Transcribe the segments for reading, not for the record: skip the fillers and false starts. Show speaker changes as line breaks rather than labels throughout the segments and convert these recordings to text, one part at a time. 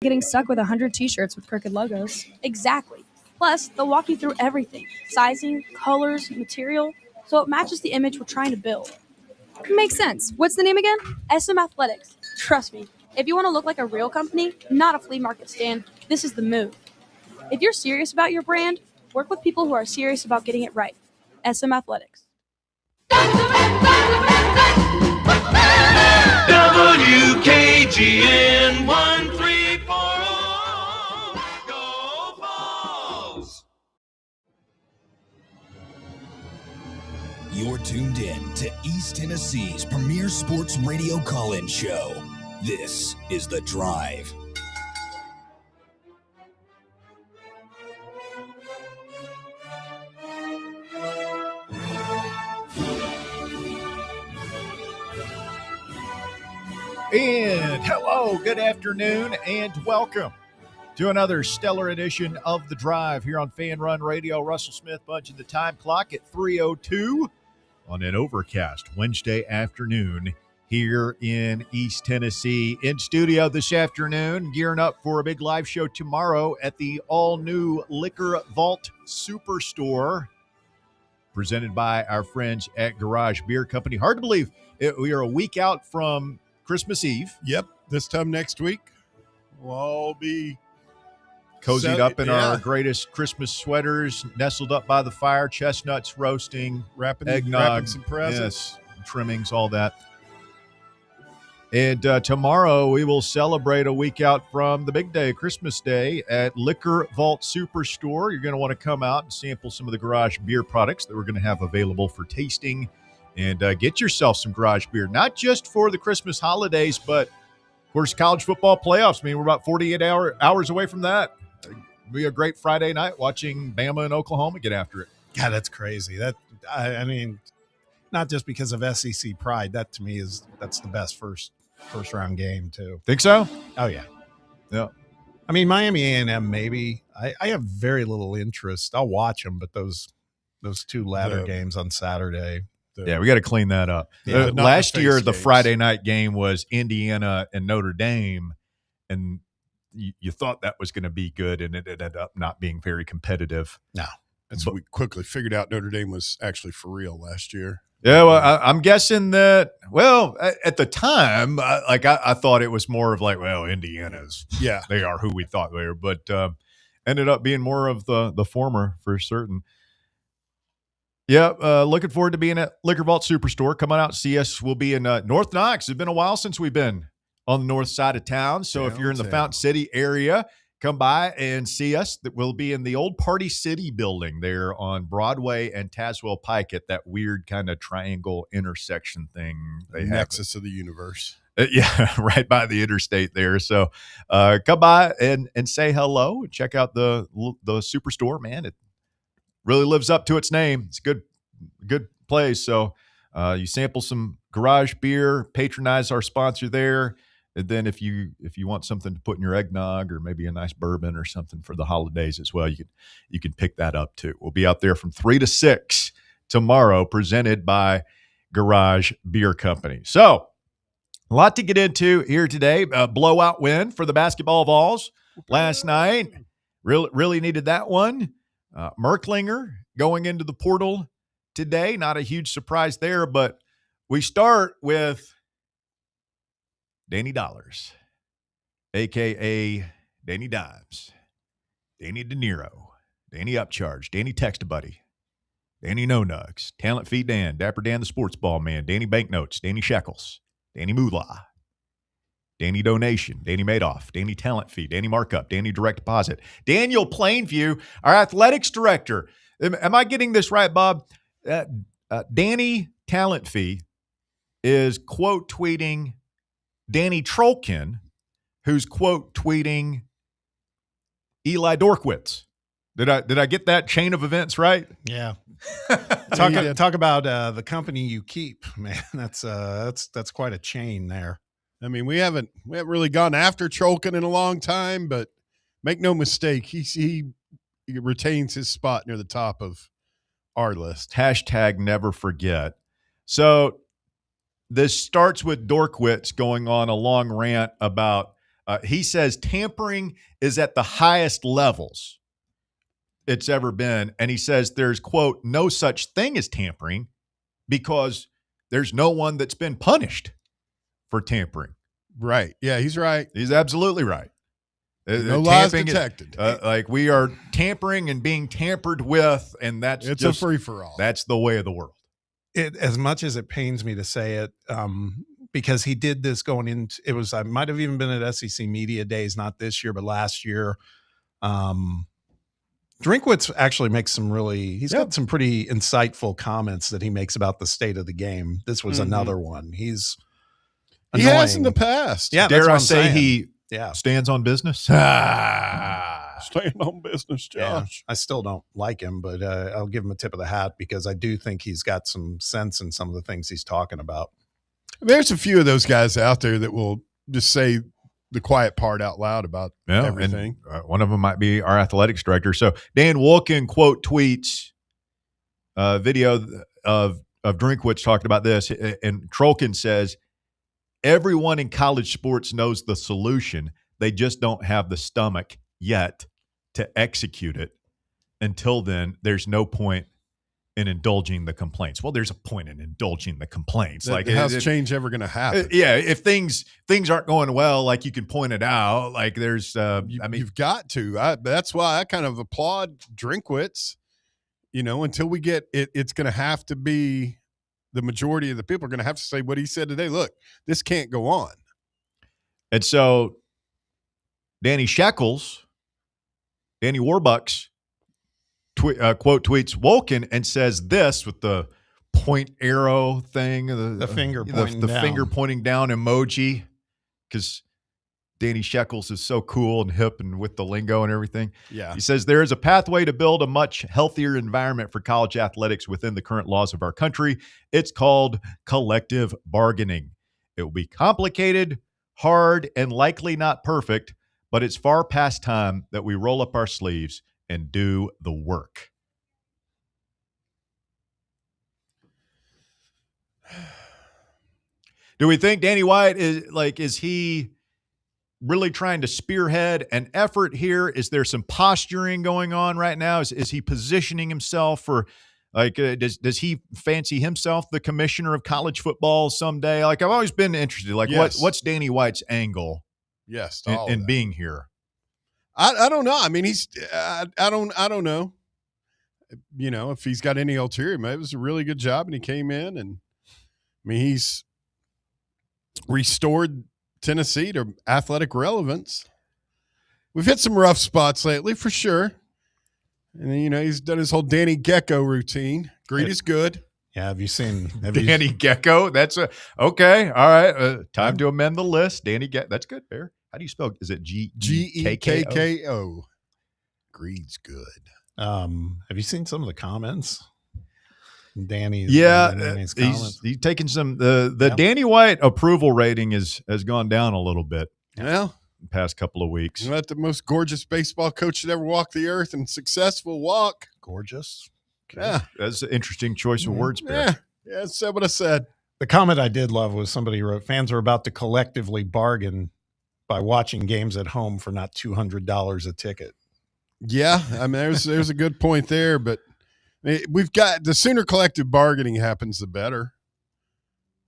getting stuck with 100 t-shirts with crooked logos.
Exactly. Plus, they'll walk you through everything, sizing, colors, material, so it matches the image we're trying to build.
Makes sense. What's the name again?
SM Athletics. Trust me, if you want to look like a real company, not a flea market stand, this is the move. If you're serious about your brand, work with people who are serious about getting it right. SM Athletics.
WKGN 1340. Go Vols!
You're tuned in to East Tennessee's premier sports radio call-in show. This is The Drive.
And hello, good afternoon, and welcome to another stellar edition of The Drive here on Fan Run Radio. Russell Smith punching the time clock at 3:02 on an overcast Wednesday afternoon here in East Tennessee. In studio this afternoon, gearing up for a big live show tomorrow at the all-new Liquor Vault Superstore, presented by our friends at Garage Beer Company. Hard to believe we are a week out from Christmas Eve.
Yep. This time next week, we'll all be
cozied up in our greatest Christmas sweaters, nestled up by the fire, chestnuts roasting, eggnog,
some presents,
trimmings, all that. And tomorrow we will celebrate a week out from the big day, Christmas Day, at Liquor Vault Superstore. You're going to want to come out and sample some of the Garage Beer products that we're going to have available for tasting. And get yourself some Garage Beer, not just for the Christmas holidays, but, of course, college football playoffs. I mean, we're about 48 hours away from that. It'll be a great Friday night watching Bama and Oklahoma get after it.
God, that's crazy. I mean, not just because of SEC pride. That, to me, that's the best first round game, too.
Think so?
Oh, yeah.
Yeah.
I mean, Miami A&M, maybe. I have very little interest. I'll watch them, but those two latter games on Saturday –
yeah, we got to clean that up.
Yeah,
last year, the Friday night game was Indiana and Notre Dame, and you thought that was going to be good, and it ended up not being very competitive.
No. We quickly figured out Notre Dame was actually for real last year.
Yeah, well, I'm guessing that, well, at the time, I thought it was more of like, well, Indiana's, they are who we thought they were, but ended up being more of the former for certain. Yeah, looking forward to being at Liquor Vault Superstore. Come on out and see us. We'll be in North Knox. It's been a while since we've been on the north side of town. So if you're in the Fountain City area, come by and see us. We'll be in the old Party City building there on Broadway and Tazewell Pike at that weird kind of triangle intersection thing. They
Nexus of the universe.
Yeah, right by the interstate there. So come by and say hello and check out the Superstore, man. It really lives up to its name. It's a good place. So you sample some Garage Beer, patronize our sponsor there. And then if you want something to put in your eggnog or maybe a nice bourbon or something for the holidays as well, you can pick that up too. We'll be out there from 3 to 6 tomorrow, presented by Garage Beer Company. So a lot to get into here today. A blowout win for the basketball Vols last night. Really needed that one. Merklinger going into the portal today. Not a huge surprise there, but we start with Danny Dollars, a.k.a. Danny Dimes, Danny De Niro, Danny Upcharge, Danny Text-a-Buddy, Danny No-Nugs, Talent Feed Dan, Dapper Dan the Sports Ball Man, Danny Banknotes, Danny Shekels, Danny Moolah, Danny Donation, Danny Madoff, Danny Talent Fee, Danny Markup, Danny Direct Deposit, Daniel Plainview, our athletics director. Am I getting this right, Bob? Danny Talent Fee is quote tweeting Danny Trolkin, who's quote tweeting Eli Dorkwitz. Did I get that chain of events right?
Yeah. Talk about the company you keep, man. That's quite a chain there. I mean, we haven't really gone after Trolkin in a long time, but make no mistake, he retains his spot near the top of our list.
Hashtag never forget. So this starts with Dorkwitz going on a long rant about He says tampering is at the highest levels it's ever been. And he says there's, quote, no such thing as tampering because there's no one that's been punished for tampering.
Right. Yeah, he's right.
He's absolutely right.
No lies detected.
Like we are tampering and being tampered with, and it's
a free-for-all.
That's the way of the world.
As much as it pains me to say it, because he did this going into it was I might have even been at SEC Media Days, not this year, but last year. Drinkwitz actually makes he's got some pretty insightful comments that he makes about the state of the game. This was another one. He has
in the past.
Yeah,
dare I say saying. He stands on business?
Stand on business, Josh. Yeah, I still don't like him, but I'll give him a tip of the hat because I do think he's got some sense in some of the things he's talking about.
There's a few of those guys out there that will just say the quiet part out loud about everything.
And, one of them might be our athletics director. So Dan Wolken, quote, tweets video of Drinkwitz talking about this, and Trolkin says, everyone in college sports knows the solution. They just don't have the stomach yet to execute it. Until then, there's no point in indulging the complaints. Well, there's a point in indulging the complaints.
Like, how's change ever going to happen?
Yeah, if things aren't going well, like you can point it out. Like there's,
you've got to. That's why I kind of applaud Drinkwitz. Until we get it, it's going to have to be the majority of the people are going to have to say what he said today. Look, this can't go on.
And so, Danny Warbucks, quote tweets Wolken and says this with the point arrow thing,
the finger pointing
the
down.
Finger pointing down emoji, because Danny Shekels is so cool and hip and with the lingo and everything.
Yeah,
he says there is a pathway to build a much healthier environment for college athletics within the current laws of our country. It's called collective bargaining. It will be complicated, hard, and likely not perfect, but it's far past time that we roll up our sleeves and do the work. Do we think Danny White is he really trying to spearhead an effort here? Is there some posturing going on right now? Is he positioning himself for does he fancy himself the commissioner of college football someday? Like, I've always been interested. Like,
yes.
What's Danny White's angle?
Yes,
in being here.
I don't know. I mean, I don't know. If he's got any ulterior, maybe it was a really good job, and he came in, and he's restored Tennessee to athletic relevance. We've hit some rough spots lately, for sure. And then, he's done his whole Danny Gecko routine. Greed is good.
Yeah, have you seen
Danny Gecko? That's okay. All right, time to amend the list. Danny Gecko. That's good, Bear. How do you spell? Is it Gekko?
Greed's good.
Have you seen some of the comments? Danny's
comments. He's taking some. The Danny White approval rating has gone down a little bit.
Well,
the past couple of weeks.
Let the most gorgeous baseball coach that ever walked the earth and successful walk.
Gorgeous.
Okay. Yeah, that's an interesting choice of words, Bear.
Yeah, that's what I said.
The comment I did love was somebody wrote, fans are about to collectively bargain by watching games at home for not $200 a ticket.
Yeah, there's a good point there, but we've got the sooner collective bargaining happens, the better.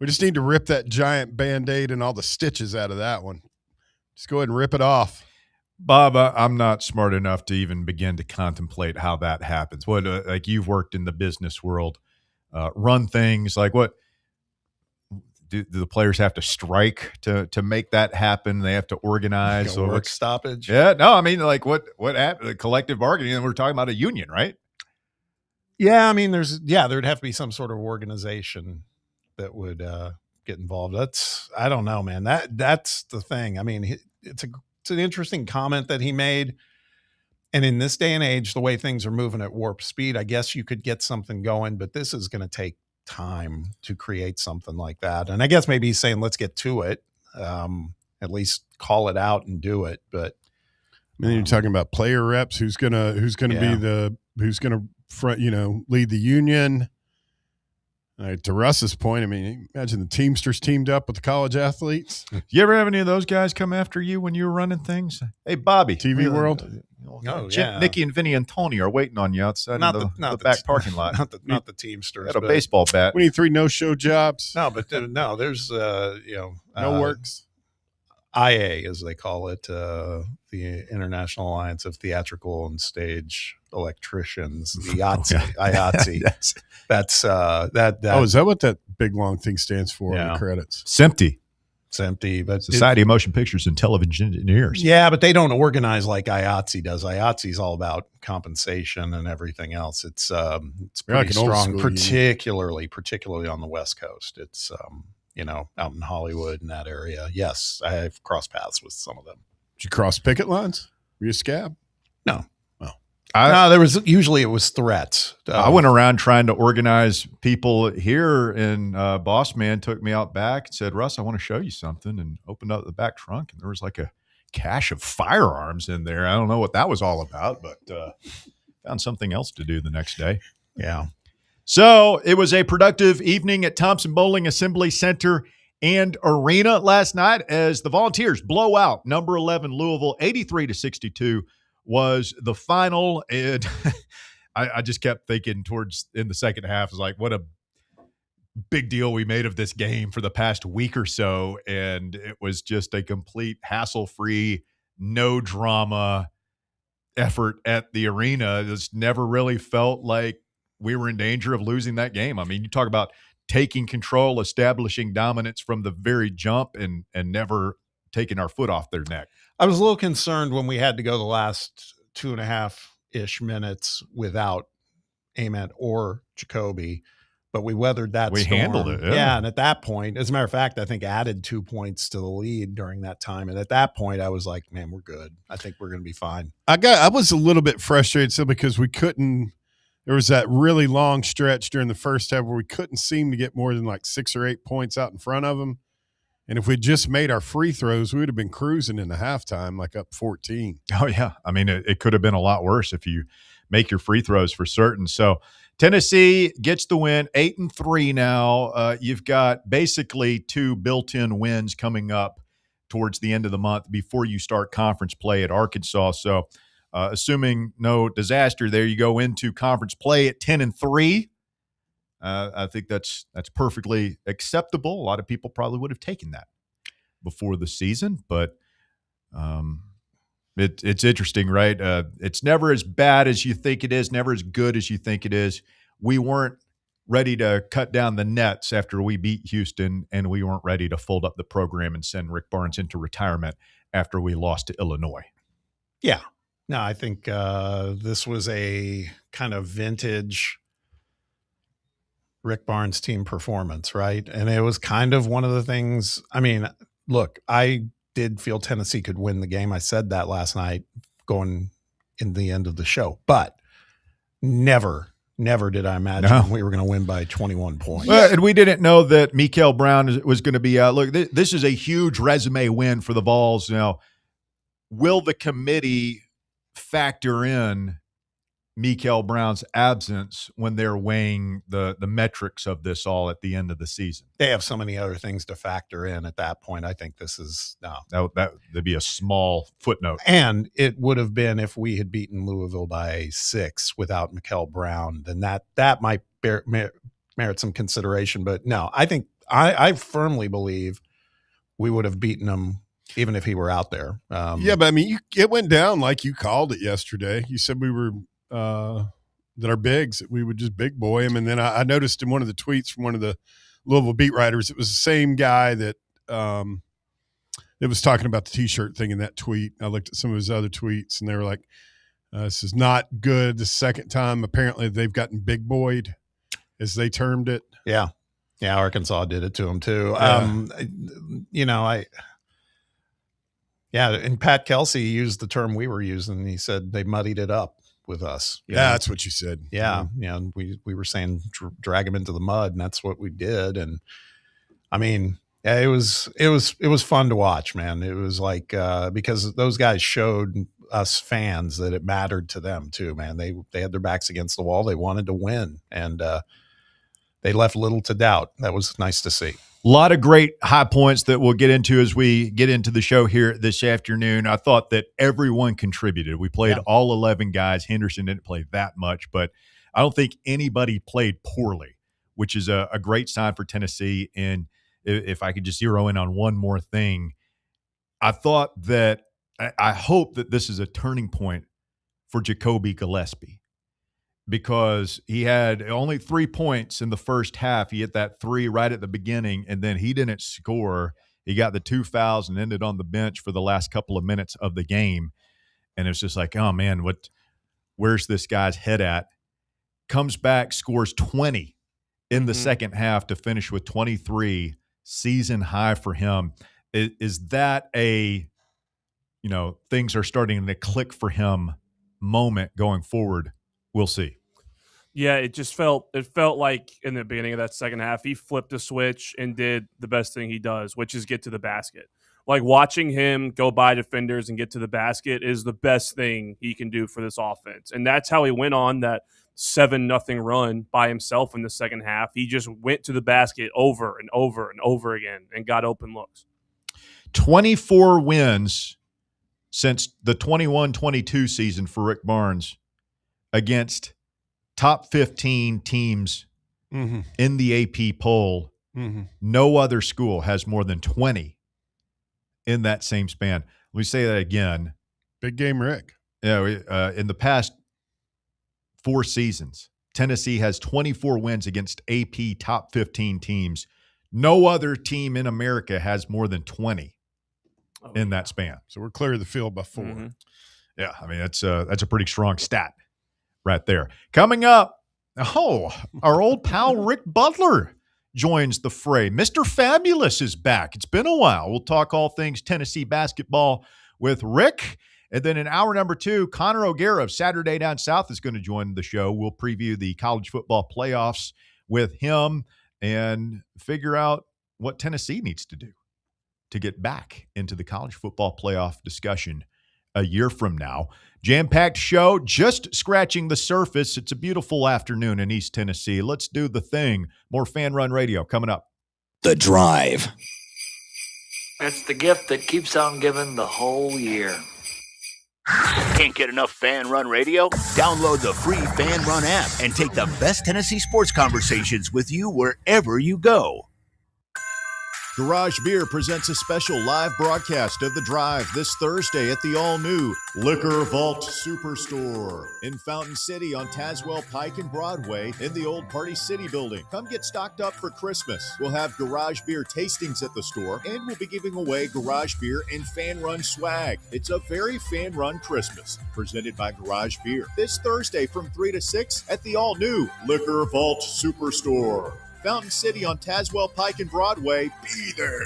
We just need to rip that giant Band-Aid and all the stitches out of that one. Just go ahead and rip it off.
Bob, I'm not smart enough to even begin to contemplate how that happens. What, like you've worked in the business world, run things like what? Do the players have to strike to make that happen? They have to organize
or work stoppage.
Yeah, no, what happened? Collective bargaining, and we're talking about a union, right?
Yeah, there'd have to be some sort of organization that would get involved. I don't know, man. That's the thing. It's an interesting comment that he made. And in this day and age, the way things are moving at warp speed, I guess you could get something going, but this is going to take time to create something like that. And I guess maybe he's saying, let's get to it. At least call it out and do it. But
you're talking about player reps, who's gonna lead the union. All right, to Russ's point, I mean, imagine the Teamsters teamed up with the college athletes.
You ever have any of those guys come after you when you were running things? Hey, Bobby.
TV World?
yeah.
Nicky and Vinny and Tony are waiting on you outside
Not
in
the
the back parking lot.
Not the Teamsters.
Got a
but-
baseball bat.
We need 3 no-show jobs.
No, but no, there's
No works.
IA, as they call it, the International Alliance of Theatrical and Stage Electricians, the IATSE.
Yes.
That's that.
Oh, is that what that big long thing stands for in
Yeah.
the credits?
SMPTE.
It's empty, but
Society of Motion Pictures and Television Engineers.
yeah, but they don't organize like IATSE does. IATSE is all about compensation and everything else. It's
You're
pretty
like an old
strong,
school union.
particularly on the West Coast. It's out in Hollywood and that area. Yes, I've crossed paths with some of them.
Did you cross picket lines? Were you a scab?
No.
I-
No, there was usually it was threats.
I went around trying to organize people here, and Boss Man took me out back and said, Russ, I want to show you something, and opened up the back trunk, and there was like a cache of firearms in there. I don't know what that was all about, but found something else to do the next day.
Yeah.
So it was a productive evening at Thompson Bowling Assembly Center and Arena last night as the Volunteers blow out number 11 Louisville 83-62 was the final. And I just kept thinking towards in the second half, was like, what a big deal we made of this game for the past week or so. And it was just a complete hassle-free, no drama effort at the arena. It just never really felt like we were in danger of losing that game. I mean, you talk about taking control, establishing dominance from the very jump, and never taking our foot off their neck.
I was a little concerned when we had to go the last 2.5-ish minutes without Ament or Jacoby, but we weathered that
We
storm.
handled it, yeah.
Yeah, and at that point, as a matter of fact, I think added 2 points to the lead during that time. And at that point, I was like, man, we're good. I think we're going to be fine.
I was a little bit frustrated still because we couldn't. There was that really long stretch during the first half where we couldn't seem to get more than like 6 or 8 points out in front of them. And if we just made our free throws, we would have been cruising in the halftime, like up 14.
Oh, yeah. I mean, it could have been a lot worse if you make your free throws for certain. So Tennessee gets the win, 8-3 now. You've got basically 2 built-in wins coming up towards the end of the month before you start conference play at Arkansas. So assuming no disaster there, you go into conference play at 10-3. I think that's perfectly acceptable. A lot of people probably would have taken that before the season, but it's interesting, right? It's never as bad as you think it is, never as good as you think it is. We weren't ready to cut down the nets after we beat Houston, and we weren't ready to fold up the program and send Rick Barnes into retirement after we lost to Illinois.
Yeah. No, I think this was a kind of vintage Rick Barnes team performance, right? And it was kind of one of the things. I mean, look, I did feel Tennessee could win the game. I said that last night going in the end of the show, but never did I imagine we were going to win by 21 points.
Well, and we didn't know that Mikael Brown was going to be out. Look, this is a huge resume win for the Vols. Now, will the committee factor in Mikael Brown's absence when they're weighing the metrics of this all at the end of the season?
They have so many other things to factor in at that point. I think this is no.
That'd be a small footnote.
And it would have been if we had beaten Louisville by 6 without Mikael Brown, then that might merit some consideration. But no, I think I firmly believe we would have beaten them even if he were out there.
Yeah, but I mean, it went down like you called it yesterday. You said we were that our bigs, we would just big boy him. And then I noticed in one of the tweets from one of the Louisville beat writers, it was the same guy that was talking about the T-shirt thing in that tweet. I looked at some of his other tweets, and they were like, this is not good. The second time, apparently, they've gotten big boyed, as they termed it.
Yeah. Yeah, Arkansas did it to him too. And Pat Kelsey used the term we were using. He said they muddied it up with us.
Yeah, that's what you said.
Yeah, we were saying drag him into the mud, and that's what we did. And I mean, yeah, it was fun to watch, man. It was like because those guys showed us fans that it mattered to them too, man. They had their backs against the wall. They wanted to win, and they left little to doubt. That was nice to see.
A lot of great high points that we'll get into as we get into the show here this afternoon. I thought that everyone contributed. We played all 11 guys. Henderson didn't play that much, but I don't think anybody played poorly, which is a great sign for Tennessee. And if I could just zero in on one more thing, I hope that this is a turning point for Jacoby Gillespie, because he had only 3 points in the first half. He hit that 3 right at the beginning, and then he didn't score. He got the 2 fouls and ended on the bench for the last couple of minutes of the game. And it's just like, oh, man, where's this guy's head at? Comes back, scores 20 in the second half to finish with 23, season high for him. Is that a, things are starting to click for him moment going forward? We'll see.
Yeah, it felt like in the beginning of that second half, he flipped a switch and did the best thing he does, which is get to the basket. Like, watching him go by defenders and get to the basket is the best thing he can do for this offense. And that's how he went on that 7-0 run by himself in the second half. He just went to the basket over and over and over again and got open looks.
24 wins since the 21-22 season for Rick Barnes against top 15 teams in the AP poll. No other school has more than 20 in that same span. Let me say that again.
Big game, Rick.
Yeah, in the past 4 seasons, Tennessee has 24 wins against AP top 15 teams. No other team in America has more than 20 in that span.
So we're clear of the field by 4.
Yeah, I mean, that's a pretty strong stat right there. Coming up, our old pal Rick Butler joins the fray. Mr. Fabulous is back. It's been a while. We'll talk all things Tennessee basketball with Rick. And then in hour number 2, Connor O'Gara of Saturday Down South is going to join the show. We'll preview the college football playoffs with him and figure out what Tennessee needs to do to get back into the college football playoff discussion a year from now. Jam-packed show, just scratching the surface. It's a beautiful afternoon in East Tennessee. Let's do the thing. More Fan Run Radio coming up.
The Drive.
It's the gift that keeps on giving the whole year.
Can't get enough Fan Run Radio? Download the free Fan Run app and take the best Tennessee sports conversations with you wherever you go.
Garage Beer presents a special live broadcast of The Drive this Thursday at the all-new Liquor Vault Superstore in Fountain City on Tazewell Pike and Broadway in the old Party City building. Come get stocked up for Christmas. We'll have Garage Beer tastings at the store, and we'll be giving away Garage Beer and Fan Run swag. It's a very Fan Run Christmas, presented by Garage Beer. This Thursday from 3 to 6 at the all-new Liquor Vault Superstore. Fountain City on Tazewell Pike and Broadway. Be there.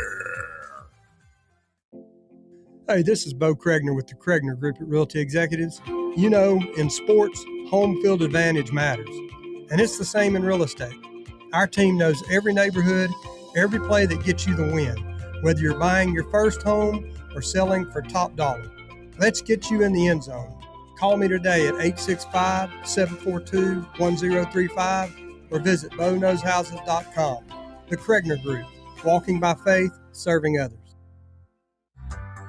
Hey, this is Bo Kregner with the Kregner Group at Realty Executives. You know, in sports, home field advantage matters, and it's the same in real estate. Our team knows every neighborhood, every play that gets you the win, whether you're buying your first home or selling for top dollar. Let's get you in the end zone. Call me today at 865-742-1035 or visit BoKnowsHouses.com. The Kregner Group, walking by faith, serving others.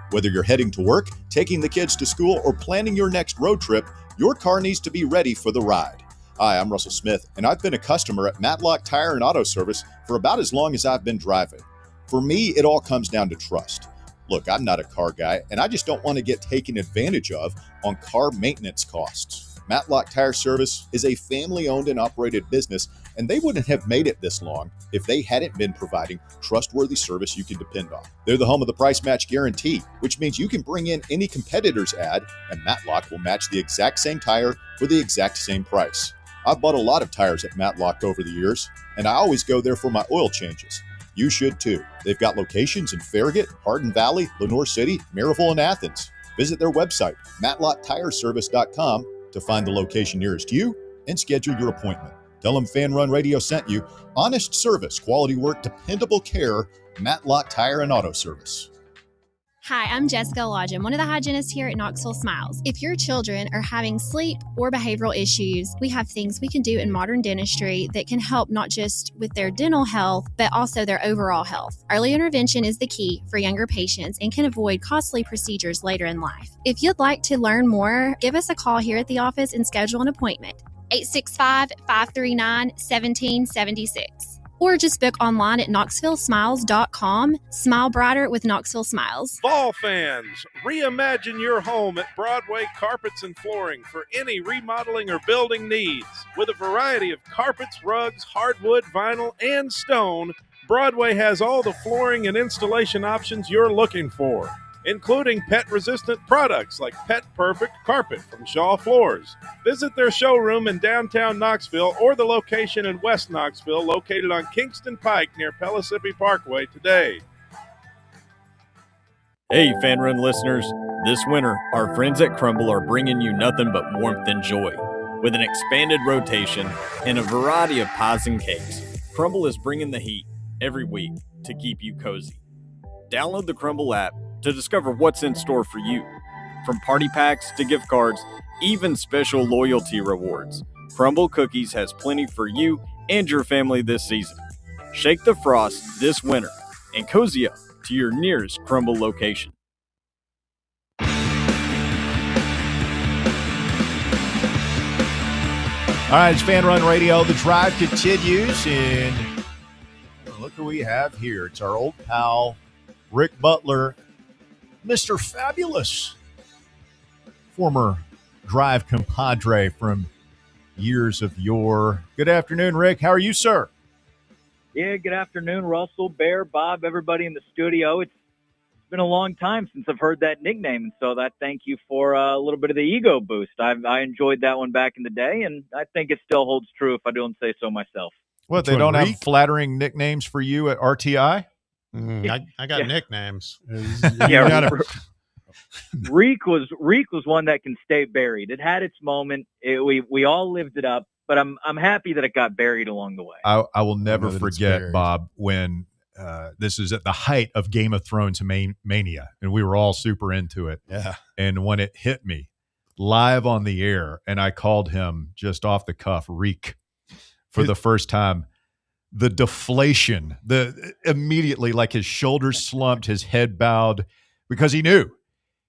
Whether you're heading to work, taking the kids to school, or planning your next road trip, your car needs to be ready for the ride. Hi, I'm Russell Smith, and I've been a customer at Matlock Tire and Auto Service for about as long as I've been driving. For me, it all comes down to trust. Look, I'm not a car guy, and I just don't want to get taken advantage of on car maintenance costs. Matlock Tire Service is a family-owned and operated business, and they wouldn't have made it this long if they hadn't been providing trustworthy service you can depend on. They're the home of the price match guarantee, which means you can bring in any competitor's ad, and Matlock will match the exact same tire for the exact same price. I've bought a lot of tires at Matlock over the years, and I always go there for my oil changes. You should too. They've got locations in Farragut, Hardin Valley, Lenoir City, Maryville, and Athens. Visit their website, matlocktireservice.com, to find the location nearest you and schedule your appointment. Tell them Fan Run Radio sent you. Honest service, quality work, dependable care, Matlock Tire and Auto Service.
Hi, I'm Jessica Lodgen, one of the hygienists here at Knoxville Smiles. If your children are having sleep or behavioral issues, we have things we can do in modern dentistry that can help not just with their dental health, but also their overall health. Early intervention is the key for younger patients and can avoid costly procedures later in life. If you'd like to learn more, give us a call here at the office and schedule an appointment. 865-539-1776. Or just book online at knoxvillesmiles.com. Smile brighter with Knoxville Smiles.
Vol fans, reimagine your home at Broadway Carpets and Flooring for any remodeling or building needs. With a variety of carpets, rugs, hardwood, vinyl, and stone, Broadway has all the flooring and installation options you're looking for, including pet-resistant products like Pet Perfect Carpet from Shaw Floors. Visit their showroom in downtown Knoxville or the location in West Knoxville located on Kingston Pike near Pellissippi Parkway today.
Hey, Fan Run listeners. This winter, our friends at Crumble are bringing you nothing but warmth and joy. With an expanded rotation and a variety of pies and cakes, Crumble is bringing the heat every week to keep you cozy. Download the Crumble app to discover what's in store for you. From party packs to gift cards, even special loyalty rewards, Crumble Cookies has plenty for you and your family this season. Shake the frost this winter and cozy up to your nearest Crumble location.
All right, it's Fan Run Radio. The drive continues, and look who we have here. It's our old pal, Rick Butler, Mr. Fabulous, former drive compadre from years of yore. Good afternoon, Rick. How are you, sir?
Yeah, good afternoon, Russell, Bear, Bob, everybody in the studio. It's been a long time since I've heard that nickname, and so that thank you for a little bit of the ego boost. I enjoyed that one back in the day, and I think it still holds true if I don't say so myself.
What, they don't have flattering nicknames for you at RTI?
I got nicknames.
Yeah, Reek was one that can stay buried. It had its moment. We all lived it up, but I'm happy that it got buried along the way.
I will never forget, Bob, when this is at the height of Game of Thrones mania, and we were all super into it.
Yeah.
And when it hit me live on the air, and I called him just off the cuff, Reek, for the first time, the deflation, immediately, like his shoulders slumped, his head bowed, because he knew.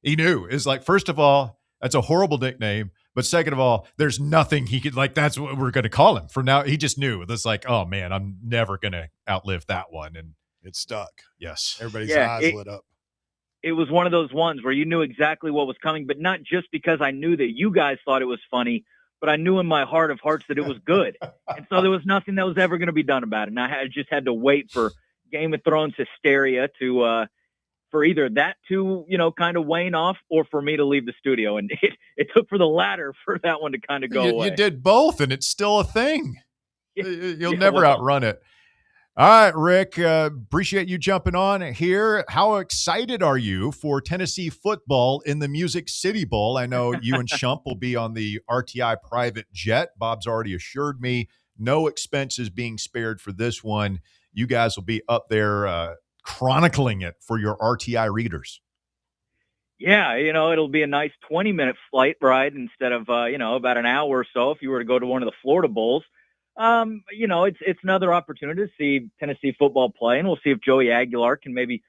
It's like, first of all, that's a horrible nickname. But second of all, there's nothing he could, like, that's what we're going to call him from now. He just knew. It's like, oh man, I'm never going to outlive that one. And
it stuck.
Yes.
Everybody's eyes lit up.
It was one of those ones where you knew exactly what was coming, but not just because I knew that you guys thought it was funny, but I knew in my heart of hearts that it was good. And so there was nothing that was ever going to be done about it. And I just had to wait for Game of Thrones hysteria for either that to, kind of wane off, or for me to leave the studio. And it took for the latter for that one to kind of go away.
You did both, and it's still a thing. You'll never outrun it. All right, Rick, appreciate you jumping on here. How excited are you for Tennessee football in the Music City Bowl? I know you and Shump will be on the RTI private jet. Bob's already assured me no expenses being spared for this one. You guys will be up there chronicling it for your RTI readers.
Yeah, it'll be a nice 20-minute flight ride instead of, about an hour or so if you were to go to one of the Florida Bowls. It's another opportunity to see Tennessee football play, and we'll see if Joey Aguilar can maybe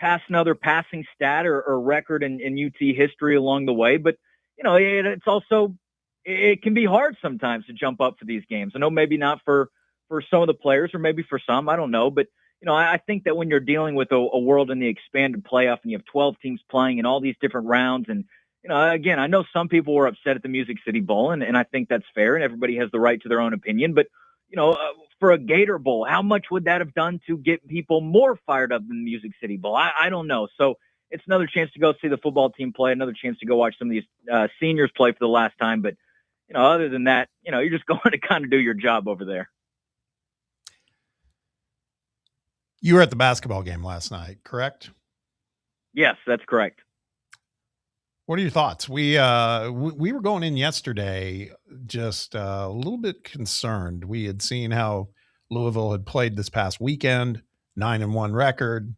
pass another passing stat or record in UT history along the way. But, it's also, it can be hard sometimes to jump up for these games. I know maybe not for some of the players, or maybe for some, I don't know. But, I think that when you're dealing with a world in the expanded playoff and you have 12 teams playing in all these different rounds, and again, I know some people were upset at the Music City Bowl, and I think that's fair, and everybody has the right to their own opinion. But, for a Gator Bowl, how much would that have done to get people more fired up than the Music City Bowl? I don't know. So it's another chance to go see the football team play, another chance to go watch some of these seniors play for the last time. But, other than that, you're just going to kind of do your job over there.
You were at the basketball game last night, correct?
Yes, that's correct.
What are your thoughts? We were going in yesterday just a little bit concerned. We had seen how Louisville had played this past weekend, 9-1 record,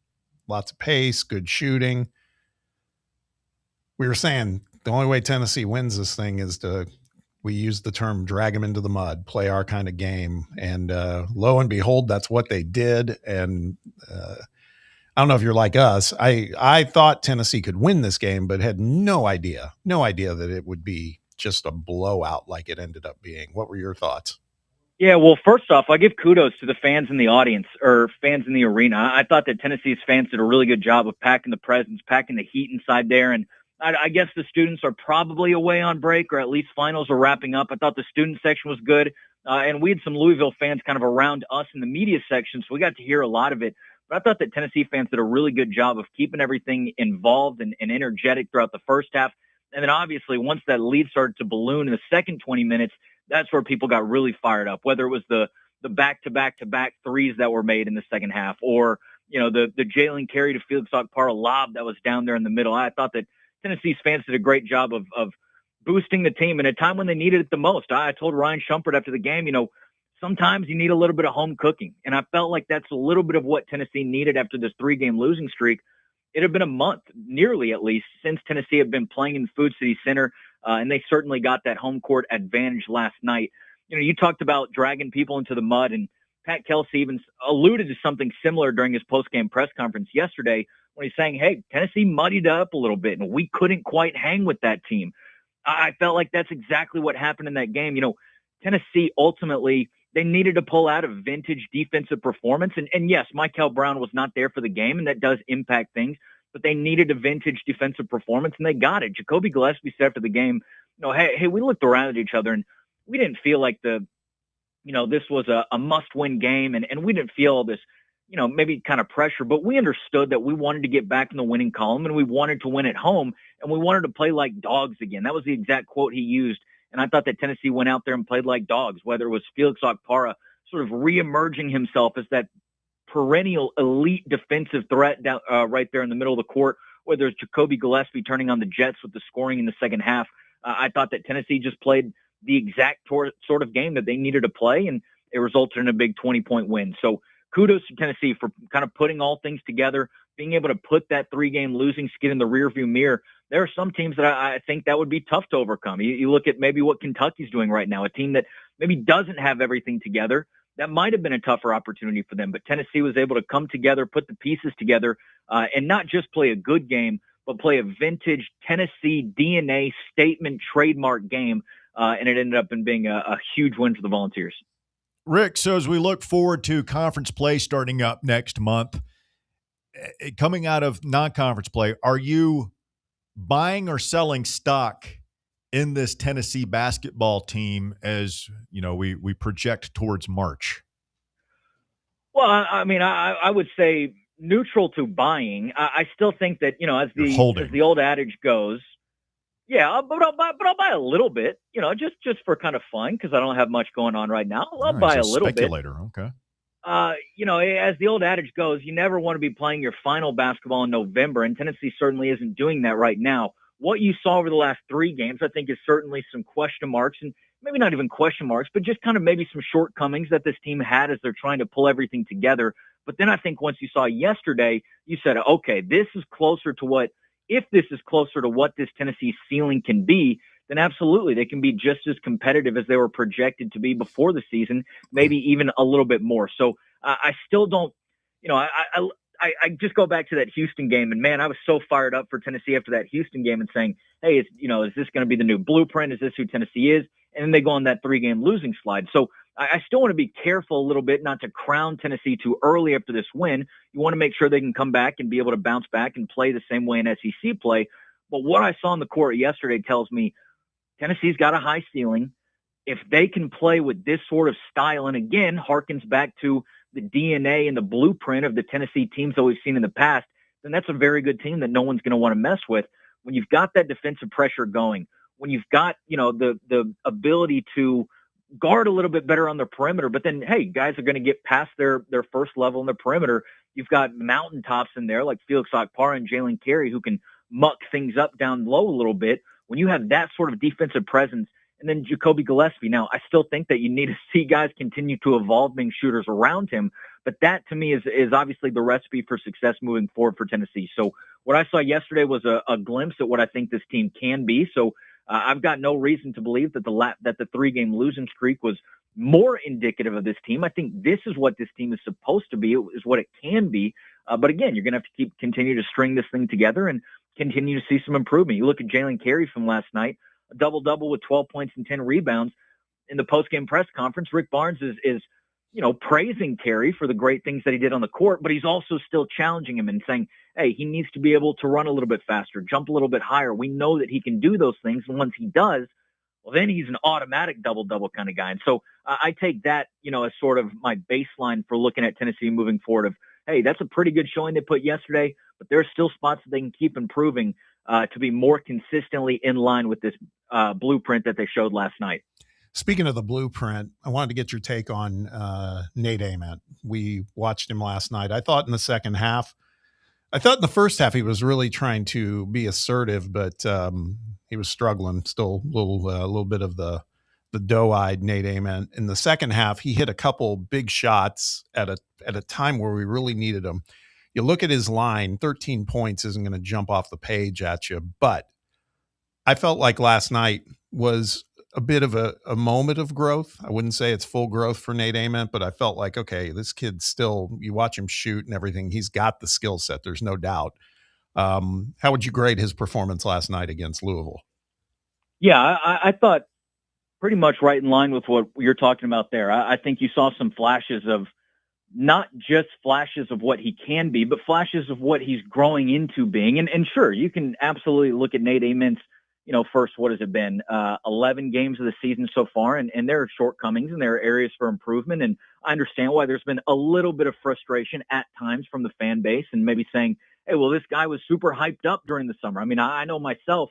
lots of pace, good shooting. We were saying the only way Tennessee wins this thing is we use the term drag them into the mud, play our kind of game. And lo and behold, that's what they did. And I don't know if you're like us. I thought Tennessee could win this game, but had no idea that it would be just a blowout like it ended up being. What were your thoughts?
Yeah, well, first off, I give kudos to the fans in the audience or fans in the arena. I thought that Tennessee's fans did a really good job of packing the presence, packing the heat inside there. And I guess the students are probably away on break, or at least finals are wrapping up. I thought the student section was good. And we had some Louisville fans kind of around us in the media section, so we got to hear a lot of it. But I thought that Tennessee fans did a really good job of keeping everything involved and energetic throughout the first half. And then obviously once that lead started to balloon in the second 20 minutes, that's where people got really fired up, whether it was the back-to-back threes that were made in the second half or, the Jalen Carey to Felix Okpara lob that was down there in the middle. I thought that Tennessee's fans did a great job of boosting the team in a time when they needed it the most. I told Ryan Shumpert after the game, sometimes you need a little bit of home cooking. And I felt like that's a little bit of what Tennessee needed after this 3-game losing streak. It had been a month, nearly at least, since Tennessee had been playing in Food City Center. And they certainly got that home court advantage last night. You talked about dragging people into the mud, and Pat Kelsey even alluded to something similar during his post-game press conference yesterday when he's saying, hey, Tennessee muddied up a little bit, and we couldn't quite hang with that team. I felt like that's exactly what happened in that game. Tennessee ultimately, they needed to pull out a vintage defensive performance. And yes, Michael Brown was not there for the game, and that does impact things. But they needed a vintage defensive performance, and they got it. Jacoby Gillespie said after the game, hey, we looked around at each other, and we didn't feel like this was a must-win game, and we didn't feel this, maybe kind of pressure, but we understood that we wanted to get back in the winning column, and we wanted to win at home, and we wanted to play like dogs again. That was the exact quote he used, and I thought that Tennessee went out there and played like dogs, whether it was Felix Okpara sort of reemerging himself as that perennial elite defensive threat down right there in the middle of the court, whether it's Jacoby Gillespie turning on the Jets with the scoring in the second half. I thought that Tennessee just played the exact sort of game that they needed to play, and it resulted in a big 20-point win. So kudos to Tennessee for kind of putting all things together, being able to put that 3-game losing skid in the rearview mirror. There are some teams that I think that would be tough to overcome. You look at maybe what Kentucky's doing right now, a team that maybe doesn't have everything together. That might have been a tougher opportunity for them, but Tennessee was able to come together, put the pieces together, and not just play a good game, but play a vintage Tennessee DNA statement trademark game, and it ended up in being a huge win for the Volunteers.
Rick, so as we look forward to conference play starting up next month, coming out of non-conference play, are you buying or selling stock in this Tennessee basketball team as, we project towards March?
Well, I would say neutral to buying. I still think that, as the old adage goes, yeah, but I'll buy a little bit, just for kind of fun, because I don't have much going on right now. I'll buy a little
speculator.
bit.
Okay.
As the old adage goes, you never want to be playing your final basketball in November, and Tennessee certainly isn't doing that right now. What you saw over the last 3 games, I think, is certainly some question marks, and maybe not even question marks, but just kind of maybe some shortcomings that this team had as they're trying to pull everything together. But then I think once you saw yesterday, you said, okay, this is closer to what this Tennessee ceiling can be, then absolutely they can be just as competitive as they were projected to be before the season, maybe even a little bit more. So I still don't, I just go back to that Houston game, and man, I was so fired up for Tennessee after that Houston game and saying, hey, is this going to be the new blueprint? Is this who Tennessee is? And then they go on that 3-game losing slide. So I still want to be careful a little bit not to crown Tennessee too early after this win. You want to make sure they can come back and be able to bounce back and play the same way in SEC play. But what I saw on the court yesterday tells me Tennessee's got a high ceiling. If they can play with this sort of style, and again, harkens back to the DNA and the blueprint of the Tennessee teams that we've seen in the past, then that's a very good team that no one's going to want to mess with. When you've got that defensive pressure going, when you've got, the ability to guard a little bit better on the perimeter, but then, hey, guys are going to get past their first level in the perimeter. You've got mountaintops in there like Felix Okpara and Jalen Carey who can muck things up down low a little bit. When you have that sort of defensive presence, and then Jacoby Gillespie. Now, I still think that you need to see guys continue to evolve being shooters around him, but that to me is obviously the recipe for success moving forward for Tennessee. So what I saw yesterday was a glimpse at what I think this team can be. So I've got no reason to believe that the 3-game losing streak was more indicative of this team. I think this is what this team is supposed to be. It is what it can be. But again, you're going to have to continue to string this thing together and continue to see some improvement. You look at Jalen Carey from last night, a double-double with 12 points and 10 rebounds. In the post-game press conference, Rick Barnes is praising Carey for the great things that he did on the court, but he's also still challenging him and saying, hey, he needs to be able to run a little bit faster, jump a little bit higher. We know that he can do those things. And once he does, well, then he's an automatic double-double kind of guy. And so I take that, as sort of my baseline for looking at Tennessee moving forward of, hey, that's a pretty good showing they put yesterday, but there are still spots that they can keep improving to be more consistently in line with this blueprint that they showed last night.
Speaking of the blueprint, I wanted to get your take on Nate Ament. We watched him last night. I thought in the the first half he was really trying to be assertive, but he was struggling. Still a little bit of the doe-eyed Nate Ament. In the second half, he hit a couple big shots at a time where we really needed him. You look at his line, 13 points isn't going to jump off the page at you, but I felt like last night was a bit of a moment of growth. I wouldn't say it's full growth for Nate Ament, but I felt like, okay, this kid still, you watch him shoot and everything, he's got the skill set. There's no doubt. How would you grade his performance last night against Louisville?
Yeah, I thought pretty much right in line with what you're talking about there. I think you saw some flashes of, not just flashes of what he can be, but flashes of what he's growing into being. And sure, you can absolutely look at Nate Ament's, first, what has it been? 11 games of the season so far, and there are shortcomings and there are areas for improvement. And I understand why there's been a little bit of frustration at times from the fan base and maybe saying, hey, well, this guy was super hyped up during the summer. I mean, I know myself,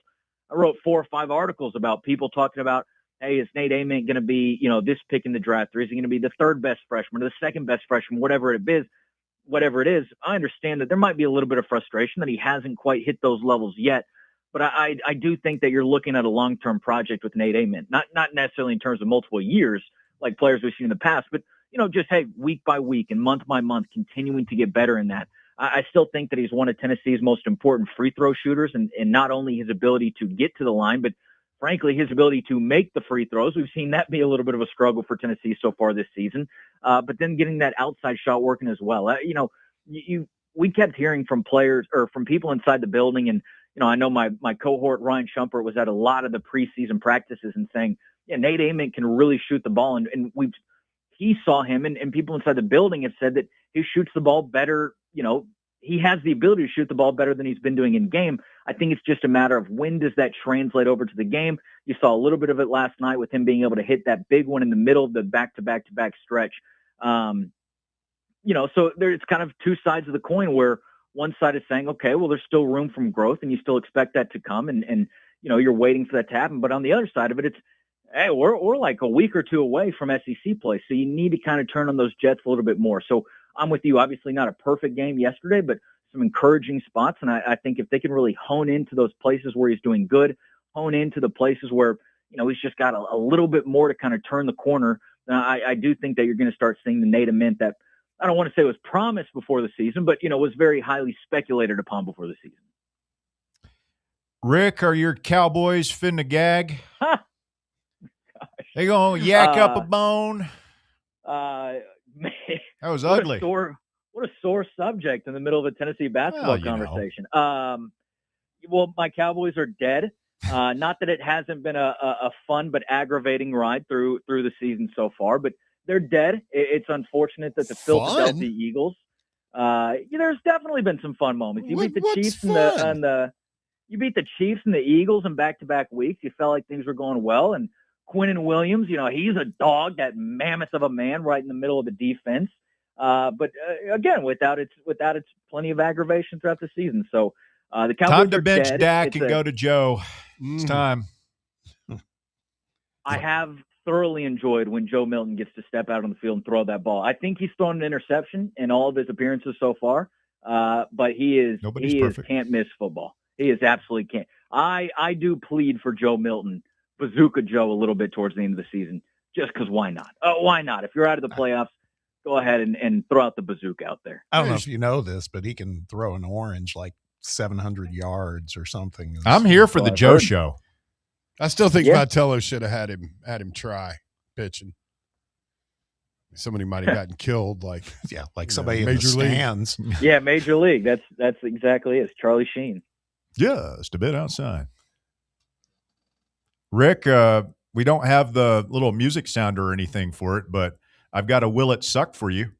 I wrote 4 or 5 articles about people talking about, hey, is Nate Ament going to be, this pick in the draft, or is he going to be the 3rd best freshman or the 2nd best freshman, whatever it is. I understand that there might be a little bit of frustration that he hasn't quite hit those levels yet. But I do think that you're looking at a long-term project with Nate Ament, not necessarily in terms of multiple years like players we've seen in the past, but, just, hey, week by week and month by month, continuing to get better in that. I still think that he's one of Tennessee's most important free throw shooters, and not only his ability to get to the line, but frankly, his ability to make the free throws. We've seen that be a little bit of a struggle for Tennessee so far this season, but then getting that outside shot working as well. We kept hearing from players or from people inside the building, and I know my cohort, Ryan Shumpert, was at a lot of the preseason practices and saying, yeah, Nate Ament can really shoot the ball. And he saw him, and people inside the building have said that he shoots the ball better. He has the ability to shoot the ball better than he's been doing in game. I think it's just a matter of when does that translate over to the game. You saw a little bit of it last night with him being able to hit that big one in the middle of the back-to-back-to-back stretch. So there's kind of 2 sides of the coin where one side is saying, okay, well, there's still room for growth and you still expect that to come and you're waiting for that to happen. But on the other side of it, it's, hey, we're like a week or 2 away from SEC play. So you need to kind of turn on those jets a little bit more. So I'm with you. Obviously not a perfect game yesterday, but some encouraging spots. And I think if they can really hone into those places where he's doing good, hone into the places where, he's just got a little bit more to kind of turn the corner. I do think that you're going to start seeing the Nate Ament that I don't want to say was promised before the season, but, was very highly speculated upon before the season.
Rick, are your Cowboys finna gag? They gonna yak up a bone?
Man,
that was ugly.
What a sore subject in the middle of a Tennessee basketball conversation. Well, my Cowboys are dead. Not that it hasn't been a fun but aggravating ride through the season so far, but they're dead. It's unfortunate that the Philadelphia Eagles. There's definitely been some fun moments. You beat the Chiefs you beat the Chiefs and the Eagles in back-to-back weeks. You felt like things were going well, and Quinnen Williams, he's a dog, that mammoth of a man right in the middle of the defense. But again, without its plenty of aggravation throughout the season. So the Cowboys
time to
are
bench
dead.
Dak and go to Joe. It's time.
I have thoroughly enjoyed when Joe Milton gets to step out on the field and throw that ball. I think he's thrown an interception in all of his appearances so far, but he can't miss football. He is absolutely can't. I do plead for Joe Milton Bazooka Joe a little bit towards the end of the season, just because why not? Why not? If you're out of the playoffs, go ahead and throw out the bazooka out there.
I don't know if you know this, but he can throw an orange like 700 yards or something.
I'm here for the Joe show.
I still think Vitello should have had him try pitching. Somebody might have gotten killed, like
somebody in the stands.
Yeah, Major League. That's exactly it. It's Charlie Sheen.
Just a bit outside. Rick, we don't have the little music sounder or anything for it, but I've got a Will It Suck for you.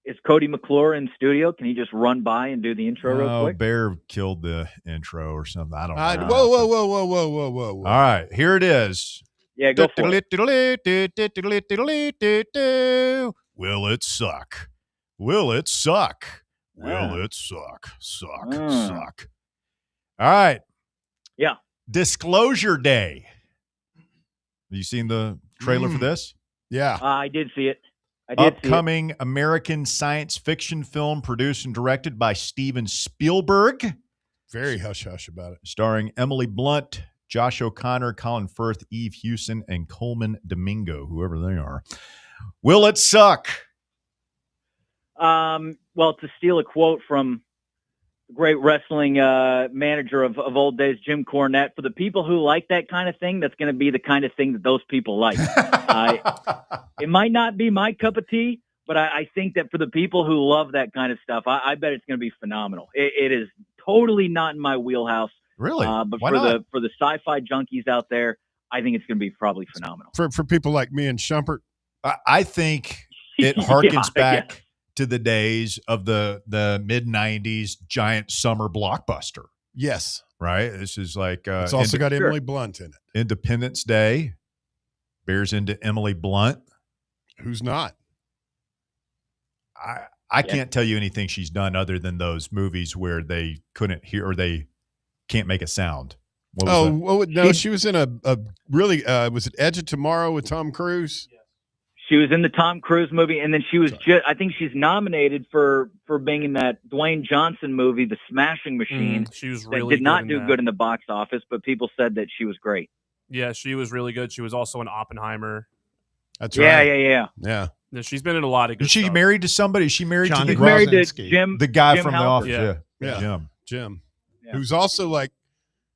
Is Cody McClure in studio? Can he just run by and do the intro real quick?
Bear killed the intro or something. I don't know.
Whoa.
All right, here it is.
Yeah, go for it.
Will it suck? Will it suck? Will it suck? Suck. All right.
Yeah.
Disclosure Day. Have you seen the trailer for this?
Yeah.
I did see it.
Upcoming American science fiction film produced and directed by Steven Spielberg.
Very hush-hush about it.
Starring Emily Blunt, Josh O'Connor, Colin Firth, Eve Hewson, and Coleman Domingo, whoever they are. Will it suck?
Well, to steal a quote from the great wrestling manager of old days, Jim Cornette, for the people who like that kind of thing, that's going to be the kind of thing that those people like. It might not be my cup of tea, but I think that for the people who love that kind of stuff, I bet it's going to be phenomenal. It is totally not in my wheelhouse.
Really?
But
Why
for
not?
the sci-fi junkies out there, I think it's going to be probably phenomenal.
For people like me and Shumpert,
I think it harkens back to the days of the mid-'90s giant summer blockbuster.
Yes.
Right? This is like
it's also got Emily Blunt in it.
Independence Day bears into Emily Blunt.
Who's not?
I can't tell you anything she's done other than those movies where they couldn't hear or they can't make a sound.
She was in a really was it Edge of Tomorrow with Tom Cruise?
She was in the Tom Cruise movie, and then she was I think she's nominated for being in that Dwayne Johnson movie, The Smashing Machine.
She was
that
really
did not do
that.
good in the box office, but people said that she was great.
Yeah, she was really good. She was also in Oppenheimer.
That's right.
Yeah.
No, she's been in a lot of good
Is she
stuff.
married to somebody? Is she married
Johnny
to
She's married to Jim,
the guy
Jim
from
Halpert.
The Office? Yeah.
Jim.
Yeah.
Who's also like,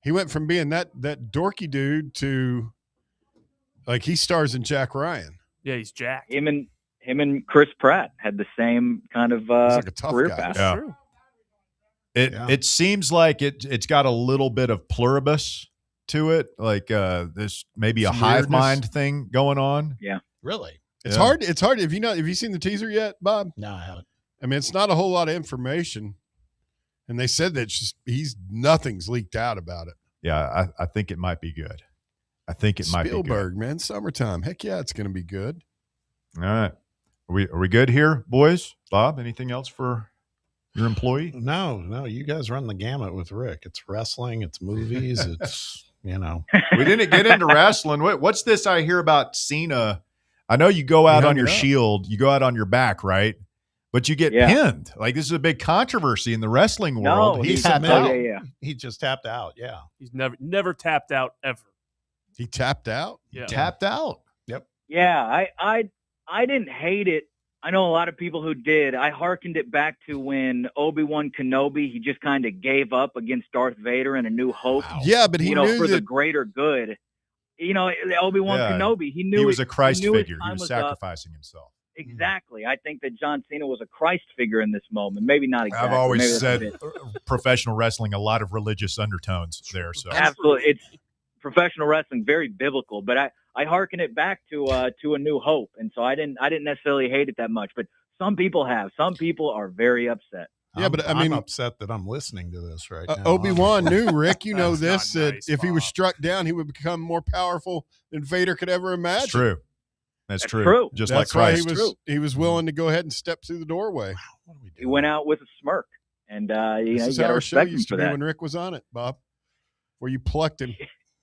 he went from being that dorky dude to like he stars in Jack Ryan.
Yeah, he's Jack.
Him and Chris Pratt had the same kind of
He's like a tough
career
guy.
path.
Yeah.
True.
It seems like it's got a little bit of pluribus to it, like this maybe a
Some
hive
weirdness.
mind thing going on.
Yeah.
Really?
It's
Yeah.
hard. It's hard. Have you seen the teaser yet, Bob?
No, I haven't.
I mean, it's not a whole lot of information, and they said that nothing's leaked out about it.
Yeah, I think it might be good. I think it might be good.
Spielberg, man, summertime. Heck yeah, it's going to be good.
All right, are we good here, boys? Bob, anything else for your employee?
No, you guys run the gamut with Rick. It's wrestling, it's movies, it's
We didn't get into wrestling. What's this I hear about Cena? I know you go out on your shield, you go out on your back, right? But you get pinned. Like, this is a big controversy in the wrestling world.
He tapped out. He just tapped out. Yeah.
He's never tapped out ever.
He tapped out?
Yeah.
Tapped out.
Yep.
Yeah, I didn't hate it. I know a lot of people who did. I hearkened it back to when Obi-Wan Kenobi, he just kind of gave up against Darth Vader in A New Hope.
Wow. Yeah, but he knew
for
that
the greater good. Obi-Wan Kenobi, he knew
he was a Christ
he knew his
figure. He
time
was
up.
sacrificing himself.
Exactly. I think that John Cena was a Christ figure in this moment. Maybe not exactly.
I've always
Maybe that's
said
a bit.
professional wrestling, a lot of religious undertones there. So
Absolutely. It's professional wrestling, very biblical, but I hearken it back to A New Hope. And so I didn't necessarily hate it that much, but some people have. Some people are very upset.
Yeah, but I mean,
I'm upset that I'm listening to this right now.
Obi-Wan knew, Rick, you know
That's
this,
not
that
nice,
if he was
Bob.
struck down, he would become more powerful than Vader could ever imagine.
it's true. That's true.
true.
Just
That's
like
why
Christ.
he was willing to go ahead and step through the doorway.
He went out with a smirk, and
This
you
is
got
how
to
our show
respect him
used
for
to be
that.
when Rick was on it, Bob, where you plucked him.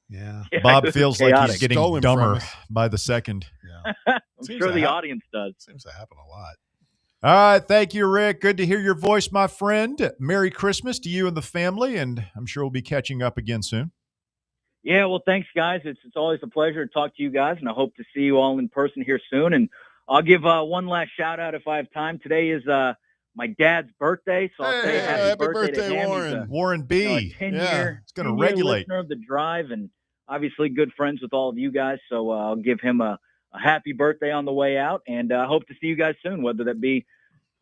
Yeah.
Yeah,
Bob
it was
feels like he's
chaotic.
getting
Stole him from
dumber
us.
by the second.
Yeah.
I'm
Seems
sure
to
the
happen.
audience does.
Seems to happen a lot.
All right. Thank you, Rick. Good to hear your voice, my friend. Merry Christmas to you and the family, and I'm sure we'll be catching up again soon.
Yeah, well, thanks, guys. It's always a pleasure to talk to you guys, and I hope to see you all in person here soon. And I'll give one last shout-out if I have time. Today is my dad's birthday, so I'll say happy birthday to him.
Warren.
He's
Warren B.
a 10-year
It's going to regulate.
listener of the Drive, and obviously good friends with all of you guys. So I'll give him a happy birthday on the way out, and I hope to see you guys soon, whether that be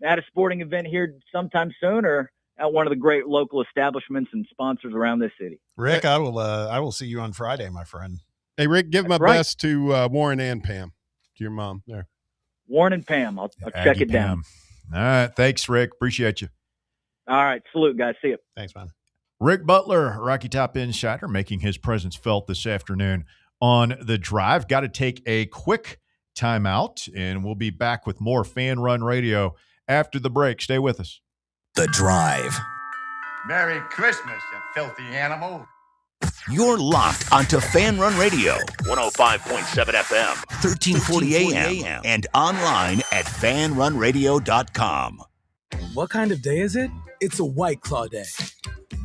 at a sporting event here sometime soon or at one of the great local establishments and sponsors around this city.
Rick, I will see you on Friday, my friend.
Hey, Rick, give my
right.
best to Warren and Pam, to your mom there.
Warren and Pam. I'll check it down.
All right. Thanks, Rick. Appreciate you.
All right. Salute, guys. See you.
Thanks, man.
Rick Butler, Rocky Top Insider, making his presence felt this afternoon on the Drive. Got to take a quick timeout, and we'll be back with more Fan Run Radio after the break. Stay with us.
The Drive.
Merry Christmas, you filthy animal.
You're locked onto Fan Run Radio, 105.7 FM, 1340 AM, and online at fanrunradio.com.
What kind of day is it? It's a White Claw day.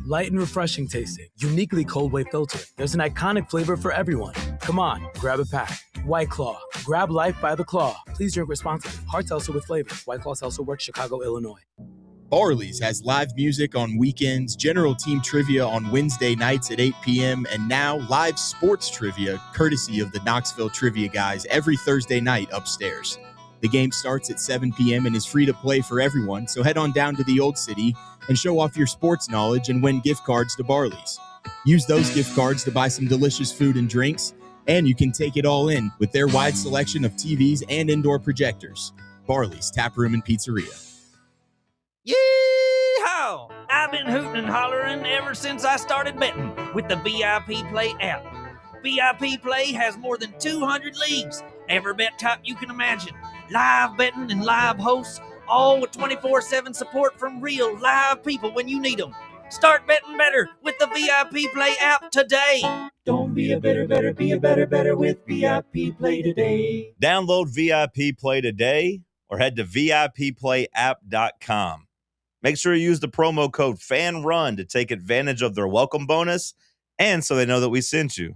Light and refreshing tasting, uniquely cold wave filtered. There's an iconic flavor for everyone. Come on, grab a pack. White Claw. Grab life by the claw. Please drink responsibly. Hard seltzer with flavor. White Claw Seltzer Works, Chicago, Illinois.
Barley's has live music on weekends, general team trivia on Wednesday nights at 8 p.m., and now live sports trivia courtesy of the Knoxville Trivia Guys every Thursday night upstairs. The game starts at 7 p.m. and is free to play for everyone, so head on down to the Old City and show off your sports knowledge and win gift cards to Barley's. Use those gift cards to buy some delicious food and drinks, and you can take it all in with their wide selection of TVs and indoor projectors. Barley's Tap Room and Pizzeria.
Yee-haw! I've been hooting and hollering ever since I started betting with the VIP Play app. VIP Play has more than 200 leagues, every bet type you can imagine, live betting and live hosts, all with 24/7 support from real live people when you need them. Start betting better with the VIP Play app today.
Don't be a better, be a better with VIP Play today.
Download VIP Play today or head to VIPPlayApp.com. Make sure you use the promo code FANRUN to take advantage of their welcome bonus and so they know that we sent you.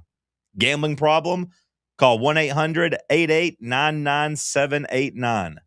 Gambling problem? Call 1-800-8899-789.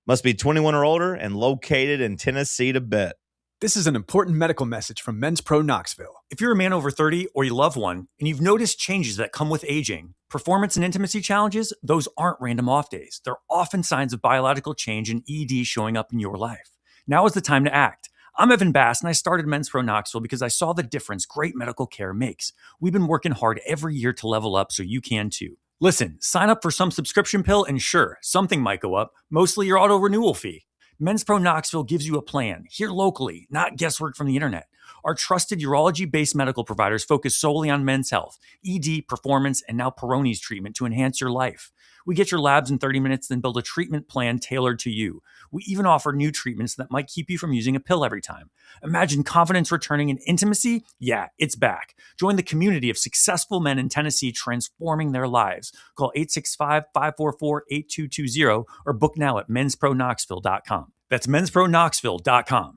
Must be 21 or older and located in Tennessee to bet.
This is an important medical message from Men's Pro Knoxville. If you're a man over 30 or you love one, and you've noticed changes that come with aging, performance and intimacy challenges, those aren't random off days. They're often signs of biological change and ED showing up in your life. Now is the time to act. I'm Evan Bass, and I started Men's Pro Knoxville because I saw the difference great medical care makes. We've been working hard every year to level up so you can too. Listen, sign up for some subscription pill, and sure, something might go up, mostly your auto renewal fee. Men's Pro Knoxville gives you a plan, here locally, not guesswork from the internet. Our trusted urology-based medical providers focus solely on men's health, ED, performance, and now Peyronie's treatment to enhance your life. We get your labs in 30 minutes, then build a treatment plan tailored to you. We even offer new treatments that might keep you from using a pill every time. Imagine confidence returning in intimacy? Yeah, it's back. Join the community of successful men in Tennessee transforming their lives. Call 865-544-8220 or book now at menspronknoxville.com. That's menspronknoxville.com.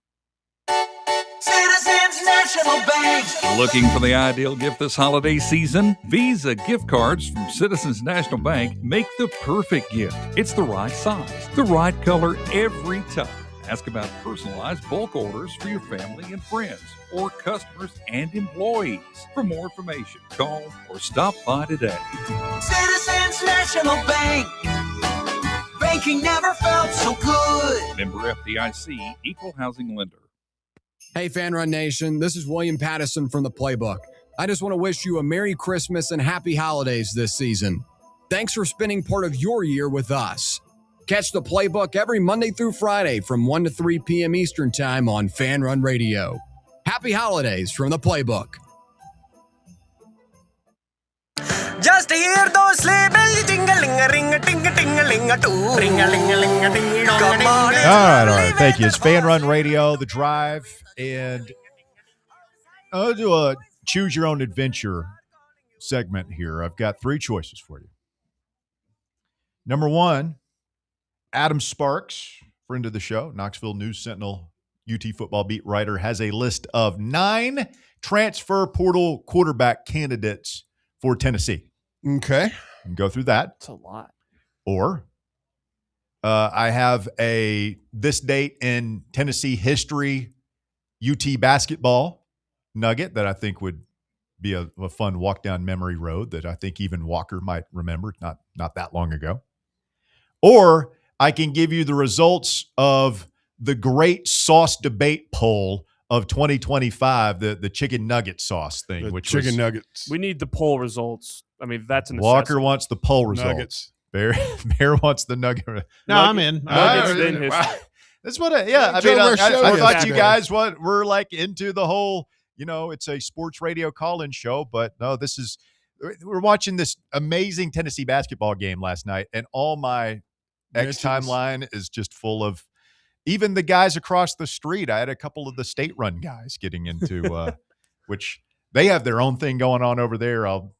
Citizens National Bank.
Looking for the ideal gift this holiday season? Visa gift cards from Citizens National Bank make the perfect gift. It's the right size, the right color every time. Ask about personalized bulk orders for your family and friends or customers and employees. For more information, call or stop by today.
Citizens National Bank. Banking never felt so good.
Member FDIC, Equal Housing Lender.
Hey, Fan Run Nation, this is William Pattison from The Playbook. I just want to wish you a Merry Christmas and Happy Holidays this season. Thanks for spending part of your year with us. Catch The Playbook every Monday through Friday from 1 to 3 p.m. Eastern Time on Fan Run Radio. Happy Holidays from The Playbook.
Just hear those sleigh bells jingling-a-ring-a-ting-a-ting-a-ling-a-too. Ring-a-ling-a-ling-a-ting-a-dong. Come on.
All right. Thank you. It's Fan Run Radio, The Drive, and I'll do a choose your own adventure segment here. I've got 3 choices for you. Number 1, Adam Sparks, friend of the show, Knoxville News Sentinel, UT football beat writer, has a list of 9 transfer portal quarterback candidates for Tennessee.
Okay.
And go through that.
That's a lot.
Or I have this date in Tennessee history UT basketball nugget that I think would be a fun walk down memory road that I think even Walker might remember not that long ago. Or I can give you the results of the great sauce debate poll of 2025, the chicken nugget sauce thing,
Nuggets.
We need the poll results. I mean, that's an
Walker wants the poll results.
Nuggets.
Bear wants the nugget.
No, I'm in.
Nuggets in history.
That's what I thought you guys were like into the whole, it's a sports radio call-in show, but no, we're watching this amazing Tennessee basketball game last night, and all my X timeline is just full of even the guys across the street. I had a couple of the state-run guys getting into, which they have their own thing going on over there. I'll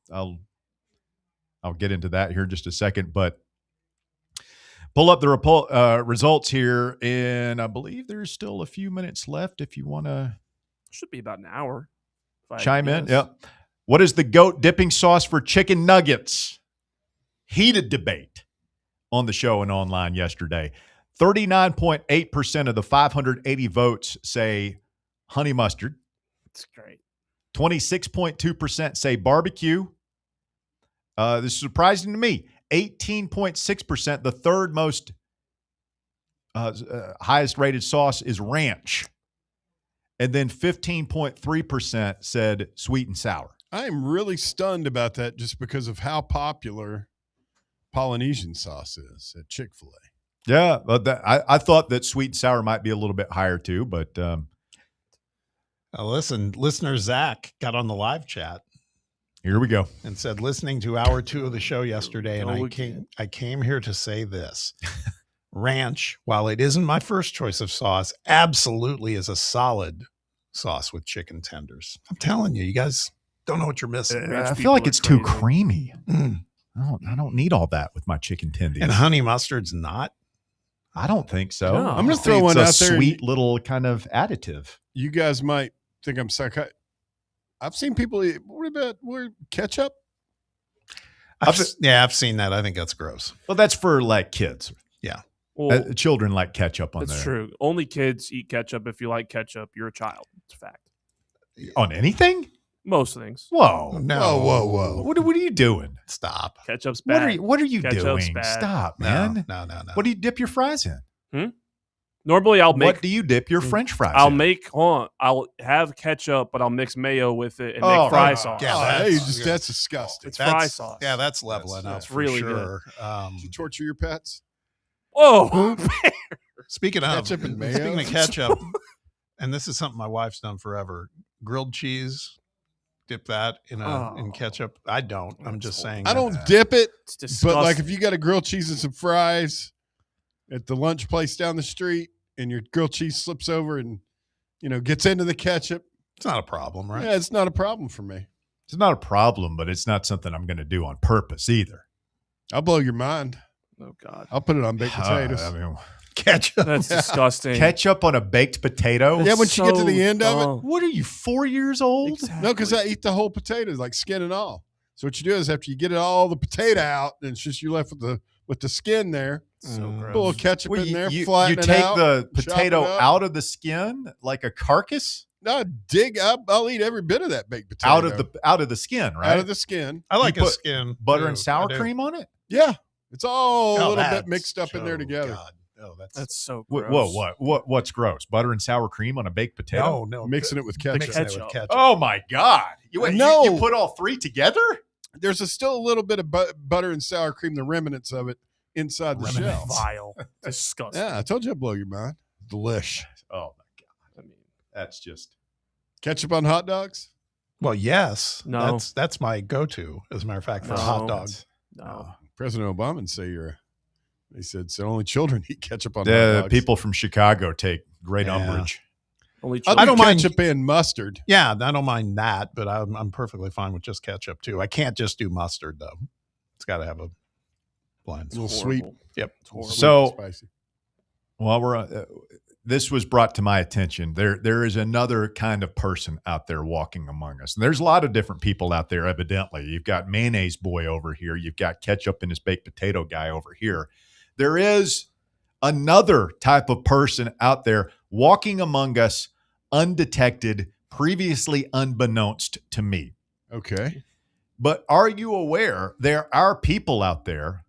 get into that here in just a second, but pull up the results here, and I believe there's still a few minutes left if you want to.
Should be about an hour.
Chime in. Yep. What is the GOAT dipping sauce for chicken nuggets? Heated debate on the show and online yesterday. 39.8% of the 580 votes say honey mustard.
That's great.
26.2% say barbecue. This is surprising to me. 18.6%, the third most highest rated sauce is ranch. And then 15.3% said sweet and sour.
I am really stunned about that just because of how popular Polynesian sauce is at Chick-fil-A.
Yeah, I thought that sweet and sour might be a little bit higher too, but
listen, listener Zach got on the live chat.
Here we go.
And said, listening to hour 2 of the show yesterday, and I came here to say this. Ranch, while it isn't my first choice of sauce, absolutely is a solid sauce with chicken tenders. I'm telling you, you guys don't know what you're missing.
I feel like it's too creamy. I don't need all that with my chicken tendies.
And honey mustard's not?
I don't think so.
No. I'm going to throw one out there.
Sweet little kind of additive.
You guys might think I'm psychotic. I've seen people eat, what about ketchup?
I've seen that. I think that's gross.
Well, that's for like kids.
Yeah.
Well,
children like ketchup on there.
That's true. Only kids eat ketchup. If you like ketchup, you're a child. It's a fact.
On anything?
Most things.
Whoa.
No.
Whoa.
What are you doing?
Stop.
Ketchup's bad.
What are you
Ketchup's
doing?
bad.
Stop, man.
No.
What do you dip your fries in?
Normally,
What do you dip your French fries in?
I'll have ketchup, but I'll mix mayo with it and make fry sauce.
Yeah,
that's disgusting.
It's fry sauce.
Yeah, that's leveling up.
It's really
sure.
Did you torture your pets?
Oh,
speaking of
ketchup and mayo.
Speaking of ketchup, and this is something my wife's done forever. Grilled cheese, dip that in ketchup. I don't. I'm just saying.
I don't dip it,
It's disgusting.
but like if you got a grilled cheese and some fries at the lunch place down the street, and your grilled cheese slips over and gets into the ketchup,
it's not a problem, right?
Yeah, it's not a problem for me.
It's not a problem, but it's not something I'm going to do on purpose either.
I'll blow your mind.
Oh God!
I'll put it on baked potatoes.
Ketchup.
That's disgusting.
Ketchup on a baked potato?
Yeah, once you get to the end of it.
What are you, 4 years old?
Exactly.
No, because I eat the whole potato, like skin and all. So what you do is after you get all the potato out, and it's just you're left with the skin there.
So gross.
Put a little ketchup in there,
You
flatten it
take
out,
the
chop
potato
it up.
out of the skin like a carcass?
No, dig up. I'll eat every bit of that baked potato.
Out of the skin, right?
Out of the skin.
I like
You
a
put
skin.
butter
too.
and sour
I do.
cream on it?
Yeah. It's all a little bit
that's
mixed up in there together.
God. Oh,
That's so
Whoa,
gross.
what's gross? Butter and sour cream on a baked potato?
No.
Mixing it with ketchup.
Mixing it with ketchup.
Oh my God! You put all three together?
There's still a little bit of butter and sour cream, the remnants of it inside the shell.
Vile. Disgusting.
Yeah, I told you I'd blow your mind. Delish.
Oh my God! I mean, that's just
Ketchup on hot dogs?
Well, yes.
No.
That's my go-to, as a matter of fact, for a hot dog.
No.
President Obama didn't say he said so only children eat ketchup on hot
the
dogs.
people from Chicago take great umbrage.
Only
I don't mind
mind-
ketchup and mustard.
Yeah, I don't mind that, but I'm perfectly fine with just ketchup too. I can't just do mustard though. It's got to have a blend.
A little sweet.
Yep.
It's horrible.
So
Spicy.
while we're this was brought to my attention. There is another kind of person out there walking among us. And there's a lot of different people out there, evidently. You've got mayonnaise boy over here. You've got ketchup and his baked potato guy over here. There is another type of person out there walking among us undetected, previously unbeknownst to me.
Okay.
But are you aware there are people out there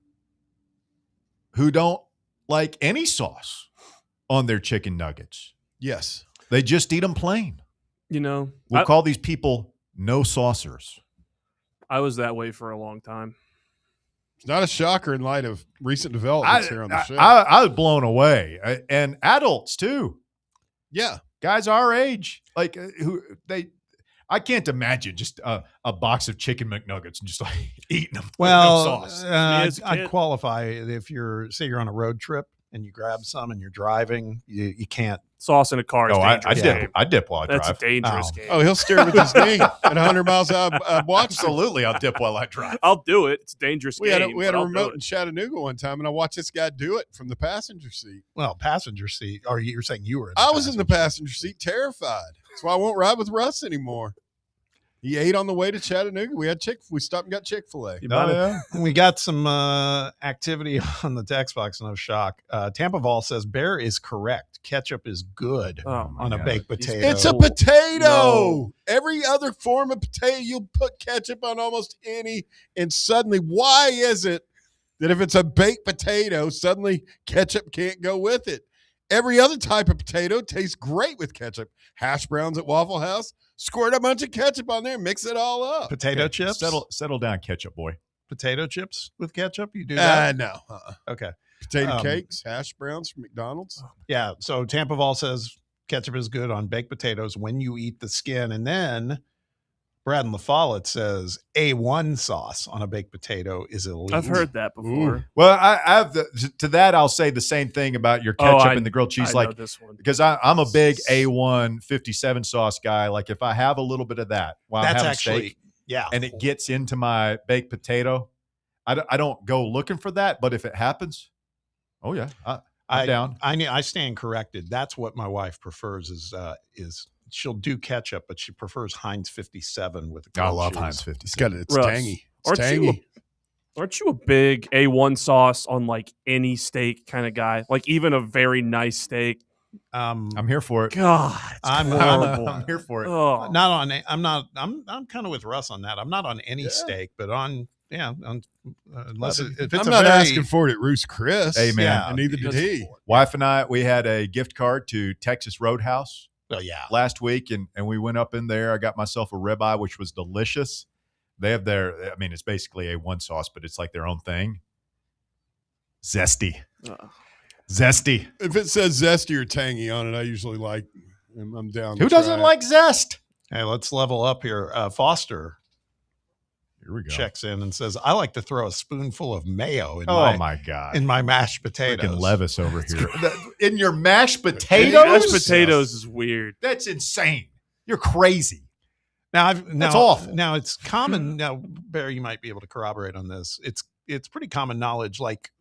who don't like any sauce on their chicken nuggets?
Yes.
They just eat them plain.
You know,
We'll call these people no saucers.
I was that way for a long time.
It's not a shocker in light of recent developments here on the show.
I was blown away. And adults too.
Yeah.
Guys our age, like I can't imagine just a box of chicken McNuggets and just like eating them.
Well,
with no sauce.
I'd qualify if you're on a road trip and you grab some and you're driving, you can't.
Sauce in a car is dangerous.
I dip while I drive.
That's a dangerous game.
Oh, he'll steer with his knee at 100 miles out.
Absolutely, I'll dip while I drive.
I'll do it. It's a dangerous
We
game.
had a remote in Chattanooga one time, and I watched this guy do it from the passenger seat.
Well, passenger seat. Or you're saying you were in the
I was in the passenger seat, terrified. That's why I won't ride with Russ anymore. He ate on the way to Chattanooga. We stopped and got Chick-fil-A.
We got some activity on the text box. No shock. Tampa Vols says Bear is correct. Ketchup is good on a baked potato.
It's a potato. No. Every other form of potato, you'll put ketchup on almost any. And suddenly, why is it that if it's a baked potato, suddenly ketchup can't go with it? Every other type of potato tastes great with ketchup. Hash browns at Waffle House, squirt a bunch of ketchup on there, mix it all up.
Potato chips?
Settle down, ketchup boy.
Potato chips with ketchup? You do that?
No.
Okay.
Potato cakes, hash browns from McDonald's.
Yeah. So Tampa Vol says ketchup is good on baked potatoes when you eat the skin. And then Brad and LaFollette says A1 sauce on a baked potato is elite.
I've heard that before.
Ooh. Well, I have to that. I'll say the same thing about your ketchup and the grilled cheese.
I know this one.
Because I'm a big A1 57 sauce guy. Like if I have a little bit of that while I'm having steak, and it gets into my baked potato, I don't go looking for that. But if it happens, oh yeah, I'm down.
I stand corrected. That's what my wife prefers is she'll do ketchup, but she prefers Heinz 57 with
I love Heinz 57.
It's tangy. It's tangy.
Aren't you a big A1 sauce on like any steak kind of guy? Like even a very nice steak.
I'm here for it.
God,
I'm
here for it.
Oh.
Not on. I'm kind of with Russ on that. I'm not on any steak, but on. Unless if it's
I'm not asking for it at Ruth's Chris.
Hey man,
and neither did he.
Wife and I, we had a gift card to Texas Roadhouse.
Oh yeah,
last week, and we went up in there. I got myself a ribeye, which was delicious. They have it's basically A1 sauce, but it's like their own thing. Zesty. Zesty.
If it says zesty or tangy on it, I usually like. I'm down.
Who doesn't like zest?
Hey, let's level up here. Foster.
Here we go.
Checks in and says, "I like to throw a spoonful of mayo in
my god
in my mashed potatoes."
Freaking Levis over here. In your mashed potatoes?
Mashed potatoes is weird.
That's insane. You're crazy.
That's
awful.
Now it's common. Now, Barry, you might be able to corroborate on this. It's pretty common knowledge. Like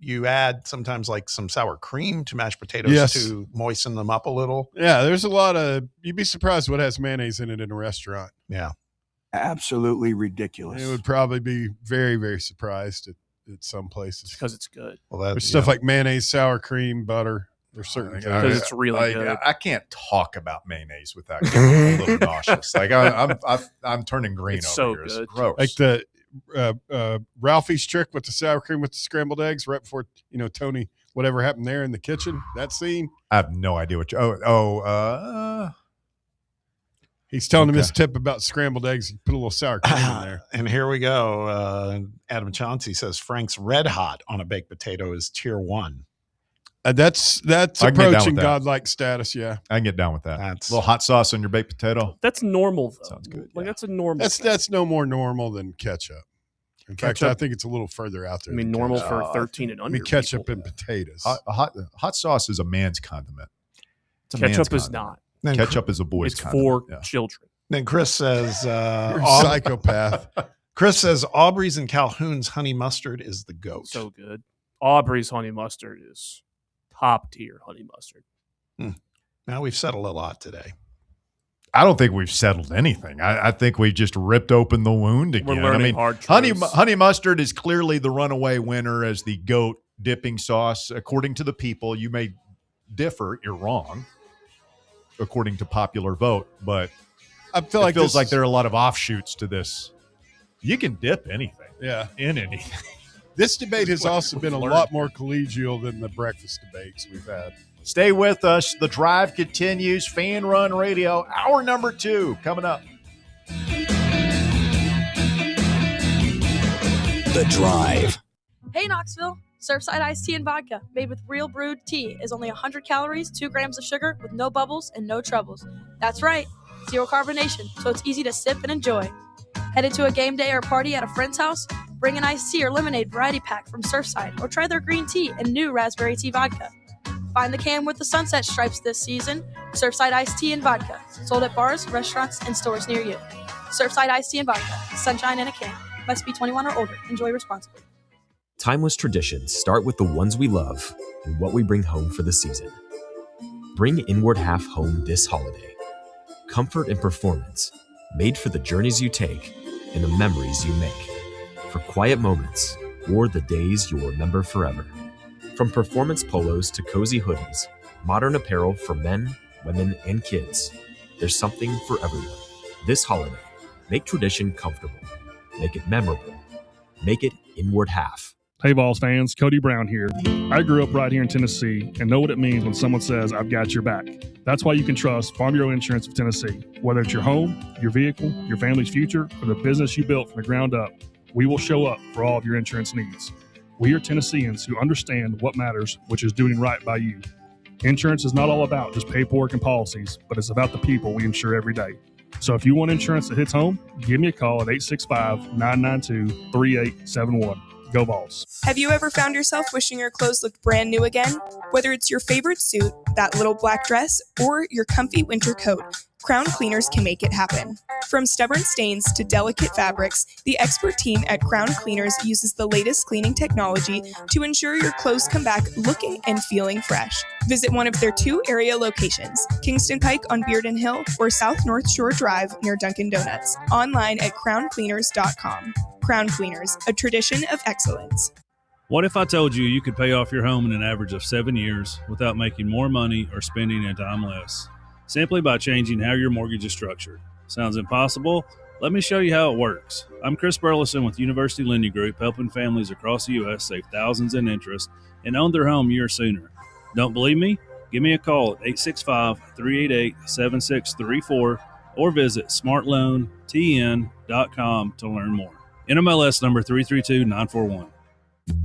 you add sometimes like some sour cream to mashed potatoes to moisten them up a little.
Yeah, there's a lot of. You'd be surprised what has mayonnaise in it in a restaurant.
Yeah.
Absolutely ridiculous.
It would probably be very, very surprised at some places
because it's good.
Well,
there's stuff like mayonnaise, sour cream, butter. There's certain things
because it's really good.
I can't talk about mayonnaise without getting a little nauseous. Like I'm turning green.
It's
over
so
here.
good.
It's gross.
Like the Ralphie's trick with the sour cream with the scrambled eggs right before Tony whatever happened there in the kitchen. That scene.
I have no idea what you.
He's telling him his tip about scrambled eggs. He put a little sour cream in there.
And here we go. Adam Chauncey says Frank's Red Hot on a baked potato is tier 1.
That's approaching godlike status. Yeah,
I can get down with that.
That's
a little hot sauce on your baked potato.
That's normal. Though.
Sounds good.
Like that's a normal.
That's no more normal than ketchup. In fact, I think it's a little further out there.
I mean, normal for 13 and under.
Ketchup and potatoes.
Hot sauce is a man's condiment.
Ketchup is not.
Ketchup is a boy's
It's
condiment.
for children.
Then Chris says,
You're a psychopath.
Chris says Aubrey's and Calhoun's honey mustard is the goat.
So good. Aubrey's honey mustard is top tier honey mustard.
Now we've settled a lot today.
I don't think we've settled anything. I think we just ripped open the wound again.
We're learning hard truths.
honey mustard is clearly the runaway winner as the GOAT dipping sauce. According to the people, you may differ. You're wrong, according to popular vote, but
I feel like
it feels like there are a lot of offshoots to this. You can dip anything.
Yeah.
In anything.
This debate has also been a lot more collegial than the breakfast debates we've had.
Stay with us. The drive continues. Fan Run Radio, hour number 2 coming up.
The Drive.
Hey, Knoxville. Surfside iced tea and vodka made with real brewed tea is only 100 calories, 2 grams of sugar with no bubbles and no troubles. That's right, zero carbonation, so it's easy to sip and enjoy. Headed to a game day or party at a friend's house? Bring an iced tea or lemonade variety pack from Surfside or try their green tea and new raspberry tea vodka. Find the can with the sunset stripes this season. Surfside iced tea and vodka, sold at bars, restaurants, and stores near you. Surfside iced tea and vodka, sunshine in a can. Must be 21 or older. Enjoy responsibly.
Timeless traditions start with the ones we love and what we bring home for the season. Bring Inward Half home this holiday. Comfort and performance, made for the journeys you take and the memories you make. For quiet moments or the days you'll remember forever. From performance polos to cozy hoodies, modern apparel for men, women, and kids, there's something for everyone. This holiday, make tradition comfortable. Make it memorable. Make it Inward Half.
Hey, Vols fans, Cody Brown here. I grew up right here in Tennessee and know what it means when someone says, I've got your back. That's why you can trust Farm Bureau Insurance of Tennessee. Whether it's your home, your vehicle, your family's future, or the business you built from the ground up, we will show up for all of your insurance needs. We are Tennesseans who understand what matters, which is doing right by you. Insurance is not all about just paperwork and policies, but it's about the people we insure every day. So if you want insurance that hits home, give me a call at 865-992-3871. Go Vols.
Have you ever found yourself wishing your clothes looked brand new again? Whether it's your favorite suit, that little black dress, or your comfy winter coat, Crown Cleaners can make it happen. From stubborn stains to delicate fabrics, the expert team at Crown Cleaners uses the latest cleaning technology to ensure your clothes come back looking and feeling fresh. Visit one of their 2 area locations, Kingston Pike on Bearden Hill or South North Shore Drive near Dunkin' Donuts. Online at crowncleaners.com. Crown Cleaners, a tradition of excellence.
What if I told you you could pay off your home in an average of 7 years without making more money or spending a dime less? Simply by changing how your mortgage is structured. Sounds impossible? Let me show you how it works. I'm Chris Burleson with University Lending Group, helping families across the U.S. save thousands in interest and own their home years sooner. Don't believe me? Give me a call at 865-388-7634 or visit smartloantn.com to learn more. NMLS number 332941.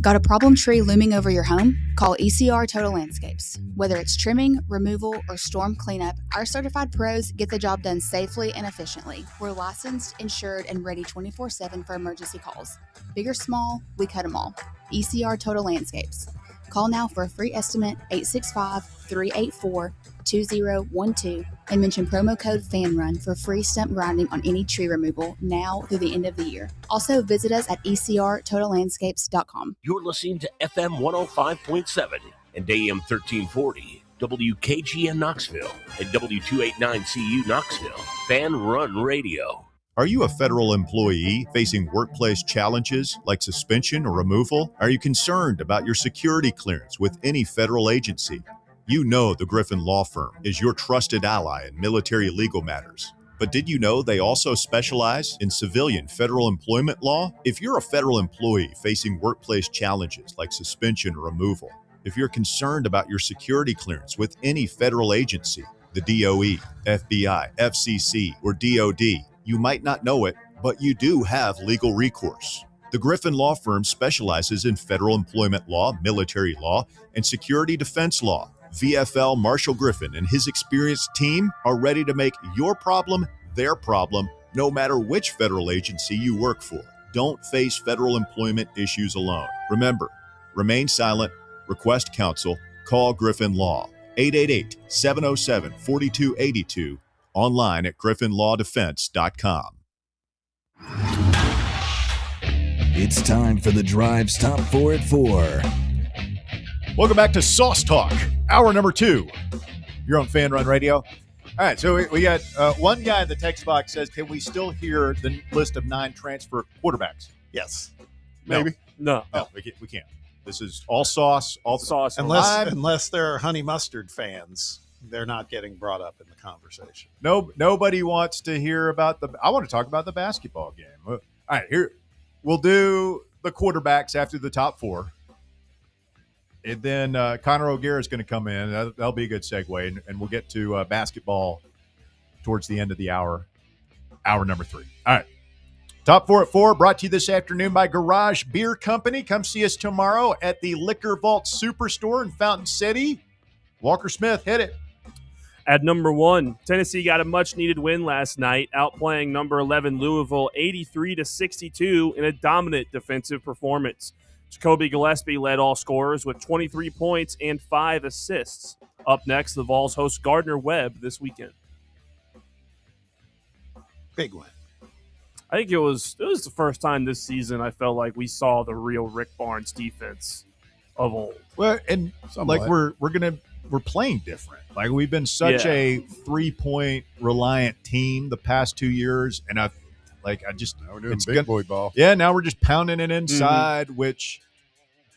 Got a problem tree looming over your home? Call ECR Total Landscapes. Whether it's trimming, removal, or storm cleanup, our certified pros get the job done safely and efficiently. We're licensed, insured, and ready 24/7 for emergency calls. Big or small, we cut them all. ECR Total Landscapes. Call now for a free estimate, 865-384-2012, and mention promo code FANRUN for free stump grinding on any tree removal now through the end of the year. Also, visit us at ecrtotallandscapes.com.
You're listening to FM 105.7 and AM 1340, WKGN Knoxville, and W289CU Knoxville, Fan Run Radio.
Are you a federal employee facing workplace challenges like suspension or removal? Are you concerned about your security clearance with any federal agency? You know the Griffin Law Firm is your trusted ally in military legal matters. But did you know they also specialize in civilian federal employment law? If you're a federal employee facing workplace challenges like suspension or removal, if you're concerned about your security clearance with any federal agency, the DOE, FBI, FCC, or DOD, you might not know it, but you do have legal recourse. The Griffin Law Firm specializes in federal employment law, military law, and security defense law. VFL Marshall Griffin and his experienced team are ready to make your problem their problem, no matter which federal agency you work for. Don't face federal employment issues alone. Remember, remain silent, request counsel, call Griffin Law, 888-707-4282, online at griffinlawdefense.com.
It's time for the Drive's Top 4 at 4.
Welcome back to Sauce Talk, hour number 2. You're on Fan Run Radio. All right, so we got one guy in the text box says, can we still hear the list of 9 transfer quarterbacks?
Yes.
Maybe. No.
We can't. This is all sauce, all
sauce.
Unless they're honey mustard fans, they're not getting brought up in the conversation.
Nobody wants to hear about I want to talk about the basketball game. All right, here we'll do the quarterbacks after the top 4. And then Connor O'Gara is going to come in. That'll be a good segue. And we'll get to basketball towards the end of the hour number 3. All right. Top 4 at 4, brought to you this afternoon by Garage Beer Company. Come see us tomorrow at the Liquor Vault Superstore in Fountain City. Walker Smith, hit it.
At number 1, Tennessee got a much-needed win last night, outplaying number 11 Louisville 83-62 in a dominant defensive performance. Jacoby Gillespie led all scorers with 23 points and 5 assists. Up next, the Vols host Gardner-Webb this weekend.
Big win.
I think it was the first time this season I felt like we saw the real Rick Barnes defense of old.
Well, and
Somewhat.
like we're playing different. Like we've been such a 3-point reliant team the past 2 years, and
we're doing big boy ball.
Yeah, now we're just pounding it inside, which,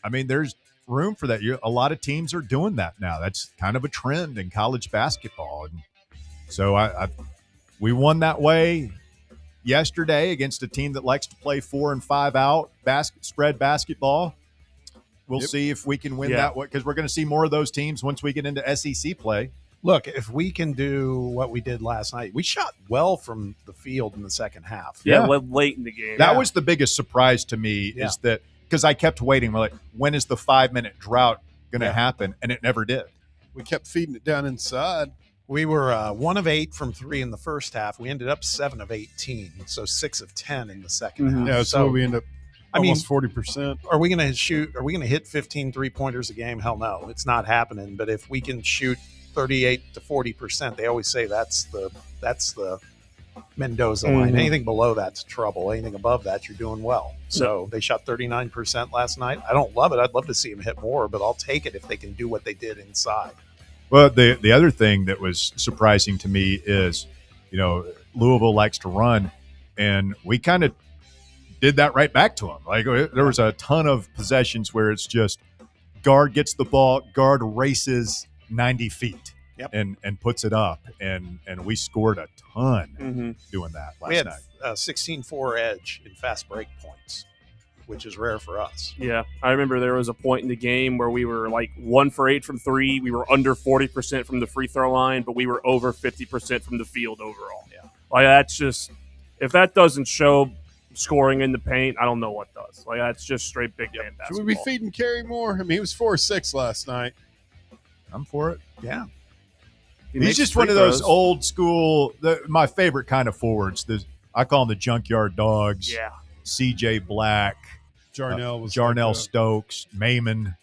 I mean, there's room for that. A lot of teams are doing that now. That's kind of a trend in college basketball, and so we won that way yesterday against a team that likes to play 4 and 5 out spread basketball. We'll see if we can win that way, because we're going to see more of those teams once we get into SEC play.
Look, if we can do what we did last night, we shot well from the field in the second half.
Late in the game.
That was the biggest surprise to me is that, because I kept waiting, we're like, when is the 5-minute drought going to happen? And it never did.
We kept feeding it down inside.
We were 1 of 8 from 3 in the first half. We ended up 7 of 18, so 6 of 10 in the second half.
Yeah, so we end up almost 40%.
Are we going to hit 15 3-pointers a game? Hell no, it's not happening. But if we can shoot 38 to 40%, they always say that's the Mendoza line. Anything below that's trouble. Anything above that, you're doing well. So they shot 39% last night. I don't love it. I'd love to see them hit more, but I'll take it if they can do what they did inside.
Well, the other thing that was surprising to me is, Louisville likes to run, and we kind of did that right back to them. Like there was a ton of possessions where it's just guard gets the ball, guard races 90 feet and puts it up, and we scored a ton doing that last night.
We had 16-4 edge in fast break points, which is rare for us.
Yeah, I remember there was a point in the game where we were like 1 for 8 from 3. We were under 40% from the free throw line, but we were over 50% from the field overall.
Yeah,
like that's just, if that doesn't show scoring in the paint, I don't know what does. Like that's just straight big man basketball.
Should we be feeding Kerry more? I mean, he was 4-6 last night.
I'm for it.
Yeah.
He's just one of those old school, my favorite kind of forwards. I call them the junkyard dogs.
Yeah.
CJ Black,
Jarnell
Stokes, Mayman,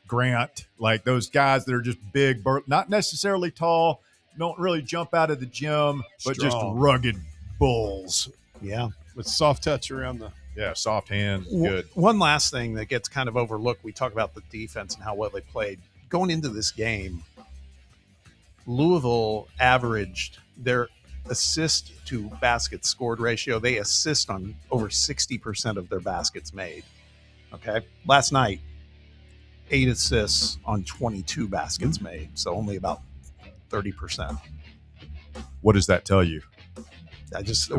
Grant, like those guys that are just big, not necessarily tall, don't really jump out of the gym, but just rugged bulls.
Yeah.
With soft touch around
soft hands. Good.
One last thing that gets kind of overlooked. We talk about the defense and how well they played. Going into this game, Louisville averaged their assist to baskets scored ratio. They assist on over 60% of their baskets made. Okay. Last night, 8 assists on 22 baskets made. So only about 30%.
What does that tell you?
Just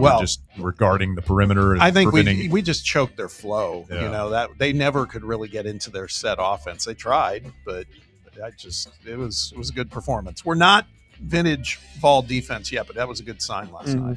regarding the perimeter.
I think we just choked their flow.
Yeah.
That they never could really get into their set offense. They tried, but it was a good performance. We're not vintage Vol defense yet, but that was a good sign last night.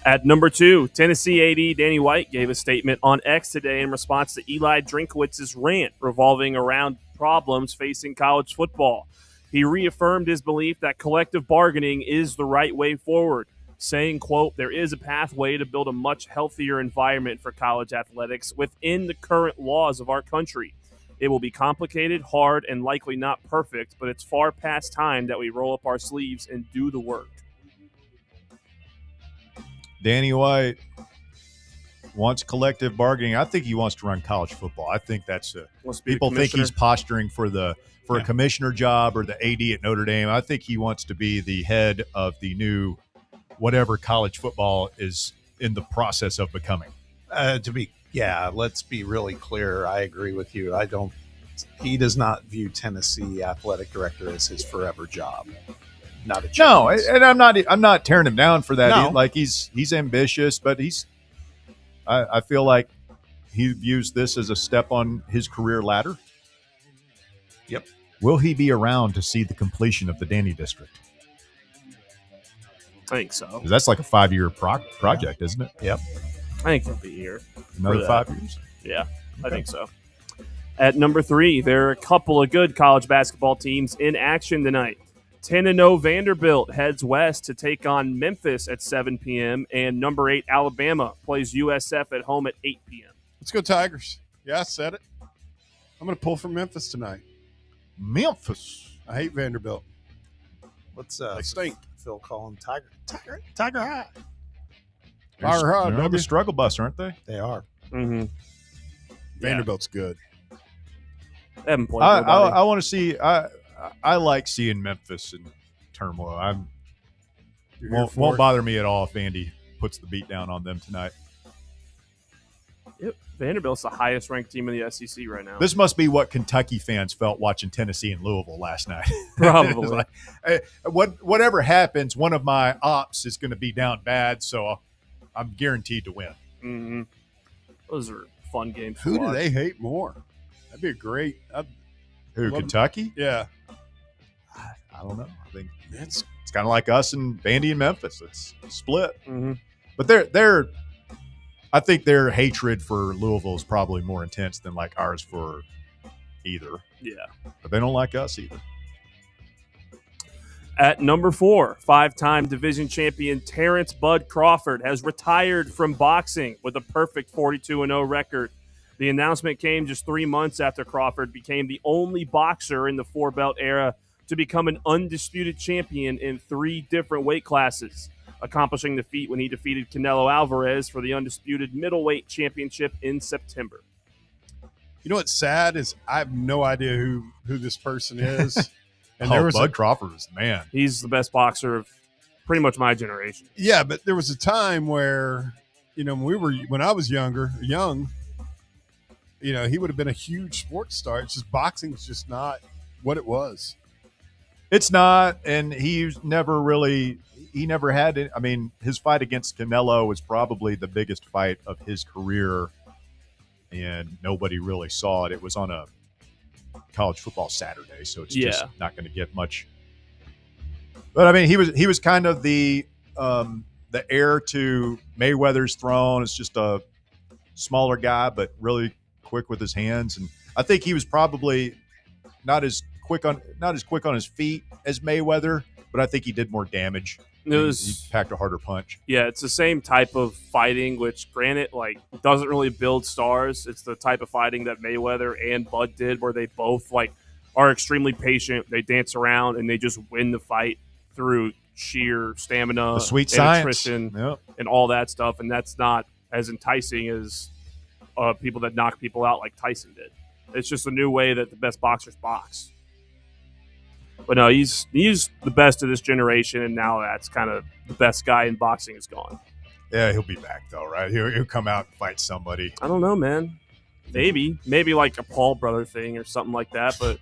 At number 2, Tennessee AD Danny White gave a statement on X today in response to Eli Drinkowitz's rant revolving around problems facing college football. He reaffirmed his belief that collective bargaining is the right way forward, saying, quote, "There is a pathway to build a much healthier environment for college athletics within the current laws of our country. It will be complicated, hard, and likely not perfect, but it's far past time that we roll up our sleeves and do the work."
Danny White wants collective bargaining. I think he wants to run college football. I think that's people think he's posturing for a commissioner job or the AD at Notre Dame. I think he wants to be the head of the new whatever college football is in the process of becoming.
Let's be really clear. I agree with you. He does not view Tennessee athletic director as his forever job. Not a chance.
No, and I'm not tearing him down for that.
No.
Like he's ambitious, but I feel like he views this as a step on his career ladder.
Yep.
Will he be around to see the completion of the Danny District?
I think so.
'Cause that's like a 5-year project, isn't it?
Yep.
I think he'll be here.
Another 5 years?
Yeah, I think so. At number 3, there are a couple of good college basketball teams in action tonight. 10-0 Vanderbilt heads west to take on Memphis at 7 p.m. and number 8 Alabama plays USF at home at 8 p.m.
Let's go Tigers. Yeah, I said it. I'm going to pull for Memphis tonight.
Memphis.
I hate Vanderbilt.
What's
They stink.
Phil calling Tiger High?
Fire hard,
They're on the struggle bus, aren't they?
They are.
Mm-hmm.
Vanderbilt's good.
They haven't played
I want to see. I like seeing Memphis in turmoil. Won't bother me at all if Andy puts the beat down on them tonight.
Yep. Vanderbilt's the highest ranked team in the SEC right now.
This must be what Kentucky fans felt watching Tennessee and Louisville last night.
Probably.
It's like, hey, whatever happens, one of my ops is going to be down bad, so I'm guaranteed to win.
Mm-hmm. Those are fun games.
Who do they hate more? That'd be a great.
Who, Kentucky?
Yeah.
I don't know. I think it's kind of like us and Vandy and Memphis. It's split.
Mm-hmm.
But I think their hatred for Louisville is probably more intense than like ours for either.
Yeah.
But they don't like us either.
At number 4, 5-time division champion Terrence Bud Crawford has retired from boxing with a perfect 42-0 record. The announcement came just 3 months after Crawford became the only boxer in the 4-belt era to become an undisputed champion in 3 different weight classes, accomplishing the feat when he defeated Canelo Alvarez for the undisputed middleweight championship in September.
You know what's sad is I have no idea who this person is. And
Bud Crawford is the man.
He's the best boxer of pretty much my generation.
Yeah, but there was a time where, when I was young, he would have been a huge sports star. It's just boxing's just not what it was.
It's not, and he never had it. I mean, his fight against Canelo was probably the biggest fight of his career, and nobody really saw it. It was on a college football Saturday, so it's just not going to get much. But I mean, he was kind of the heir to Mayweather's throne. It's just a smaller guy, but really quick with his hands, and I think he was probably not as quick on his feet as Mayweather, but I think he did more damage. He packed a harder punch.
Yeah, it's the same type of fighting, which granted, doesn't really build stars. It's the type of fighting that Mayweather and Bud did, where they both are extremely patient. They dance around and they just win the fight through sheer stamina,
the sweet
and
science,
attrition, and all that stuff. And that's not as enticing as people that knock people out like Tyson did. It's just a new way that the best boxers box. But no, he's the best of this generation, and now that's kind of the best guy in boxing is gone.
Yeah, he'll be back though, right? He'll come out and fight somebody.
I don't know, man. Maybe like a Paul brother thing or something like that, but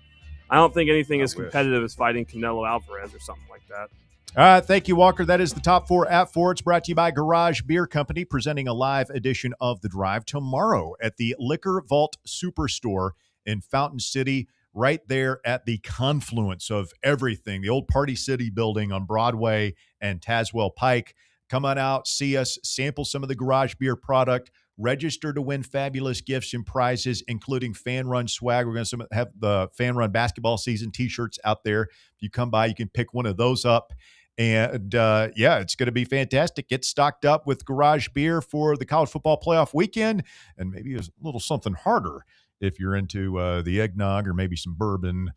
I don't think anything as competitive as fighting Canelo Alvarez or something like that.
All right, thank you, Walker. That is the top 4 at 4. It's brought to you by Garage Beer Company, presenting a live edition of The Drive tomorrow at the Liquor Vault Superstore in Fountain City, right there at the confluence of everything, the old Party City building on Broadway and Tazewell Pike. Come on out, see us, sample some of the Garage Beer product, register to win fabulous gifts and prizes, including Fan Run swag. We're going to have the Fan Run basketball season T-shirts out there. If you come by, you can pick one of those up. And, it's going to be fantastic. Get stocked up with Garage Beer for the college football playoff weekend, and maybe a little something harder if you're into the eggnog or maybe some bourbon.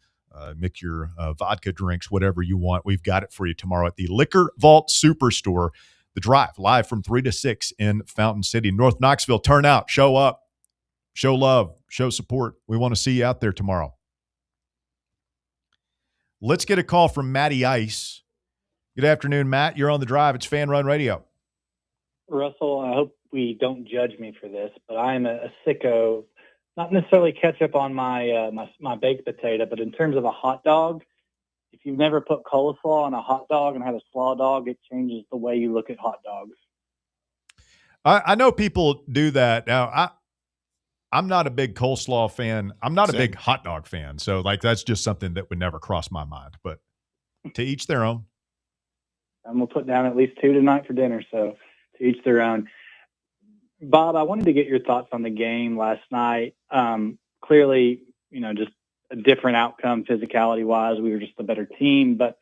Mix your vodka drinks, whatever you want. We've got it for you tomorrow at the Liquor Vault Superstore. The Drive, live from 3 to 6 in Fountain City. North Knoxville, turn out, show up, show love, show support. We want to see you out there tomorrow. Let's get a call from Matty Ice. Good afternoon, Matt. You're on The Drive. It's Fan Run Radio.
Russell, I hope we don't judge me for this, but I'm a sicko. Not necessarily ketchup on my my baked potato, but in terms of a hot dog, if you've never put coleslaw on a hot dog and had a slaw dog, it changes the way you look at hot dogs.
I know people do that. Now, I'm not a big coleslaw fan. I'm not a big hot dog fan. So, like, that's just something that would never cross my mind. But to each their own.
I'm going to put down at least 2 tonight for dinner, so to each their own. Bob, I wanted to get your thoughts on the game last night. Clearly, just a different outcome physicality-wise. We were just a better team. But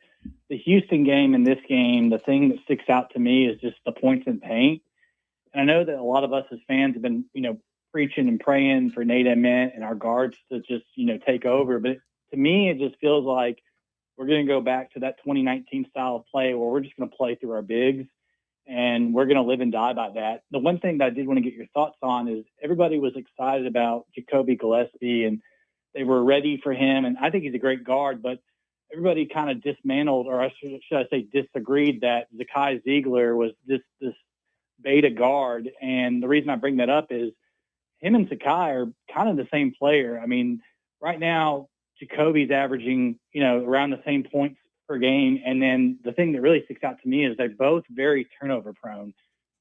the Houston game and this game, the thing that sticks out to me is just the points in paint. And I know that a lot of us as fans have been, preaching and praying for Nate Ament and our guards to just, take over. But to me, it just feels like we're going to go back to that 2019 style of play where we're just going to play through our bigs and we're going to live and die by that. The one thing that I did want to get your thoughts on is everybody was excited about Jacoby Gillespie and they were ready for him. And I think he's a great guard, but everybody kind of dismantled, or should I say disagreed, that Zakai Ziegler was this beta guard. And the reason I bring that up is him and Sakai are kind of the same player. I mean, right now, Jacoby's averaging, around the same points per game. And then the thing that really sticks out to me is they're both very turnover prone.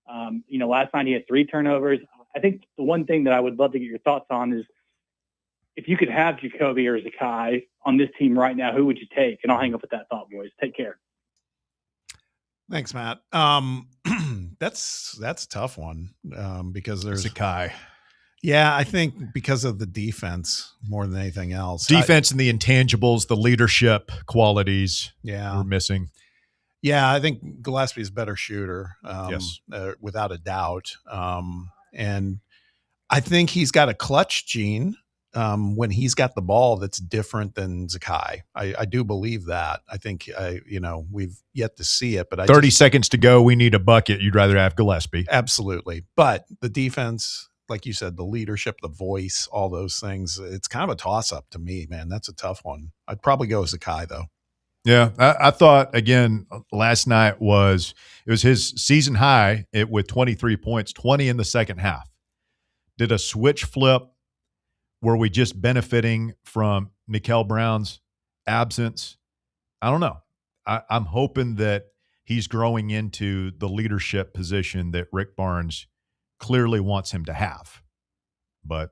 Last night he had 3 turnovers. I think the one thing that I would love to get your thoughts on is if you could have Jacoby or Zakai on this team right now, who would you take? And I'll hang up with that thought, boys. Take care.
Thanks, Matt. That's a tough one because there's
Zakai.
Yeah, I think because of the defense more than anything else.
Defense and the intangibles, the leadership qualities we're missing.
Yeah, I think Gillespie's a better shooter,
yes,
without a doubt. And I think he's got a clutch gene when he's got the ball that's different than Zakai. I do believe that. I think, we've yet to see it. But
30 seconds to go, we need a bucket. You'd rather have Gillespie.
Absolutely. But the defense, like you said, the leadership, the voice, all those things, it's kind of a toss-up to me, man. That's a tough one. I'd probably go Zakai, though.
Yeah, I thought, again, last night was his season high with 23 points, 20 in the second half. Did a switch flip. Were we just benefiting from Nickel Brown's absence? I don't know. I'm hoping that he's growing into the leadership position that Rick Barnes clearly wants him to have. But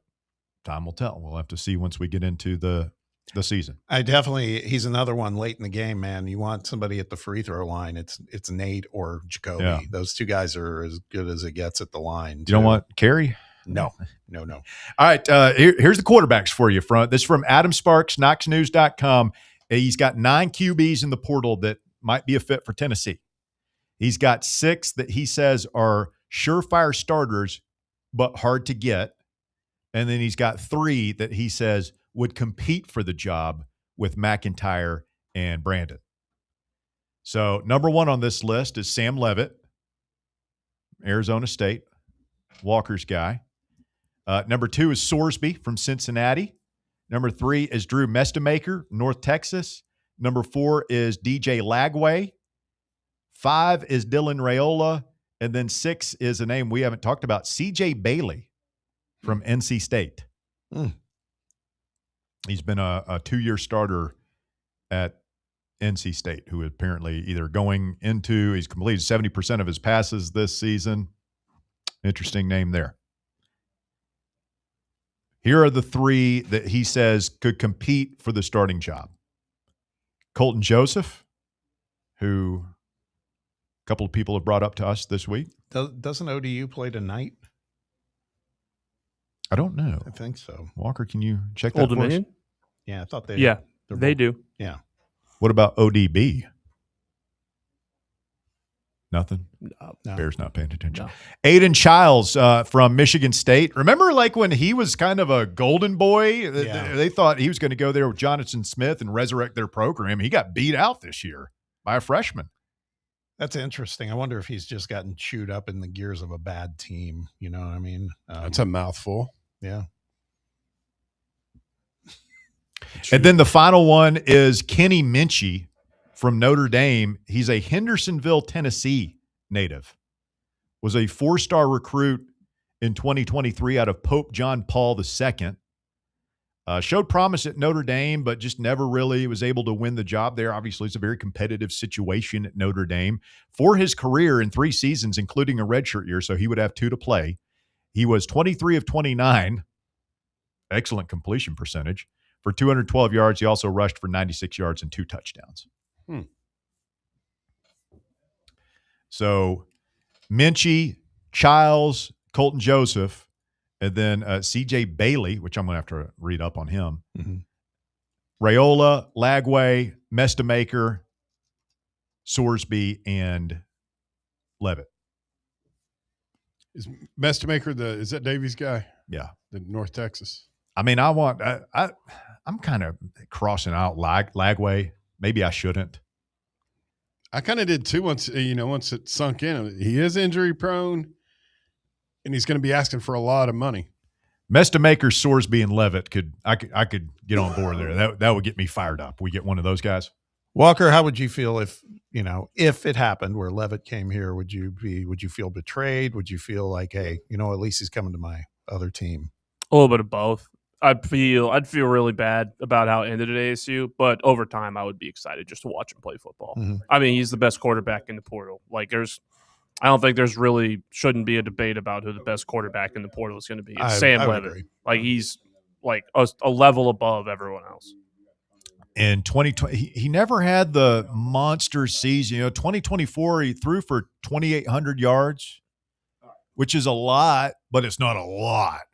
time will tell. We'll have to see once we get into the season.
He's another one late in the game, man. You want somebody at the free throw line. It's Nate or Jacoby.
Yeah.
Those two guys are as good as it gets at the line.
You don't want Carey?
No.
All right. Here's the quarterbacks for you. This is from Adam Sparks, KnoxNews.com. He's got 9 QBs in the portal that might be a fit for Tennessee. He's got 6 that he says are surefire starters, but hard to get. And then he's got 3 that he says would compete for the job with McIntyre and Brandon. So number 1 on this list is Sam Leavitt, Arizona State, Walker's guy. Number 2 is Sorsby from Cincinnati. Number 3 is Drew Mestamaker, North Texas. Number 4 is DJ Lagway. 5 is Dylan Raiola. And then 6 is a name we haven't talked about, CJ Bailey from NC State. He's been a 2-year starter at NC State, who apparently he's completed 70% of his passes this season. Interesting name there. Here are the 3 that he says could compete for the starting job. Colton Joseph, who a couple of people have brought up to us this week.
Doesn't ODU play tonight?
I don't know.
I think so.
Walker, can you check that
Old
for us?
Dominion?
Yeah, I thought they.
Yeah, they do.
Yeah.
What about ODB? Nothing?
No.
Bear's not paying attention.
No.
Aiden Childs from Michigan State. Remember, when he was kind of a golden boy?
Yeah.
They thought he was going to go there with Jonathan Smith and resurrect their program. He got beat out this year by a freshman.
That's interesting. I wonder if he's just gotten chewed up in the gears of a bad team. You know what I mean?
That's a mouthful.
Yeah.
And then the final one is Kenny Minchie from Notre Dame. He's a Hendersonville, Tennessee native. Was a 4-star recruit in 2023 out of Pope John Paul II. Showed promise at Notre Dame, but just never really was able to win the job there. Obviously, it's a very competitive situation at Notre Dame. For his career in 3 seasons, including a redshirt year, so he would have 2 to play, he was 23 of 29. Excellent completion percentage. For 212 yards, he also rushed for 96 yards and 2 touchdowns. So Minchie, Childs, Colton Joseph, and then C.J. Bailey, which I'm going to have to read up on him. Raiola, Lagway, Mestamaker, Sorsby, and Levitt.
Is Mestamaker is that Davies guy?
Yeah.
The North Texas.
I mean, I'm kind of crossing out Lagway. Maybe I shouldn't.
I kind of did too once it sunk in. He is injury prone, and he's going to be asking for a lot of money.
Mestamaker, Sorsby, and Levitt I could get on board there. That would get me fired up. We get one of those guys.
Walker, how would you feel if it happened where Levitt came here? Would you feel betrayed? Would you feel like, hey, at least he's coming to my other team?
A little bit of both. I'd feel really bad about how it ended at ASU, but over time I would be excited just to watch him play football. I mean, he's the best quarterback in the portal. Like I don't think there's really shouldn't be a debate about who the best quarterback in the portal is going to be. It's Sam Levitt.
Agree.
Like he's like a level above everyone else.
In 2020, he never had the monster season. 2024, he threw for 2,800 yards, which is a lot, but it's not a lot,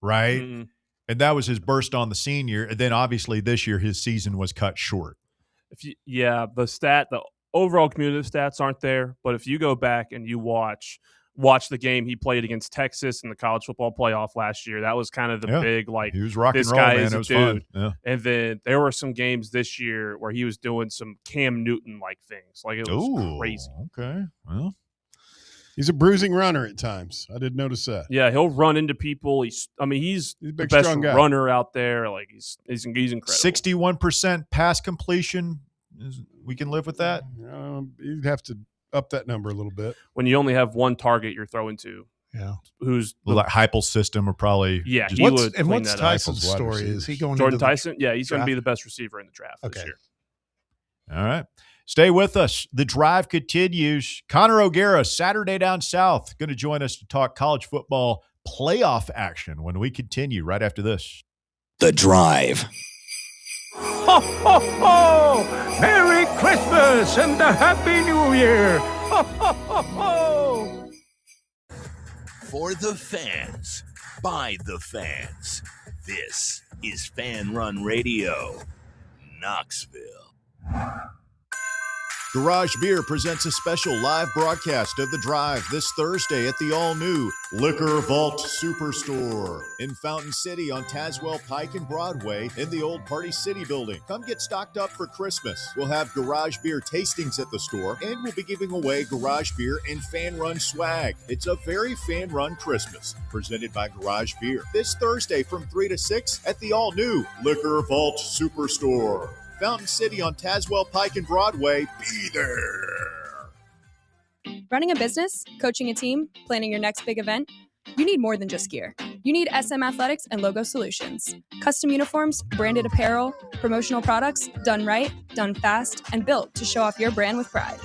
right?
Mm-hmm.
And that was his burst on the senior. And then obviously this year his season was cut short.
The overall cumulative stats aren't there, but if you go back and you watch the game he played against Texas in the college football playoff last year, that was kind of the big, like,
he was rock
this
and roll,
guy
man.
is
It
a
was
dude.
fun. Yeah.
And then there were some games this year where he was doing some Cam Newton-like things. Like, it was crazy.
Okay. Well,
he's a bruising runner at times. I did notice that.
Yeah, he'll run into people. He's the
big,
best
strong guy.
runner out there. Like, he's incredible.
61% pass completion. We can live with that.
You'd have to up that number a little bit.
When you only have one target you're throwing to.
Yeah.
Who's
like Heupel's system or probably.
Yeah.
What's Tyson's story? Is he going
Jordan
into
Tyson? Yeah, he's going to be the best receiver in the draft this year.
All right. Stay with us. The drive continues. Connor O'Gara, Saturday Down South, going to join us to talk college football playoff action when we continue right after this.
The Drive.
Ho, ho, ho! Merry Christmas and a Happy New Year! Ho, ho, ho, ho!
For the fans, by the fans, this is Fan Run Radio, Knoxville.
Garage Beer presents a special live broadcast of The Drive this Thursday at the all-new Liquor Vault Superstore in Fountain City on Tazewell Pike and Broadway in the old Party City building. Come get stocked up for Christmas. We'll have Garage Beer tastings at the store, and we'll be giving away Garage Beer and Fan Run swag. It's a very Fan Run Christmas, presented by Garage Beer. This Thursday from 3 to 6 at the all-new Liquor Vault Superstore. Fountain City on Tazewell Pike and Broadway. Be there.
Running a business, coaching a team, planning your next big event, you need more than just gear. You need SM Athletics and Logo Solutions. Custom uniforms, branded apparel, promotional products, done right, done fast, and built to show off your brand with pride.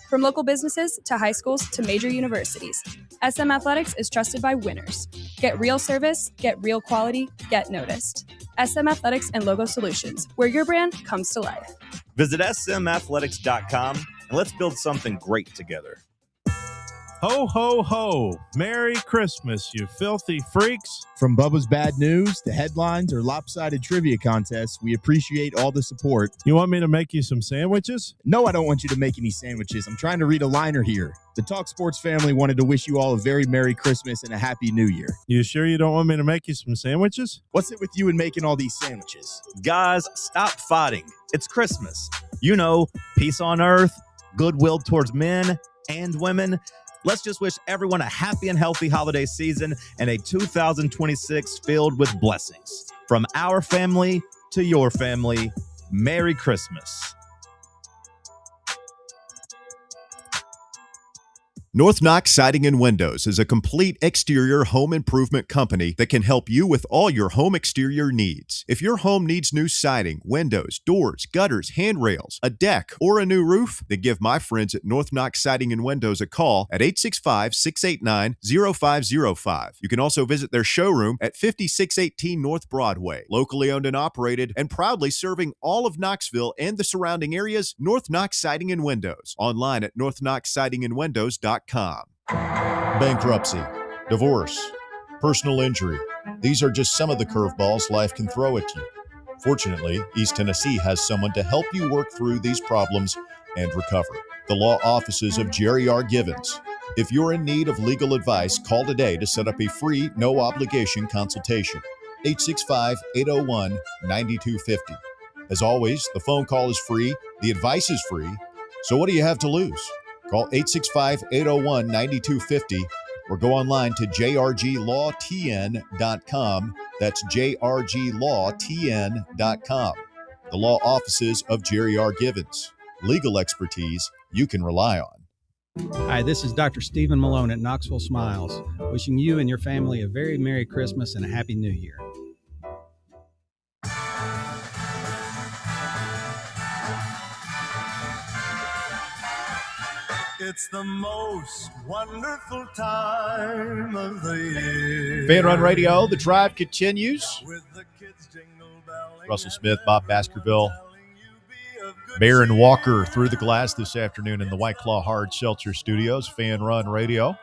From local businesses to high schools to major universities, SM Athletics is trusted by winners. Get real service, get real quality, get noticed. SM Athletics and Logo Solutions, where your brand comes to life.
Visit smathletics.com and let's build something great together.
Ho, ho, ho. Merry Christmas, you filthy freaks.
From Bubba's Bad News to headlines or lopsided trivia contests, we appreciate all the support.
You want me to make you some sandwiches?
No, I don't want you to make any sandwiches. I'm trying to read a liner here. The Talk Sports family wanted to wish you all a very Merry Christmas and a Happy New Year.
You sure you don't want me to make you some sandwiches?
What's it with you and making all these sandwiches?
Guys, stop fighting. It's Christmas. Peace on earth, goodwill towards men and women. Let's just wish everyone a happy and healthy holiday season and a 2026 filled with blessings. From our family to your family, Merry Christmas.
North Knox Siding and Windows is a complete exterior home improvement company that can help you with all your home exterior needs. If your home needs new siding, windows, doors, gutters, handrails, a deck, or a new roof, then give my friends at North Knox Siding and Windows a call at 865-689-0505. You can also visit their showroom at 5618 North Broadway. Locally owned and operated and proudly serving all of Knoxville and the surrounding areas, North Knox Siding and Windows. Online at northknoxsidingandwindows.com. Bankruptcy, divorce, personal injury. These are just some of the curveballs life can throw at you. Fortunately, East Tennessee has someone to help you work through these problems and recover. The law offices of Jerry R. Givens. If you're in need of legal advice, call today to set up a free, no-obligation consultation. 865-801-9250. As always, the phone call is free, the advice is free, so what do you have to lose? Call 865-801-9250 or go online to jrglawtn.com. That's jrglawtn.com. The law offices of Jerry R. Givens. Legal expertise you can rely on.
Hi, this is Dr. Stephen Malone at Knoxville Smiles, wishing you and your family a very Merry Christmas and a Happy New Year.
It's the most wonderful time of the year.
Fan Run Radio, the drive continues. Russell Smith, Bob Baskerville, Baron Walker through the glass this afternoon in the White Claw Hard Seltzer Studios, Fan Run Radio.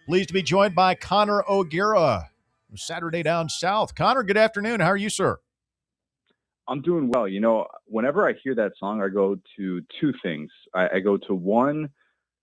Pleased to be joined by Connor O'Gara from Saturday Down South. Connor, good afternoon. How are you, sir?
I'm doing well. You know, whenever I hear that song, I go to two things. I go to one,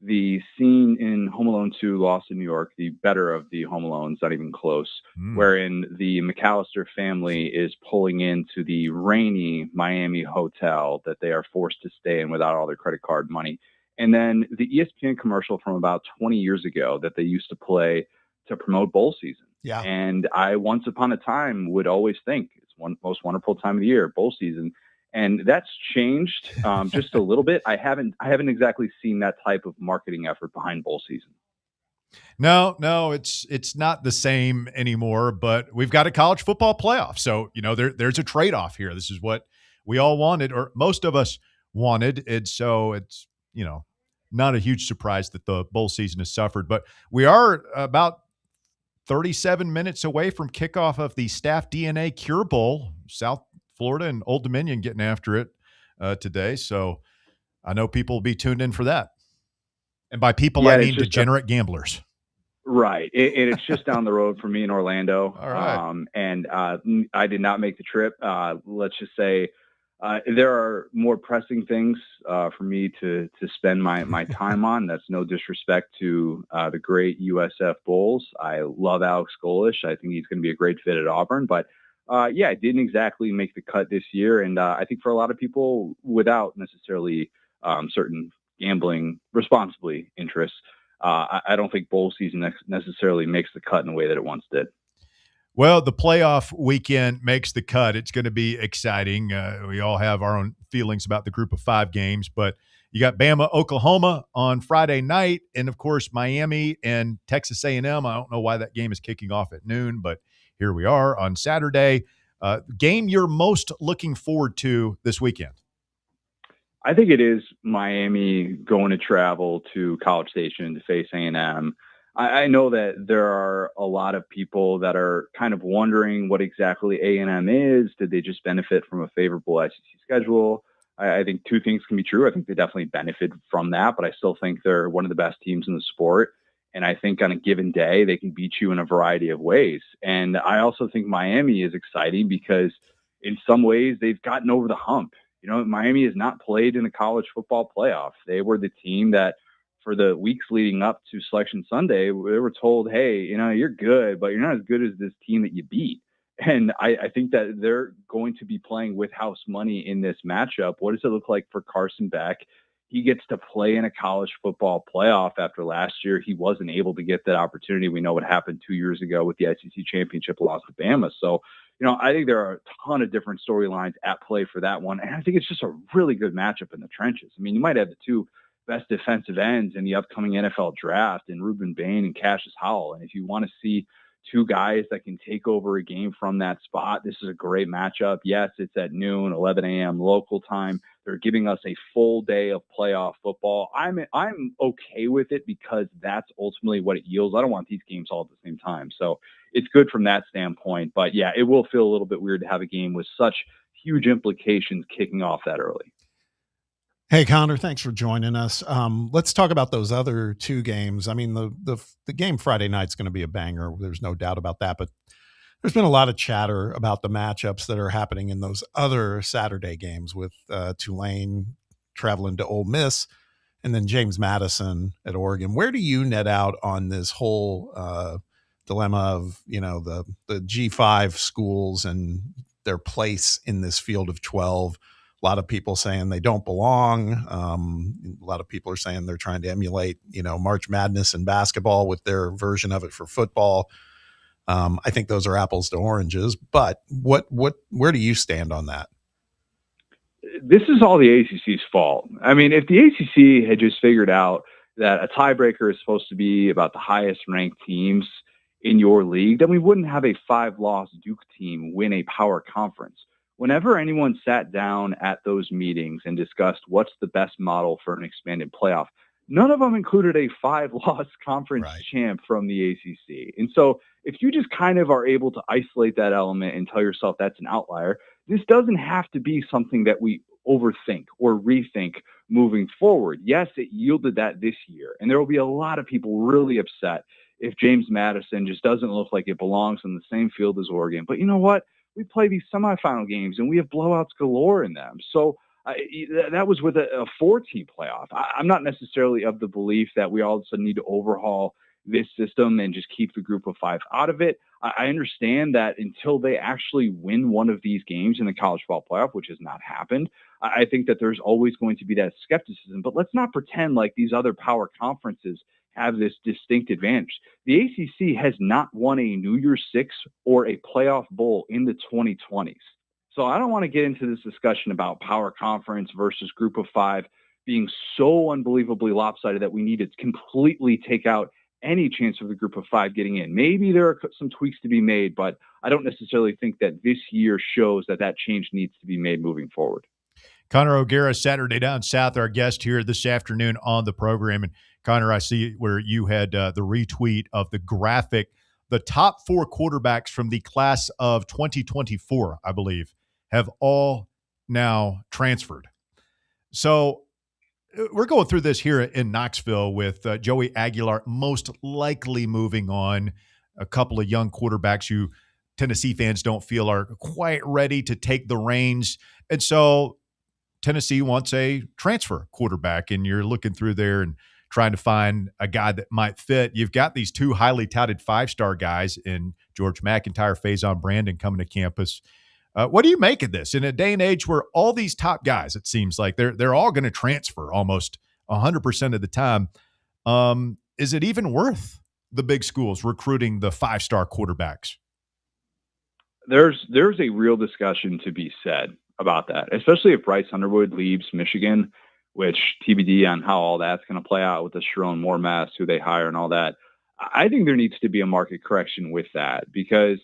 the scene in Home Alone 2, Lost in New York, the better of the Home Alones, not even close, wherein the McAllister family is pulling into the rainy Miami hotel that they are forced to stay in without all their credit card money. And then the ESPN commercial from about 20 years ago that they used to play to promote bowl season.
Yeah.
And I, once upon a time, would always think it's one most wonderful time of the year, bowl season. And that's changed just a little bit. I haven't exactly seen that type of marketing effort behind bowl season.
No, it's not the same anymore, but we've got a college football playoff. So, you know, there's a trade-off here. This is what we all wanted, or most of us wanted. And so it's, you know, not a huge surprise that the bowl season has suffered, but we are about 37 minutes away from kickoff of the Staff DNA Cure Bowl, South Florida and Old Dominion getting after it today. So I know people will be tuned in for that. And by people, I mean degenerate gamblers.
Right. It's just down the road from me in Orlando.
All right.
And I did not make the trip. Let's just say there are more pressing things for me to spend my time on. That's no disrespect to the great USF Bulls. I love Alex Golish. I think he's going to be a great fit at Auburn. But yeah, I didn't exactly make the cut this year. And I think for a lot of people without necessarily certain gambling responsibly interests, I don't think bowl season necessarily makes the cut in the way that it once did.
Well, the playoff weekend makes the cut. It's going to be exciting. We all have our own feelings about the group of 5 games, but you got Bama, Oklahoma on Friday night, and of course Miami and Texas A&M. I don't know why that game is kicking off at noon, but here we are on Saturday. Game you're most looking forward to this weekend?
I think it is Miami going to travel to College Station to face A&M. I know that there are a lot of people that are kind of wondering what exactly A&M is. Did they just benefit from a favorable SEC schedule? I think two things can be true. I think they definitely benefit from that, but I still think they're one of the best teams in the sport. And I think on a given day, they can beat you in a variety of ways. And I also think Miami is exciting because in some ways they've gotten over the hump. You know, Miami has not played in a college football playoff. They were the team that for the weeks leading up to Selection Sunday, they were told, hey, you know, you're good, but you're not as good as this team that you beat. And I think that they're going to be playing with house money in this matchup. What does it look like for Carson Beck? he gets to play in a college football playoff after last year. He wasn't able to get that opportunity. We know what happened 2 years ago with the SEC championship loss to Bama. So, I think there are a ton of different storylines at play for that one. And I think it's just a really good matchup in the trenches. I mean, you might have the two best defensive ends in the upcoming NFL draft in Reuben Bain and Cassius Howell. And if you want to see two guys that can take over a game from that spot, this is a great matchup. Yes, it's at noon, 11 a.m. local time. They're giving us a full day of playoff football. I'm okay with it because that's ultimately what it yields. I don't want these games all at the same time. So it's good from that standpoint. But yeah, it will feel a little bit weird to have a game with such huge implications kicking off that early.
Hey, Connor, thanks for joining us. Let's talk about those other two games. I mean, the game Friday night's going to be a banger. There's no doubt about that. But there's been a lot of chatter about the matchups that are happening in those other Saturday games with Tulane traveling to Ole Miss and then James Madison at Oregon. Where do you net out on this whole dilemma of, the G5 schools and their place in this field of 12? A lot of people saying they don't belong. A lot of people are saying they're trying to emulate, March Madness in basketball with their version of it for football. I think those are apples to oranges. But where do you stand on that?
This is all the ACC's fault. I mean, if the ACC had just figured out that a tiebreaker is supposed to be about the highest ranked teams in your league, then we wouldn't have a 5-loss Duke team win a power conference. Whenever anyone sat down at those meetings and discussed what's the best model for an expanded playoff, none of them included a 5-loss conference champ from the ACC. And so if you just kind of are able to isolate that element and tell yourself that's an outlier, this doesn't have to be something that we overthink or rethink moving forward. Yes, it yielded that this year, and there will be a lot of people really upset if James Madison just doesn't look like it belongs in the same field as Oregon. But you know what? We play these semifinal games, and we have blowouts galore in them. So that was with a 4-team playoff. I'm not necessarily of the belief that we all of a sudden need to overhaul this system and just keep the group of 5 out of it. I understand that until they actually win one of these games in the college football playoff, which has not happened, I think that there's always going to be that skepticism. But let's not pretend like these other power conferences have this distinct advantage. The ACC has not won a New Year's Six or a playoff bowl in the 2020s. So I don't want to get into this discussion about power conference versus group of 5 being so unbelievably lopsided that we need to completely take out any chance of the group of 5 getting in. Maybe there are some tweaks to be made, but I don't necessarily think that this year shows that change needs to be made moving forward.
Connor O'Gara, Saturday Down South, our guest here this afternoon on the program. And Connor, I see where you had the retweet of the graphic. The top 4 quarterbacks from the class of 2024, I believe, have all now transferred. So we're going through this here in Knoxville with Joey Aguilar most likely moving on, a couple of young quarterbacks who Tennessee fans don't feel are quite ready to take the reins. And so Tennessee wants a transfer quarterback, and you're looking through there and trying to find a guy that might fit. You've got these 2 highly touted 5-star guys in George McIntyre, Faison Brandon coming to campus. What do you make of this in a day and age where all these top guys, it seems like they're all going to transfer almost 100% of the time? Is it even worth the big schools recruiting the 5-star quarterbacks?
There's a real discussion to be said about that, especially if Bryce Underwood leaves Michigan, which TBD on how all that's going to play out with the Sharon Moore mess, who they hire and all that. I think there needs to be a market correction with that, because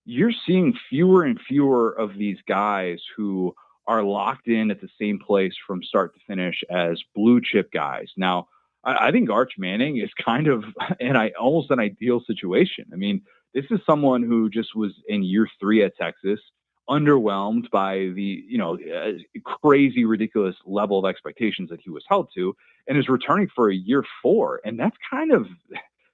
you're seeing fewer and fewer of these guys who are locked in at the same place from start to finish as blue chip guys. Now, I think Arch Manning is kind of almost an ideal situation. I mean, this is someone who just was in year 3 at Texas, underwhelmed by the crazy, ridiculous level of expectations that he was held to, and is returning for a year 4. And that's kind of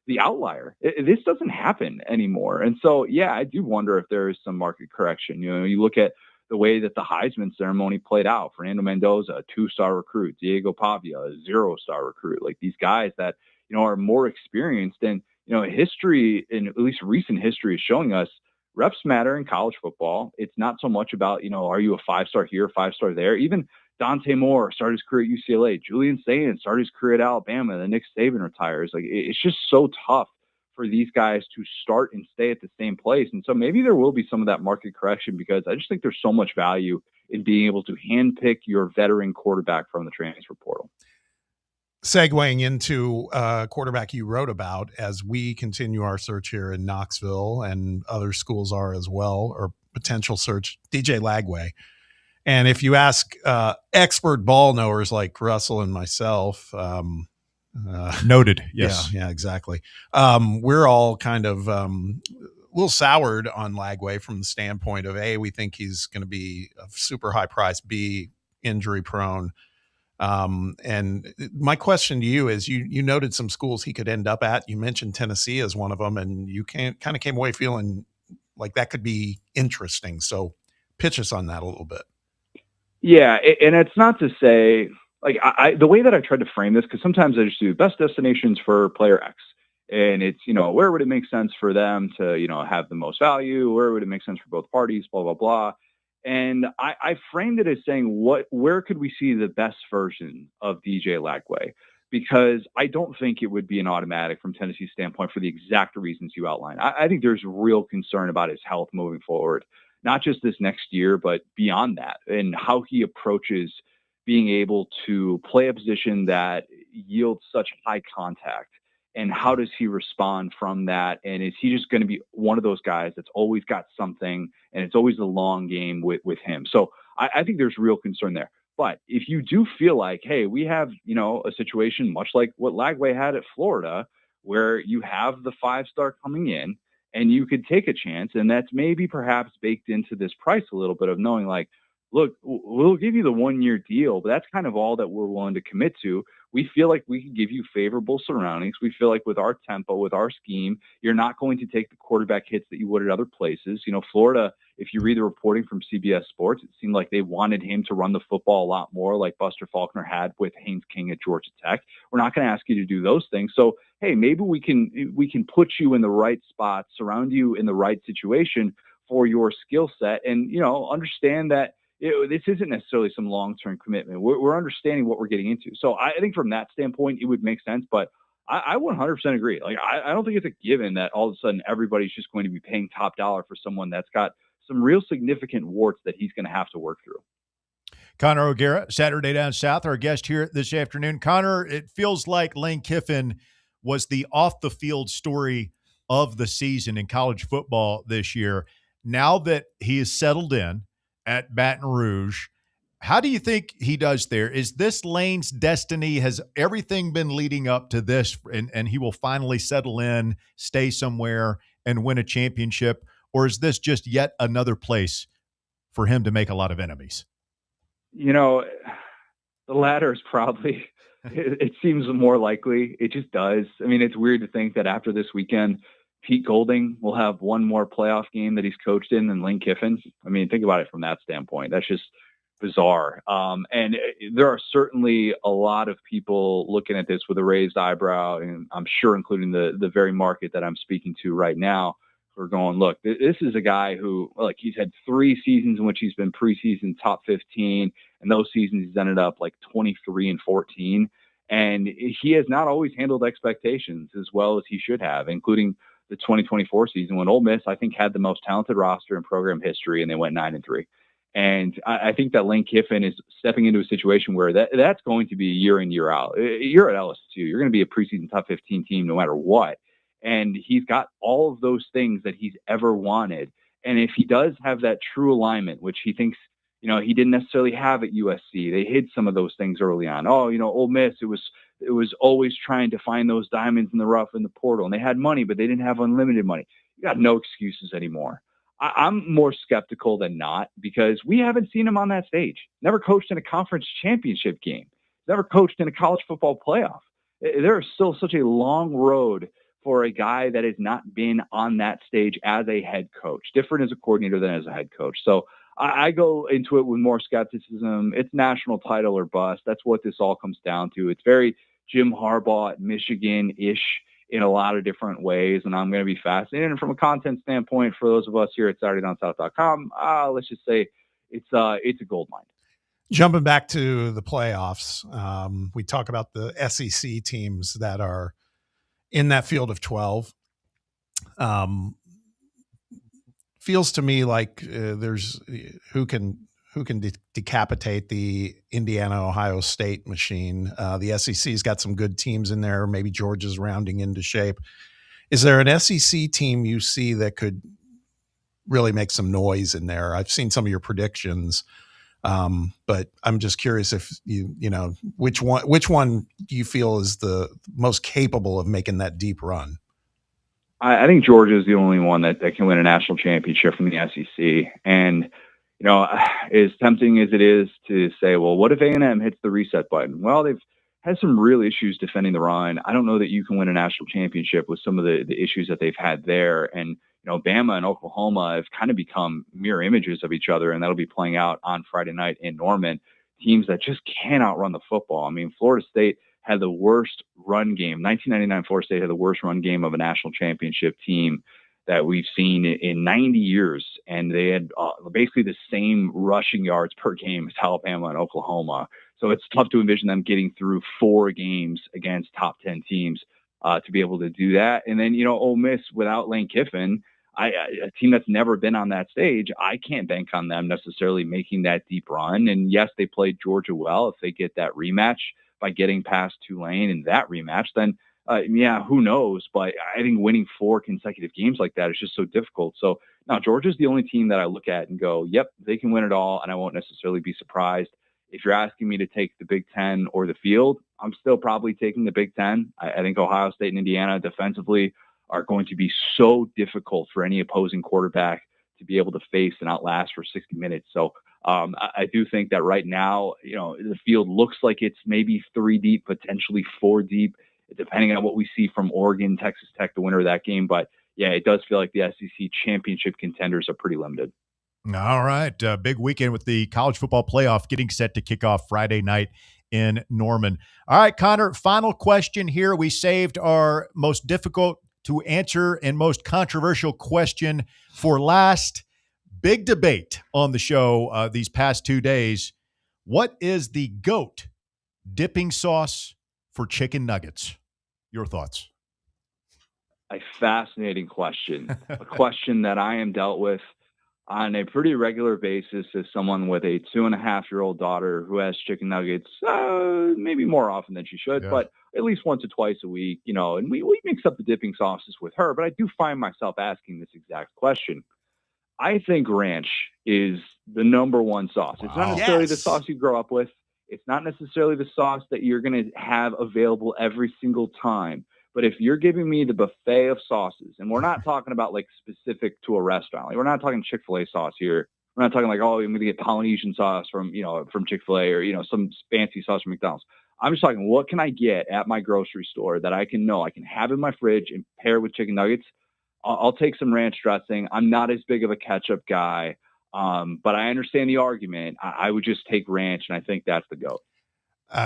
the outlier. This doesn't happen anymore. And so, yeah, I do wonder if there is some market correction. You look at the way that the Heisman ceremony played out. Fernando Mendoza, a 2-star recruit. Diego Pavia, a 0-star recruit. Like these guys that, are more experienced. And, history, and at least recent history, is showing us reps matter in college football. It's not so much about, are you a 5-star here, 5-star there? Even Dante Moore started his career at UCLA. Julian Sayin started his career at Alabama. Then Nick Saban retires. Like, it's just so tough for these guys to start and stay at the same place. And so maybe there will be some of that market correction, because I just think there's so much value in being able to handpick your veteran quarterback from the transfer portal.
Segueing into quarterback you wrote about, as we continue our search here in Knoxville, and other schools are as well, or potential search, DJ Lagway. And if you ask expert ball knowers like Russell and myself,
noted, yes.
Yeah, exactly. We're all kind of a little soured on Lagway from the standpoint of, A, we think he's going to be a super high price, B, injury prone. And my question to you is, you noted some schools he could end up at. You mentioned Tennessee as one of them, and you kind of came away feeling like that could be interesting. So pitch us on that a little bit.
Yeah. And it's not to say, like, the way that I tried to frame this, because sometimes I just do best destinations for player X. And it's, where would it make sense for them to, have the most value? Where would it make sense for both parties? Blah, blah, blah. And I framed it as saying, where could we see the best version of DJ Lagway? Because I don't think it would be an automatic from Tennessee's standpoint for the exact reasons you outlined. I think there's real concern about his health moving forward, not just this next year, but beyond that, and how he approaches being able to play a position that yields such high contact. And how does he respond from that? And is he just going to be one of those guys that's always got something, and it's always a long game with him? So I think there's real concern there. But if you do feel like, hey, we have, a situation much like what Lagway had at Florida, where you have the 5-star coming in and you could take a chance, and that's maybe perhaps baked into this price a little bit of knowing, like, look, we'll give you the 1-year deal, but that's kind of all that we're willing to commit to. We feel like we can give you favorable surroundings. We feel like with our tempo, with our scheme, you're not going to take the quarterback hits that you would at other places. Florida, if you read the reporting from CBS Sports, it seemed like they wanted him to run the football a lot more, like Buster Faulkner had with Haynes King at Georgia Tech. We're not going to ask you to do those things. So, hey, maybe we can put you in the right spot, surround you in the right situation for your skill set, and, understand that this isn't necessarily some long-term commitment. We're understanding what we're getting into. So I think from that standpoint, it would make sense. But I 100% agree. Like, I don't think it's a given that all of a sudden everybody's just going to be paying top dollar for someone that's got some real significant warts that he's going to have to work through.
Connor O'Gara, Saturday Down South, our guest here this afternoon. Connor, it feels like Lane Kiffin was the off-the-field story of the season in college football this year. Now that he is settled in at Baton Rouge, how do you think he does there? Is this Lane's destiny? Has everything been leading up to this, and he will finally settle in, stay somewhere, and win a championship? Or is this just yet another place for him to make a lot of enemies?
The latter is probably, it seems more likely. It just does. I mean, it's weird to think that after this weekend, Pete Golding will have one more playoff game that he's coached in than Lane Kiffin. I mean, think about it from that standpoint. That's just bizarre. And there are certainly a lot of people looking at this with a raised eyebrow, and I'm sure including the very market that I'm speaking to right now, who are going, look, this is a guy who, like, he's had 3 seasons in which he's been preseason top 15, and those seasons he's ended up like 23-14. And he has not always handled expectations as well as he should have, including the 2024 season when Ole Miss, I think, had the most talented roster in program history, and they went 9-3. And I think that Lane Kiffin is stepping into a situation where that's going to be year in, year out. You're at LSU. You're going to be a preseason top 15 team no matter what. And he's got all of those things that he's ever wanted. And if he does have that true alignment, which he thinks, he didn't necessarily have at USC, they hid some of those things early on. Ole Miss, it was always trying to find those diamonds in the rough in the portal. And they had money, but they didn't have unlimited money. You got no excuses anymore. I'm more skeptical than not, because we haven't seen him on that stage. Never coached in a conference championship game. Never coached in a college football playoff. There is still such a long road for a guy that has not been on that stage as a head coach. Different as a coordinator than as a head coach. So I go into it with more skepticism. It's national title or bust. That's what this all comes down to. It's very Jim Harbaugh at Michigan-ish in a lot of different ways, and I'm going to be fascinated. And from a content standpoint, for those of us here at SaturdayDownSouth.com, let's just say it's a gold mine.
Jumping back to the playoffs, we talk about the SEC teams that are in that field of 12. Feels to me like there's who can decapitate the Indiana Ohio State machine. The SEC's got some good teams in there. Maybe Georgia's rounding into shape. Is there an SEC team you see that could really make some noise in there? I've seen some of your predictions. But I'm just curious if you know, which one do you feel is the most capable of making that deep run?
I think Georgia is the only one that can win a national championship from the SEC. And, you know, as tempting as it is to say, well, what if A&M hits the reset button? Well, they've had some real issues defending the run. I don't know that you can win a national championship with some of the issues that they've had there. And, you know, Bama and Oklahoma have kind of become mirror images of each other, and that'll be playing out on Friday night in Norman. Teams that just cannot run the football. I mean, Florida State had the worst run game. 1999 Florida State had the worst run game of a national championship team that we've seen in 90 years, and they had basically the same rushing yards per game as Alabama and Oklahoma. So it's tough to envision them getting through 4 games against top 10 teams to be able to do that. And then, you know, Ole Miss without Lane Kiffin, a team that's never been on that stage, I can't bank on them necessarily making that deep run. And yes, they played Georgia well. If they get that rematch by getting past Tulane in that rematch, then yeah, who knows? But I think winning 4 consecutive games like that is just so difficult. So now Georgia's the only team that I look at and go, yep, they can win it all, and I won't necessarily be surprised. If you're asking me to take the Big Ten or the field, I'm still probably taking the Big Ten. I think Ohio State and Indiana defensively are going to be so difficult for any opposing quarterback to be able to face and outlast for 60 minutes. So I do think that right now, you know, the field looks like it's maybe 3 deep, potentially 4 deep, depending on what we see from Oregon, Texas Tech, the winner of that game. But yeah, it does feel like the SEC championship contenders are pretty limited.
All right. Big weekend with the college football playoff getting set to kick off Friday night in Norman. All right, Connor, final question here. We saved our most difficult to answer and most controversial question for last. Big debate on the show these past 2 days. What is the GOAT dipping sauce for chicken nuggets? Your thoughts?
A fascinating question. A question that I am dealt with on a pretty regular basis as someone with a 2.5-year-old daughter who has chicken nuggets, maybe more often than she should, but at least once or twice a week, you know, and we mix up the dipping sauces with her, but I do find myself asking this exact question. I think ranch is the number one sauce. It's not necessarily the sauce you grow up with. It's not necessarily the sauce that you're going to have available every single time. But if you're giving me the buffet of sauces, and we're not talking about like specific to a restaurant, like we're not talking Chick-fil-A sauce here. We're not talking like, oh, I'm going to get Polynesian sauce from Chick-fil-A or, some fancy sauce from McDonald's. I'm just talking, what can I get at my grocery store that I can have in my fridge and pair with chicken nuggets? I'll take some ranch dressing. I'm not as big of a ketchup guy, but I understand the argument. I would just take ranch, and I think that's the GOAT.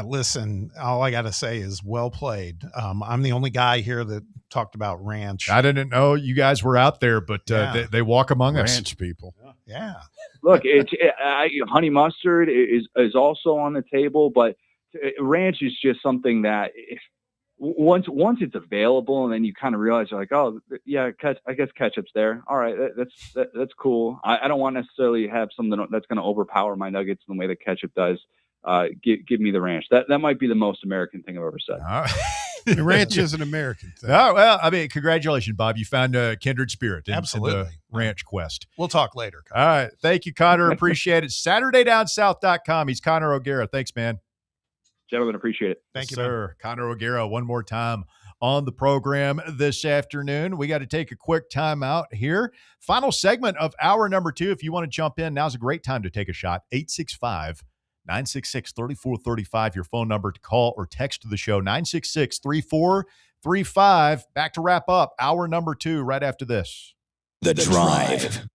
Listen, all I got to say is well played. I'm the only guy here that talked about ranch.
I didn't know you guys were out there, but they walk among us.
Ranch people.
Yeah.
Look, honey mustard is also on the table, but ranch is just something that once it's available, and then you kind of realize you're like, oh yeah, I guess ketchup's there. All right, that's cool. I don't want to necessarily have something that's going to overpower my nuggets in the way that ketchup does. Give me the ranch. That might be the most American thing I've ever said.
The ranch is an American thing.
Oh, well, I mean, congratulations, Bob. You found a kindred spirit in the ranch quest.
We'll talk later.
All right. Thank you, Connor. Appreciate it. SaturdayDownSouth.com. He's Connor O'Gara. Thanks, man.
Gentlemen, appreciate it.
Thank you,
sir. Man. Connor O'Gara, one more time on the program this afternoon. We got to take a quick time out here. Final segment of hour number 2. If you want to jump in, now's a great time to take a shot. 865-966-3435, your phone number to call or text to the show, 966-3435. Back to wrap up hour number 2 right after this.
The Drive.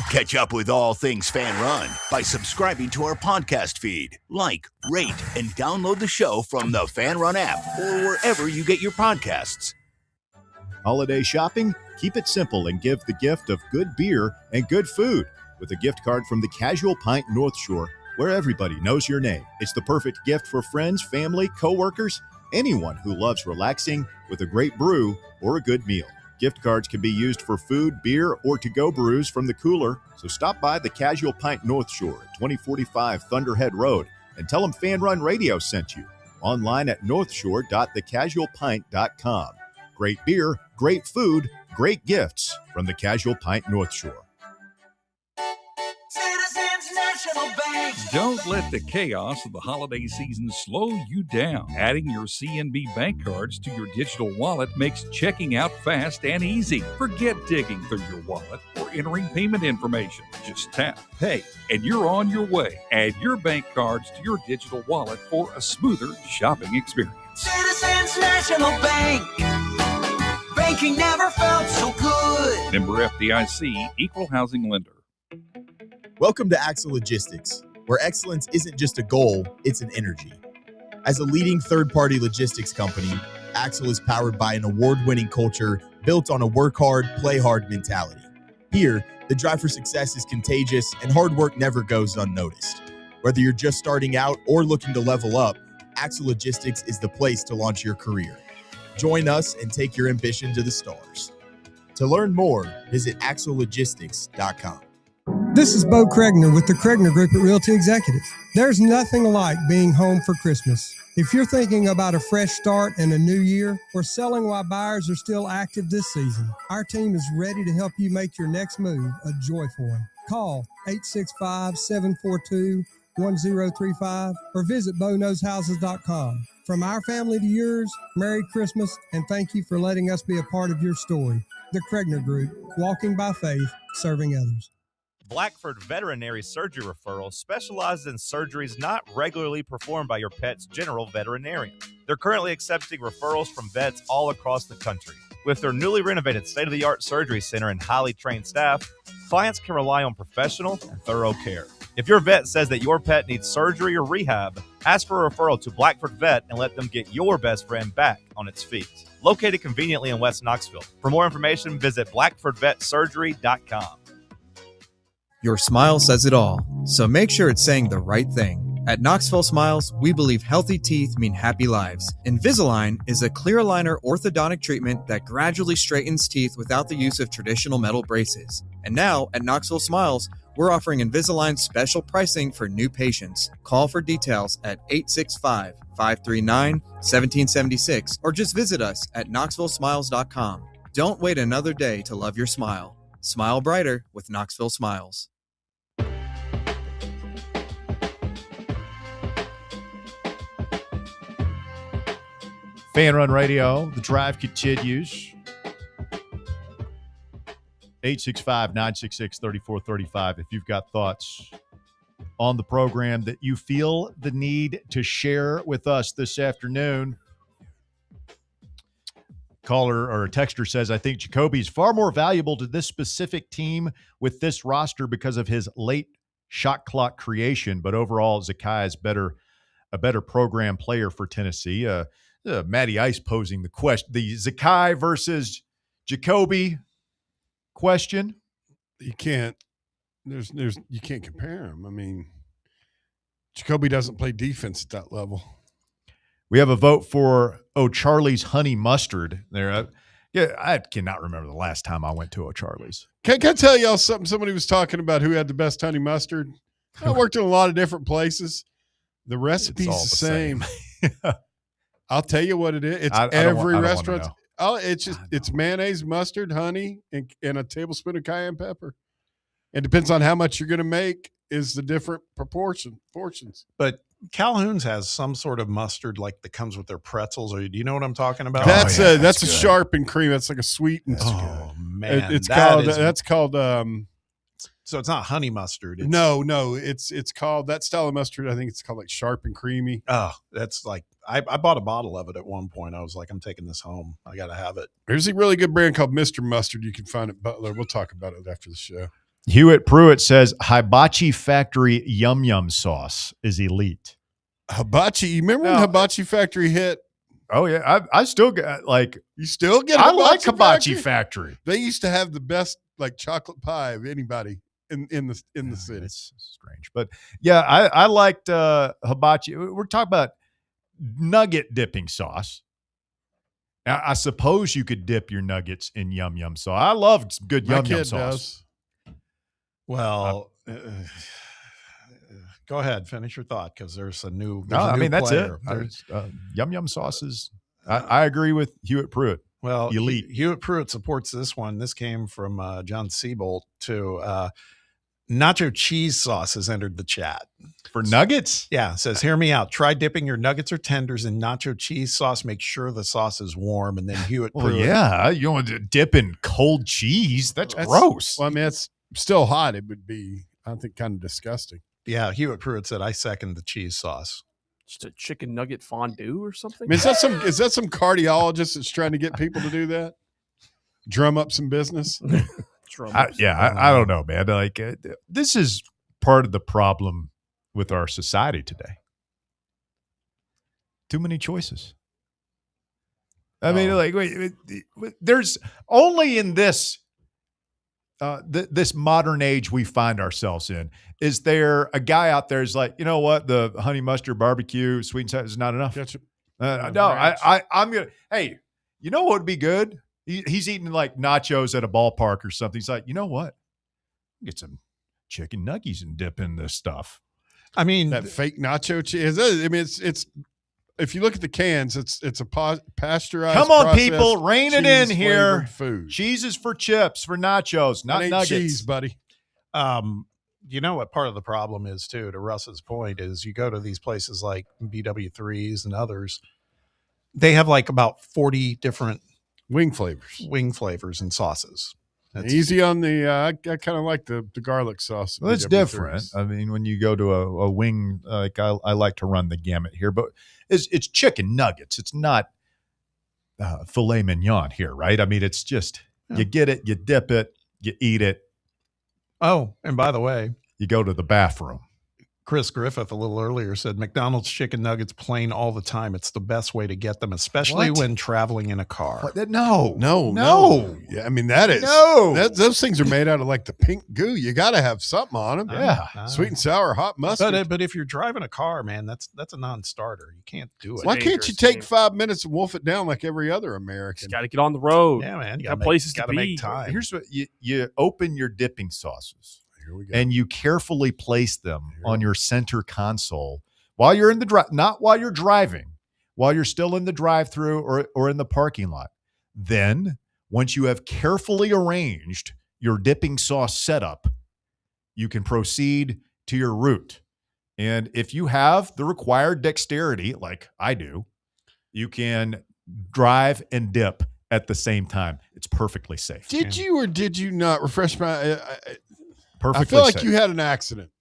Catch up with all things Fan Run by subscribing to our podcast feed. Like, rate, and download the show from the Fan Run app or wherever you get your podcasts.
Holiday shopping? Keep it simple and give the gift of good beer and good food with a gift card from the Casual Pint North Shore.
where everybody knows your name. It's the perfect gift for friends, family, coworkers, anyone who loves relaxing with a great brew or a good meal. Gift cards can be used for food, beer, or to-go brews from the cooler, so stop by the Casual Pint North Shore at 2045 Thunderhead Road and tell them Fan Run Radio sent you. Online at northshore.thecasualpint.com. Great beer, great food, great gifts from the Casual Pint North Shore.
Citizens National Bank. Don't let the chaos of the holiday season slow you down. Adding your CNB bank cards to your digital wallet makes checking out fast and easy. Forget digging through your wallet or entering payment information. Just tap, pay, and you're on your way. Add your bank cards to your digital wallet for a smoother shopping experience. Citizens National Bank. Banking never felt so good. Member FDIC, Equal Housing Lender.
Welcome to Axle Logistics, where excellence isn't just a goal, it's an energy. As a leading third-party logistics company, Axle is powered by an award-winning culture built on a work hard, play hard mentality. Here, the drive for success is contagious and hard work never goes unnoticed. Whether you're just starting out or looking to level up, Axle Logistics is the place to launch your career. Join us and take your ambition to the stars. To learn more, visit axlelogistics.com.
This is Bo Kregner with the Kregner Group at Realty Executives. There's nothing like being home for Christmas. If you're thinking about a fresh start and a new year, or selling while buyers are still active this season, our team is ready to help you make your next move a joyful one. Call 865-742-1035 or visit BoKnowsHouses.com. From our family to yours, Merry Christmas, and thank you for letting us be a part of your story. The Kregner Group, walking by faith, serving others.
Blackford Veterinary Surgery Referral specializes in surgeries not regularly performed by your pet's general veterinarian. They're currently accepting referrals from vets all across the country. With their newly renovated state-of-the-art surgery center and highly trained staff, clients can rely on professional and thorough care. If your vet says that your pet needs surgery or rehab, ask for a referral to Blackford Vet and let them get your best friend back on its feet. Located conveniently in West Knoxville. For more information, visit blackfordvetsurgery.com.
Your smile says it all, so make sure it's saying the right thing. At Knoxville Smiles, we believe healthy teeth mean happy lives. Invisalign is a clear aligner orthodontic treatment that gradually straightens teeth without the use of traditional metal braces. And now, at Knoxville Smiles, we're offering Invisalign special pricing for new patients. Call for details at 865-539-1776 or just visit us at knoxvillesmiles.com. Don't wait another day to love your smile. Smile brighter with Knoxville Smiles.
Fan Run Radio, the drive continues. 865-966-3435. If you've got thoughts on the program that you feel the need to share with us this afternoon, caller or a texter says, I think Jacoby's far more valuable to this specific team with this roster because of his late shot clock creation, but overall Zakai is a better program player for Tennessee. Matty Ice posing the question, the Zakai versus Jacoby question.
You can't you can't compare them. I mean, Jacoby doesn't play defense at that level.
We have a vote for O'Charlie's honey mustard there. I cannot remember the last time I went to O'Charlie's.
Can I tell y'all something? Somebody was talking about who had the best honey mustard. I worked in a lot of different places. The recipe's the same. I'll tell you what it is. It's every restaurant. It's mayonnaise, mustard, honey, and a tablespoon of cayenne pepper. It depends on how much you're going to make is the different portions.
But Calhoun's has some sort of mustard like that comes with their pretzels. Or do you know what I'm talking about?
That's a sharp and cream. That's like a sweet and
man,
that's called.
So it's not honey mustard.
No, it's called that style of mustard. I think it's called like sharp and creamy.
Oh, that's like I bought a bottle of it at one point. I was like, I'm taking this home. I got to have it.
There's a really good brand called Mr. Mustard. You can find it at Butler. We'll talk about it after the show.
Hewitt Pruitt says Hibachi Factory Yum Yum sauce is elite.
Hibachi, you remember when Hibachi Factory hit?
Oh yeah, I still get
you still get.
I like Hibachi Factory.
They used to have the best like chocolate pie of anybody, in the city.
It's strange, but yeah, I liked hibachi. We're talking about nugget dipping sauce. Now, I suppose you could dip your nuggets in yum yum sauce. I love good
My
yum yum
kid
sauce.
does.
Well, go ahead, finish your thought because there's a new.
No, I mean that's it.
player.
Yum yum sauces. I agree with Hewitt Pruitt.
Well,
elite.
Hewitt Pruitt supports this one. This came from John Siebold to nacho cheese sauce has entered the chat.
For nuggets?
Yeah, it says, hear me out. Try dipping your nuggets or tenders in nacho cheese sauce. Make sure the sauce is warm. And then Hewitt
Well,
Pruitt.
yeah, you want to dip in cold cheese? That's gross.
Well, I mean, it's still hot. It would be, I think, kind of disgusting.
Yeah, Hewitt Pruitt said, I second the cheese sauce.
Just a chicken nugget fondue or something?
I mean, is that some cardiologist that's trying to get people to do that? Drum up some business?
I don't know, man. Like this is part of the problem with our society today. Too many choices. I mean, like, wait, there's only in this this modern age we find ourselves in. Is there a guy out there who's like, you know what, the honey mustard barbecue sweet and sour is not enough? No, I'm gonna. Hey, you know what would be good? He's eating like nachos at a ballpark or something. He's like, you know what? Get some chicken nuggies and dip in this stuff.
I mean,
that fake nacho cheese. I mean, it's if you look at the cans, it's a pasteurized.
Come on, people, rein it in here.
Food.
Cheese is for chips, for nachos, not nuggets.
Cheese, buddy.
You know what part of the problem is too, to Russ's point, is you go to these places like BW3s and others, they have like about 40 different
wing flavors
and sauces. That's
easy on the I kind of like the garlic sauce.
Well, it's different. I mean, when you go to a wing, like I like to run the gamut here, but it's chicken nuggets. It's not filet mignon here, right? I mean, it's just you get it, you dip it, you eat it.
Oh, and by the way,
you go to the bathroom.
Chris Griffith a little earlier said McDonald's chicken nuggets plain all the time. It's the best way to get them, especially when traveling in a car.
No.
Yeah, I mean those things are made out of like the pink goo. You got to have something on them.
Yeah,
sweet and sour, hot mustard.
But if you're driving a car, man, that's a non-starter. You can't do it.
Why can't you take 5 minutes and wolf it down like every other American?
Got to get on the road.
Yeah, man.
You got places to be.
Make time.
Here's what you open your dipping sauces. And you carefully place them on your center console while you're in the drive, not while you're driving, while you're still in the drive-through or in the parking lot. Then, once you have carefully arranged your dipping sauce setup, you can proceed to your route. And if you have the required dexterity, like I do, you can drive and dip at the same time. It's perfectly safe.
Did you or did you not refresh my?
Perfectly
I feel like
safe.
you had an accident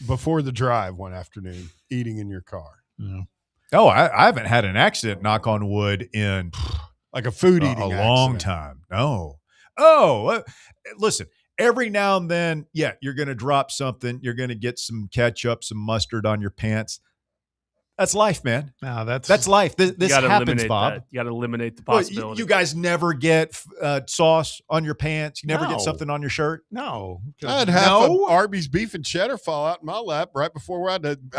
before the drive one afternoon eating in your car.
Yeah.
Oh, I haven't had an accident, knock on wood, in
like a food eating
a long time. No. Oh, listen, every now and then, yeah, you're going to drop something. You're going to get some ketchup, some mustard on your pants. That's life, man.
No,
that's life. This happens, Bob.
You got to eliminate the possibility.
Well, you guys never get sauce on your pants. You never get something on your shirt.
No,
I had half of Arby's beef and cheddar fall out in my lap right before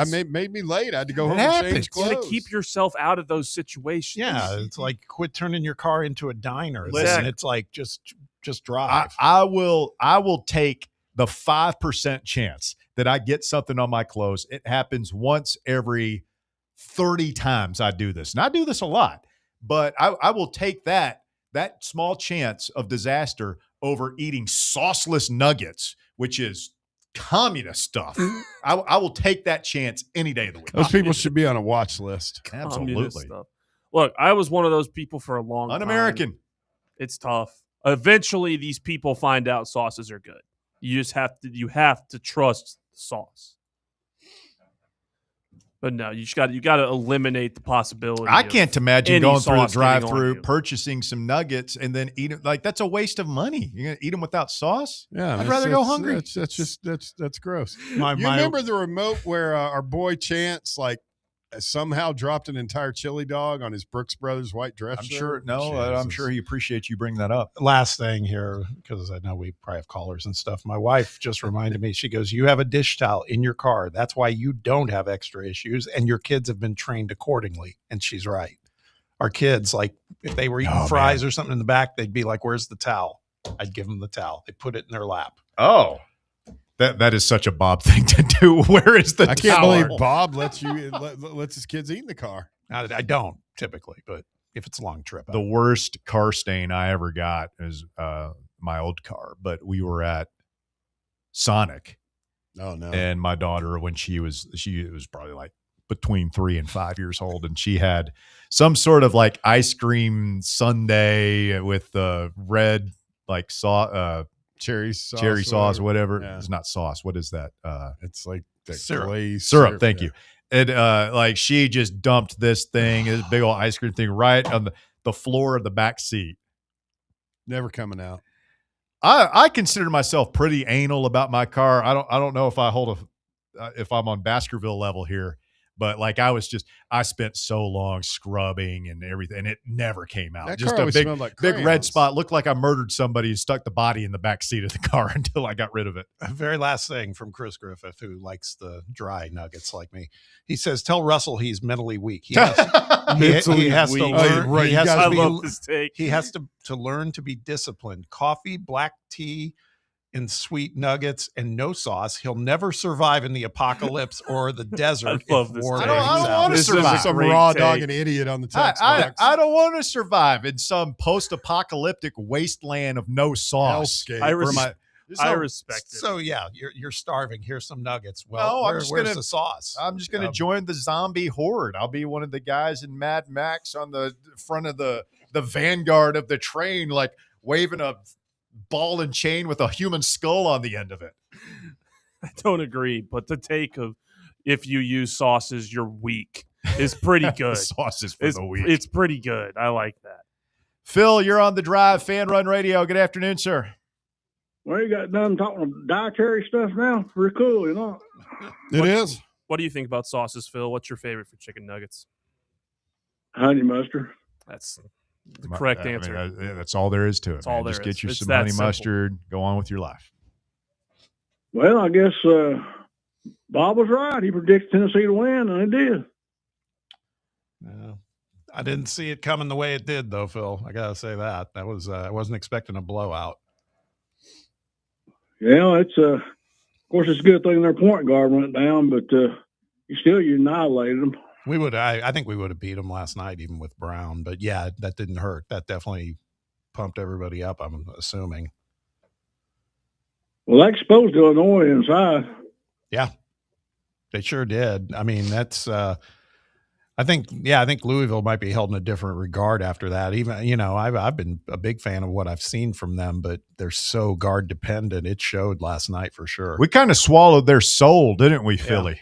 made me late. I had to go home and change clothes.
You got to keep yourself out of those situations.
Yeah, it's like quit turning your car into a diner.
Listen,
it's like just drive.
I will take the 5% chance that I get something on my clothes. It happens once every 30 times I do this. And I do this a lot, but I will take that small chance of disaster over eating sauceless nuggets, which is communist stuff. I will take that chance any day of the week.
Those people should be on a watch list.
Absolutely.
Look, I was one of those people for a long time.
Un-American.
It's tough. Eventually, these people find out sauces are good. You just have to trust the sauce. But no, you got to eliminate the possibility.
I can't imagine going through the
sauce
drive-through, purchasing some nuggets, and then eating. Like, that's a waste of money. You're gonna eat them without sauce.
Yeah,
I'd rather go hungry.
That's gross. You remember the remote where our boy Chance, like somehow dropped an entire chili dog on his Brooks Brothers white dress
I'm
shirt?
sure. No, I'm sure he appreciates you bringing that up.
Last thing here, because I know we probably have callers and stuff. My wife just reminded me, she goes, you have a dish towel in your car. That's why you don't have extra issues, and your kids have been trained accordingly. And she's right. Our kids, like if they were eating fries or something in the back, they'd be like, where's the towel? I'd give them the towel. They put it in their lap.
Oh, that is such a Bob thing to do. Where is the
I
towel?
can't believe Bob lets his kids eat in the car.
I don't typically, but if it's a long trip.
The worst car stain I ever got is my old car, but we were at Sonic.
Oh no.
And my daughter, when she was probably like between 3 and 5 years old, and she had some sort of like ice cream sundae with the red like cherry sauce, whatever.
Yeah.
It's not sauce. What is that?
It's like the
syrup. Thank you. And like she just dumped this big old ice cream thing right on the floor of the back seat.
Never coming out.
I consider myself pretty anal about my car. I don't know if I if I'm on Baskerville level here, but like I spent so long scrubbing and everything, and it never came out.
That
Just
car
a
always smelled like
big red
crayons.
spot. Looked like I murdered somebody and stuck the body in the back seat of the car until I got rid of it.
Very last thing from Chris Griffith, who likes the dry nuggets like me. He says, tell Russell he's mentally weak. He has, he has to learn. He has to learn to be disciplined. Coffee, black tea, and sweet nuggets and no sauce. He'll never survive in the apocalypse or the desert.
I don't want to survive.
Some raw dog and idiot on the text box.
I don't want to survive in some post-apocalyptic wasteland of no sauce.
I
respect
it. So yeah, you're starving. Here's some nuggets. Well,
no,
where's the sauce?
I'm just going to join the zombie horde. I'll be one of the guys in Mad Max on the front of the vanguard of the train, like waving a ball and chain with a human skull on the end of it.
I don't agree, but the take of if you use sauces, you're weak is pretty good.
Sauces for the weak.
It's pretty good. I like that.
Phil, you're on the drive, Fan Run Radio. Good afternoon, sir.
Well, you got done talking dietary stuff now. Pretty cool, you know.
It is.
What do you think about sauces, Phil? What's your favorite for chicken nuggets?
Honey mustard.
That's the correct answer.
That's all there is to it.
That's all there
Just
is.
get you
It's
some
that
honey
simple.
mustard. Go on with your life.
Well, I guess Bob was right. He predicted Tennessee to win, and it did.
I didn't see it coming the way it did, though, Phil. I gotta say that was I wasn't expecting a blowout.
Yeah, it's of course it's a good thing their point guard went down, but you annihilated them.
We would. I think we would have beat them last night, even with Brown. But yeah, that didn't hurt. That definitely pumped everybody up, I'm assuming.
Well, they exposed Illinois inside.
Yeah, they sure did. I mean, that's. I think Louisville might be held in a different regard after that. Even I've been a big fan of what I've seen from them, but they're so guard dependent. It showed last night for sure.
We kind of swallowed their soul, didn't we, Philly?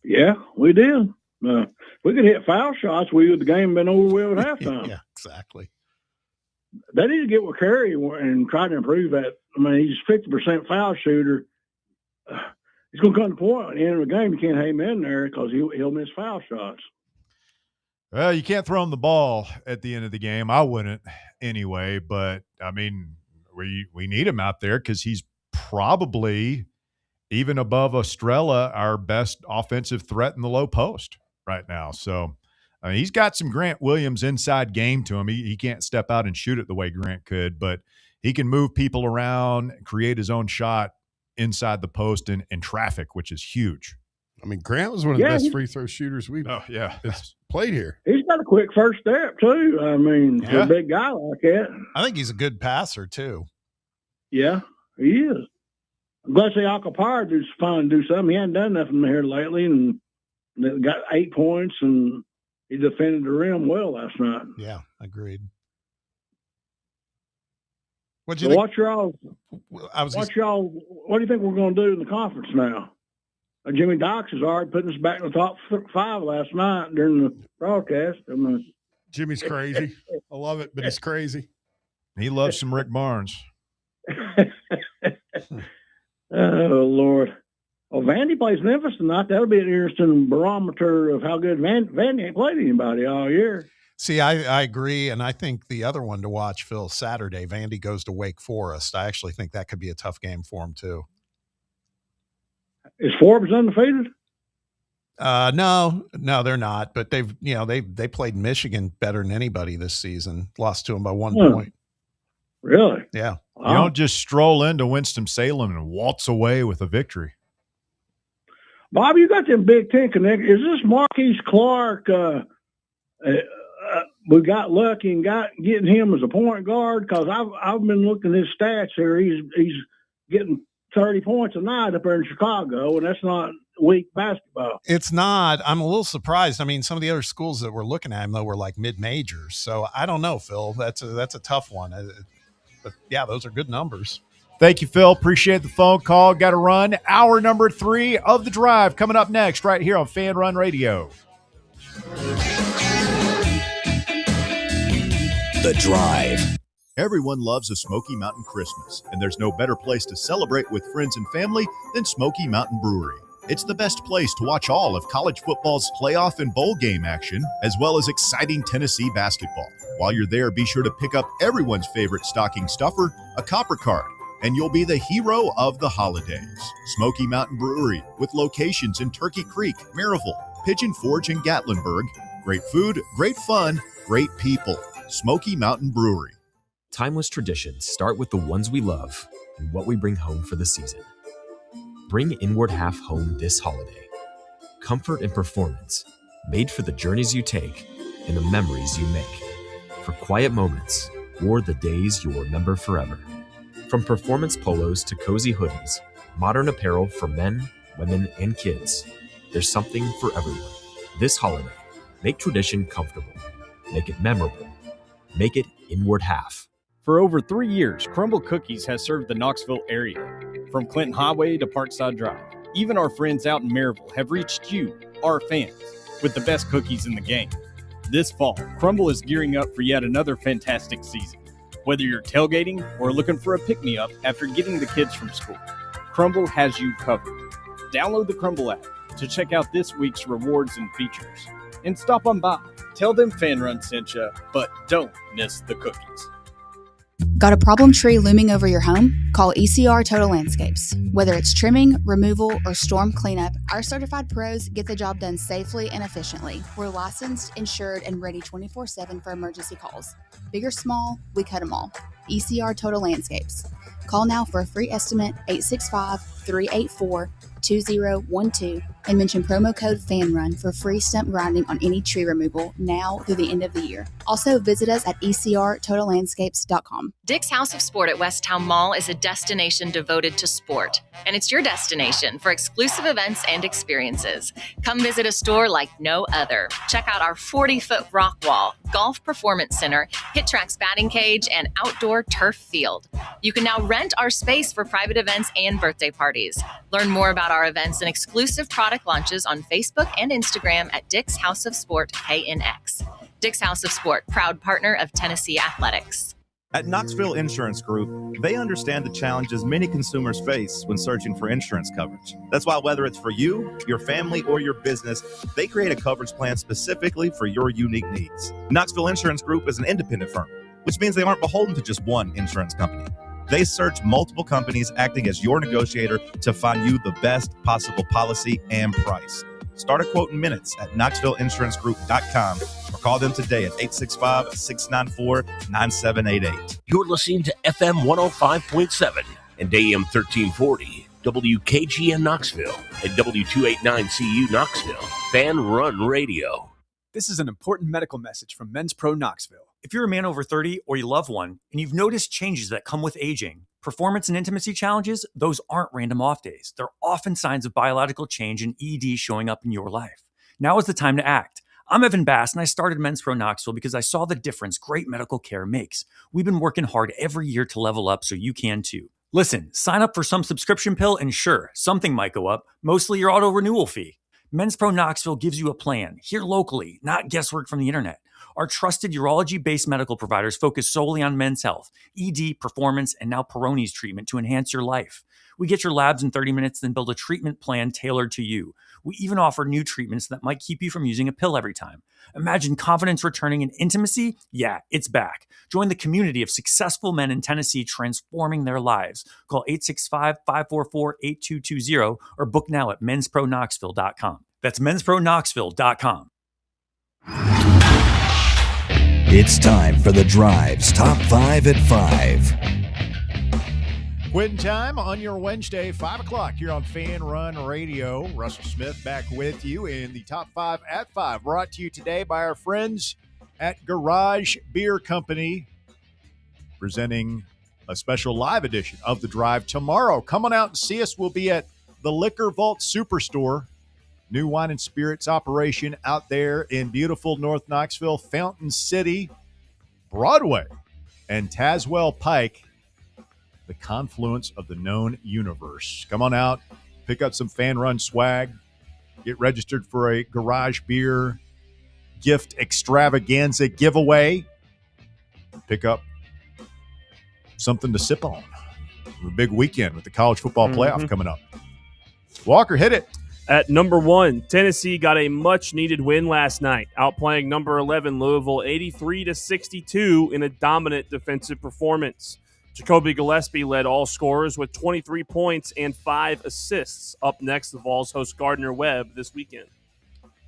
Yeah, we did. We could hit foul shots. The game been over with at halftime.
Yeah, exactly.
They need to get with Curry and try to improve that. I mean, he's 50% foul shooter. He's going to come to the point at the end of the game. You can't have him in there because he'll miss foul shots.
Well, you can't throw him the ball at the end of the game. I wouldn't anyway, but I mean, we need him out there because he's probably even above Estrella, our best offensive threat in the low post right now. So he's got some Grant Williams inside game to him. He can't step out and shoot it the way Grant could, but he can move people around, create his own shot inside the post and traffic, which is huge.
I mean, Grant was one of the best free throw shooters we've played here.
He's got a quick first step, too. I mean, for a big guy like that.
I think he's a good passer, too.
Yeah, he is. I'm glad to see Alcapar do something. He hadn't done nothing here lately, and got 8 points, and he defended the rim well last night.
Yeah, agreed.
What do you think? What do you think we're going to do in the conference now? Jimmy Docks has already put us back in the top 5 last night during the broadcast.
Jimmy's crazy. I love it, but he's crazy.
He loves some Rick Barnes.
Oh, Lord. Well, Vandy plays Memphis tonight. That'll be an interesting barometer of how good Vandy ain't played anybody all year.
See, I agree, and I think the other one to watch, Phil, Saturday, Vandy goes to Wake Forest. I actually think that could be a tough game for them, too.
Is Forbes undefeated?
No, they're not. But they've, they played Michigan better than anybody this season. Lost to them by 1 point.
Really?
Yeah.
You don't just stroll into Winston-Salem and waltz away with a victory.
Bob, you got them Big Ten connections. Is this Marquise Clark? We got lucky and getting him as a point guard, because I've been looking at his stats here. He's getting 30 points a night up there in Chicago, and that's not weak basketball.
It's not. I'm a little surprised. I mean, some of the other schools that we're looking at him, though, were like mid-majors. So I don't know, Phil. That's a tough one. But yeah, those are good numbers.
Thank you, Phil. Appreciate the phone call. Got to run. Hour number 3 of The Drive coming up next right here on Fan Run Radio.
The Drive.
Everyone loves a Smoky Mountain Christmas, and there's no better place to celebrate with friends and family than Smoky Mountain Brewery. It's the best place to watch all of college football's playoff and bowl game action, as well as exciting Tennessee basketball. While you're there, be sure to pick up everyone's favorite stocking stuffer, a copper card, and you'll be the hero of the holidays. Smoky Mountain Brewery, with locations in Turkey Creek, Maryville, Pigeon Forge, and Gatlinburg. Great food, great fun, great people. Smoky Mountain Brewery.
Timeless traditions start with the ones we love and what we bring home for the season. Bring Inward Half home this holiday. Comfort and performance, made for the journeys you take and the memories you make. For quiet moments or the days you'll remember forever. From performance polos to cozy hoodies, modern apparel for men, women, and kids, there's something for everyone. This holiday, make tradition comfortable. Make it memorable. Make it Inward Half.
For over 3 years, Crumble Cookies has served the Knoxville area. From Clinton Highway to Parkside Drive, even our friends out in Maryville have reached you, our fans, with the best cookies in the game. This fall, Crumble is gearing up for yet another fantastic season. Whether you're tailgating or looking for a pick-me-up after getting the kids from school, Crumble has you covered. Download the Crumble app to check out this week's rewards and features. And stop on by. Tell them Fan Run sent you, but don't miss the cookies.
Got a problem tree looming over your home? Call ECR Total Landscapes. Whether it's trimming, removal, or storm cleanup, our certified pros get the job done safely and efficiently. We're licensed, insured, and ready 24/7 for emergency calls. Big or small, we cut them all. ECR Total Landscapes. Call now for a free estimate, 865-384-2012, and mention promo code FANRUN for free stump grinding on any tree removal now through the end of the year. Also, visit us at ecrtotallandscapes.com.
Dick's House of Sport at West Town Mall is a destination devoted to sport, and it's your destination for exclusive events and experiences. Come visit a store like no other. Check out our 40-foot rock wall, golf performance center, Hit Tracks batting cage, and outdoor turf field. You can now rent our space for private events and birthday parties. Learn more about our events and exclusive product launches on Facebook and Instagram at Dick's House of Sport KNX. Dick's House of Sport, proud partner of Tennessee Athletics.
At Knoxville Insurance Group, they understand the challenges many consumers face when searching for insurance coverage. That's why whether it's for you, your family, or your business, they create a coverage plan specifically for your unique needs. Knoxville Insurance Group is an independent firm, which means they aren't beholden to just one insurance company. They search multiple companies, acting as your negotiator to find you the best possible policy and price. Start a quote in minutes at KnoxvilleInsuranceGroup.com or call them today at 865-694-9788.
You're listening to FM 105.7 and AM 1340, WKGN Knoxville, and W289CU Knoxville, Fan Run Radio.
This is an important medical message from Men's Pro Knoxville. If you're a man over 30 or you love one, and you've noticed changes that come with aging, performance and intimacy challenges, those aren't random off days. They're often signs of biological change and ED showing up in your life. Now is the time to act. I'm Evan Bass, and I started Men's Pro Knoxville because I saw the difference great medical care makes. We've been working hard every year to level up so you can too. Listen, sign up for some subscription pill, and sure, something might go up, mostly your auto renewal fee. Men's Pro Knoxville gives you a plan, here locally, not guesswork from the internet. Our trusted urology-based medical providers focus solely on men's health, ED, performance, and now Peyronie's treatment to enhance your life. We get your labs in 30 minutes, then build a treatment plan tailored to you. We even offer new treatments that might keep you from using a pill every time. Imagine confidence returning and intimacy? Yeah, it's back. Join the community of successful men in Tennessee transforming their lives. Call 865-544-8220 or book now at menspronknoxville.com. That's menspronknoxville.com.
It's time for The Drive's Top 5 at 5.
Quitting time on your Wednesday, 5 o'clock here on Fan Run Radio. Russell Smith back with you in the Top 5 at 5, brought to you today by our friends at Garage Beer Company, presenting a special live edition of The Drive tomorrow. Come on out and see us. We'll be at the Liquor Vault Superstore, new wine and spirits operation out there in beautiful North Knoxville, Fountain City, Broadway, and Tazewell Pike, the confluence of the known universe. Come on out, pick up some Fan Run swag, get registered for a Garage Beer gift extravaganza giveaway, pick up something to sip on. A big weekend with the college football playoff coming up. Walker, hit it.
At number 1, Tennessee got a much-needed win last night, outplaying number 11 Louisville 83-62 in a dominant defensive performance. Jacoby Gillespie led all scorers with 23 points and 5 assists. Up next, the Vols host Gardner-Webb this weekend.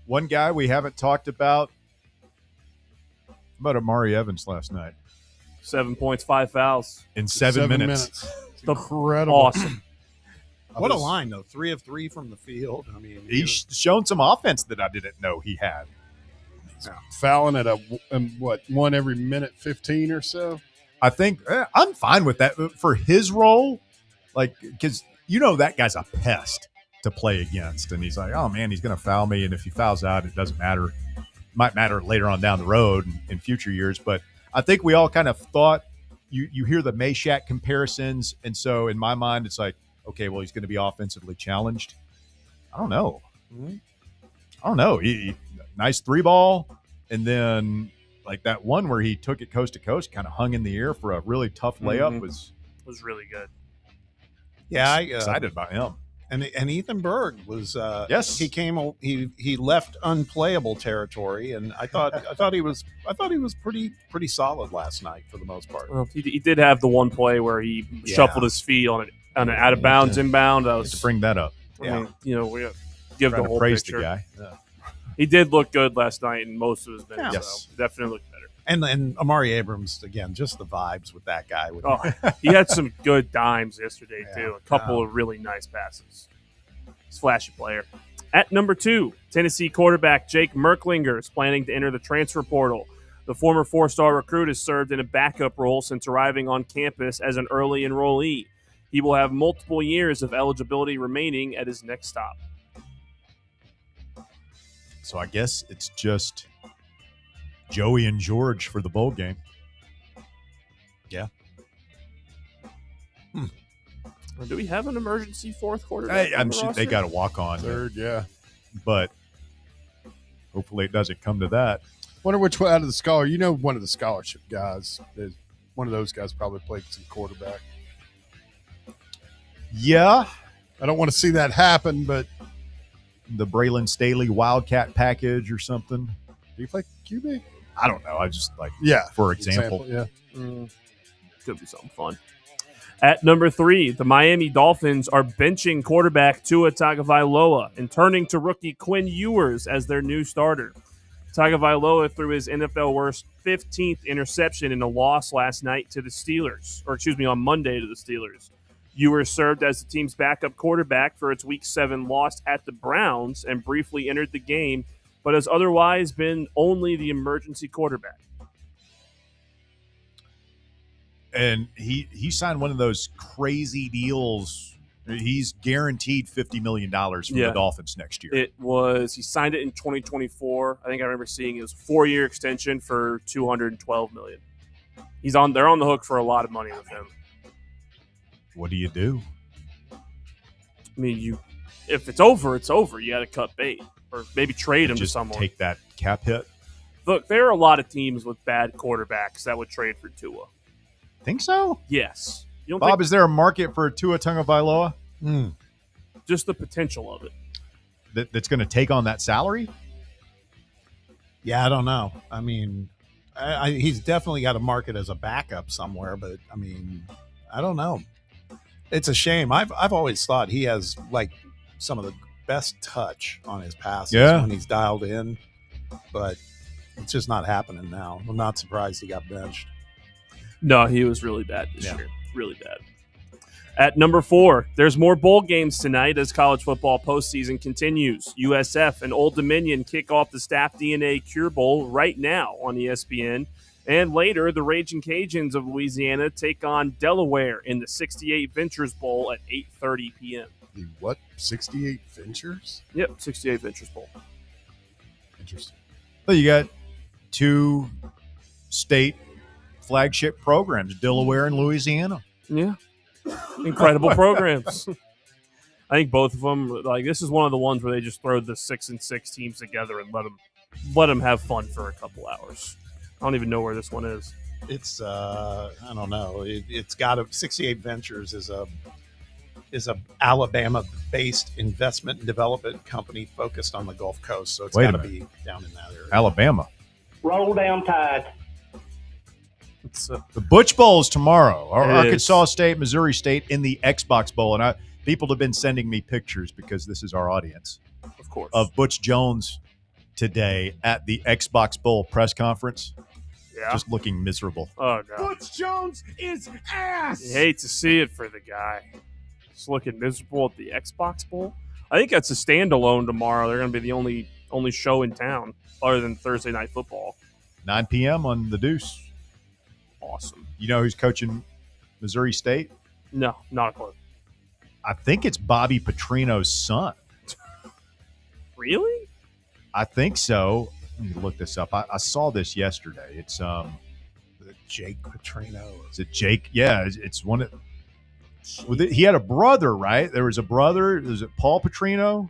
One guy we haven't talked about Amari Evans last night.
7 points, 5 fouls.
In 7 minutes.
Incredible.
Awesome.
What a line, though. 3 of 3 from the field. I mean,
he's shown some offense that I didn't know he had.
Fouling at one every minute 15 or so.
I think I'm fine with that for his role. Like, because that guy's a pest to play against. And he's like, oh, man, he's going to foul me. And if he fouls out, it doesn't matter. It might matter later on down the road in future years. But I think we all kind of thought you hear the Meshack comparisons. And so in my mind, it's like, okay, well, he's going to be offensively challenged. I don't know. He nice 3-ball. And then like that one where he took it coast to coast, kind of hung in the air for a really tough layup was
really good.
Yeah, I
excited about him.
And Ethan Berg was
yes.
He left unplayable territory, and I thought he was pretty solid last night for the most part.
Well, he did have the one play where he shuffled his feet on an out of bounds inbound. I was
to bring that up.
I mean, we give the whole
praise
picture.
The guy. Yeah.
He did look good last night in most of his minutes.
Yes.
So definitely looked better.
And Amari Abrams, again, just the vibes with that guy.
He had some good dimes yesterday, too. A couple of really nice passes. He's a flashy player. At number 2, Tennessee quarterback Jake Merklinger is planning to enter the transfer portal. The former 4-star recruit has served in a backup role since arriving on campus as an early enrollee. He will have multiple years of eligibility remaining at his next stop.
So I guess it's just Joey and George for the bowl game.
Yeah.
Do we have an emergency fourth quarterback?
I'm sure they got to walk on
third, yeah.
But hopefully it doesn't come to that.
Wonder which one out of the scholar. One of the scholarship guys. One of those guys probably played some quarterback.
Yeah.
I don't want to see that happen, but
the Braylon Staley Wildcat package or something.
Do you play QB?
I don't know. I just for example.
Yeah.
Could be something fun. At number 3, the Miami Dolphins are benching quarterback Tua Tagovailoa and turning to rookie Quinn Ewers as their new starter. Tagovailoa threw his NFL worst 15th interception in a loss last night to the Steelers, on Monday to the Steelers. Ewers served as the team's backup quarterback for its Week 7 loss at the Browns and briefly entered the game, but has otherwise been only the emergency quarterback.
And he signed one of those crazy deals. He's guaranteed $50 million from the Dolphins next year.
He signed it in 2024. I think I remember seeing it was a 4-year extension for $212 million. They're on the hook for a lot of money with him.
What do you do?
I mean, if it's over, it's over. You got to cut bait or maybe trade him to someone.
Take that cap hit.
Look, there are a lot of teams with bad quarterbacks that would trade for Tua.
Think so?
Yes.
Bob, is there a market for Tua Tagovailoa?
Just the potential of it.
That's going to take on that salary?
Yeah, I don't know. I mean, he's definitely got a market as a backup somewhere, but I mean, I don't know. It's a shame. I've always thought he has like some of the best touch on his passes when he's dialed in, but it's just not happening now. I'm not surprised he got benched.
No, he was really bad this year. Really bad. At number 4, there's more bowl games tonight as college football postseason continues. USF and Old Dominion kick off the Staff DNA Cure Bowl right now on ESPN. And later, the Raging Cajuns of Louisiana take on Delaware in the 68 Ventures Bowl at 8:30 p.m.
The what? 68 Ventures?
Yep, 68 Ventures Bowl.
Interesting.
Well, you got 2 state flagship programs, Delaware and Louisiana.
Yeah. Incredible programs. I think both of them, like, this is one of the ones where they just throw the 6-6 teams together and let them have fun for a couple hours. I don't even know where this one is.
It's I don't know. It's got 68 Ventures is a Alabama-based investment and development company focused on the Gulf Coast. So it's got to be down in that area.
Alabama.
Roll down Tide.
The Butch Bowl is tomorrow. Arkansas State, Missouri State in the Xbox Bowl. And people have been sending me pictures because this is our audience.
Of course.
Of Butch Jones today at the Xbox Bowl press conference.
Yeah.
Just looking miserable.
Oh, God.
Butch Jones is ass.
You hate to see it for the guy. Just looking miserable at the Xbox Bowl. I think that's a standalone tomorrow. They're going to be the only show in town other than Thursday Night Football.
9 p.m. on the Deuce.
Awesome.
You know who's coaching Missouri State?
No, not a clue.
I think it's Bobby Petrino's son.
Really?
I think so. Let me look this up. I saw this yesterday. It's
Jake Petrino.
Is it Jake? Yeah, it's one of. He had a brother, right? There was a brother. Is it Paul Petrino?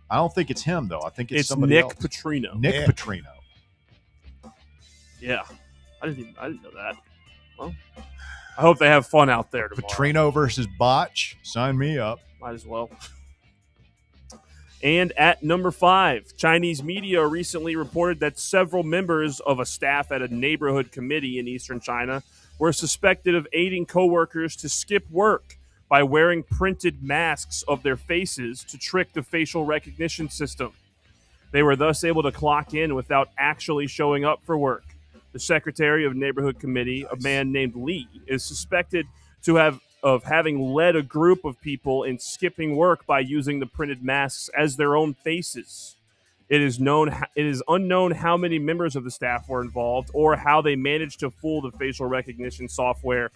I don't think it's him though. I think it's somebody
Nick
else.
Petrino.
Nick Petrino.
Yeah, I didn't know that. Well, I hope they have fun out there tomorrow.
Petrino versus Botch. Sign me up.
Might as well. And at number 5, Chinese media recently reported that several members of a staff at a neighborhood committee in eastern China were suspected of aiding coworkers to skip work by wearing printed masks of their faces to trick the facial recognition system. They were thus able to clock in without actually showing up for work. The secretary of neighborhood committee, a man named Lee, is suspected of having led a group of people in skipping work by using the printed masks as their own faces. It is unknown how many members of the staff were involved or how they managed to fool the facial recognition software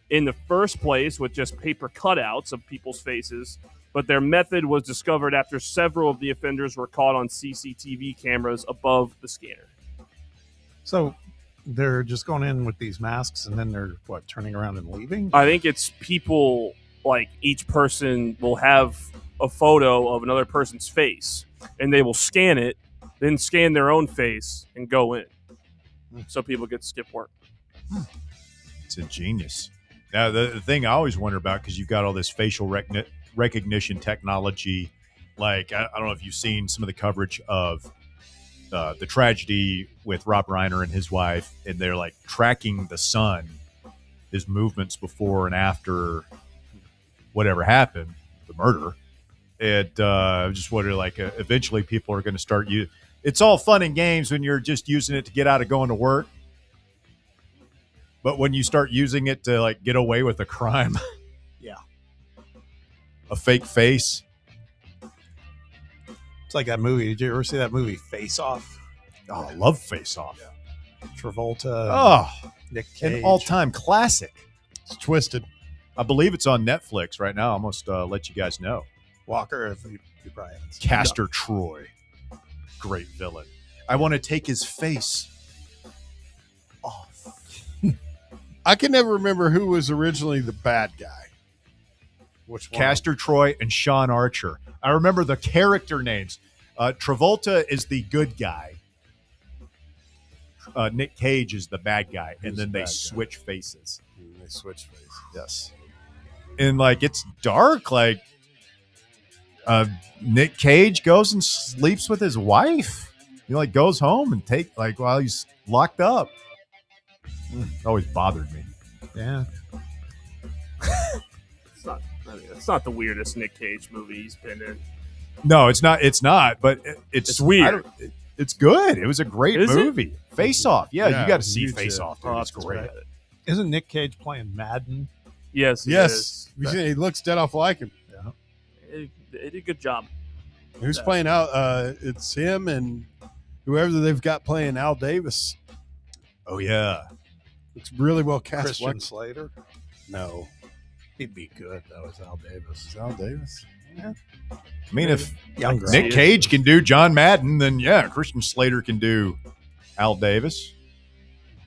in the first place with just paper cutouts of people's faces, but their method was discovered after several of the offenders were caught on CCTV cameras above the scanner.
So they're just going in with these masks and then they're turning around and leaving?
I think it's people, like, each person will have a photo of another person's face and they will scan it, then scan their own face and go in. So people get to skip work.
It's ingenious. Now, the thing I always wonder about, because you've got all this facial recognition technology, like, I don't know if you've seen some of the coverage of the tragedy with Rob Reiner and his wife, and they're like tracking the son, his movements before and after whatever happened, the murder. I just wonder, like, eventually people are going to start it's all fun and games when you're just using it to get out of going to work. But when you start using it to, like, get away with a crime,
yeah,
a fake face.
It's like that movie. Did you ever see that movie Face Off?
Oh, I love Face Off.
Yeah. Travolta.
Oh,
Nick Cage.
An all-time classic.
It's twisted.
I believe it's on Netflix right now. I almost let you guys know.
Walker, if you probably haven't seen
Castor Troy. Great villain. I want to take his face off.
I can never remember who was originally the bad guy. Which one?
Castor Troy and Sean Archer. I remember the character names. Travolta is the good guy. Nick Cage is the bad guy. And then they switch faces.
They switch faces.
Yes. And, like, it's dark. Like, Nick Cage goes and sleeps with his wife. He like goes home and while he's locked up. Always bothered me. Yeah.
It's not the weirdest Nick Cage movie he's been in.
No, it's not. It's not. But it's
weird.
It's good. It was a great
Is
movie. Face Off. Yeah, you got to see
you
Face
should.
Off. Dude. It's great.
Isn't Nick Cage playing Madden?
Yes.
Yes. He looks dead off like him.
Yeah.
He did a good job.
Who's playing out? It's him and whoever they've got playing Al Davis.
Oh, yeah.
It's really well cast.
Christian Slater?
No.
He'd be good, though, as Al Davis.
Is Al Davis?
Yeah.
I mean, if
Younger.
Nick Cage can do John Madden, then yeah, Christian Slater can do Al Davis.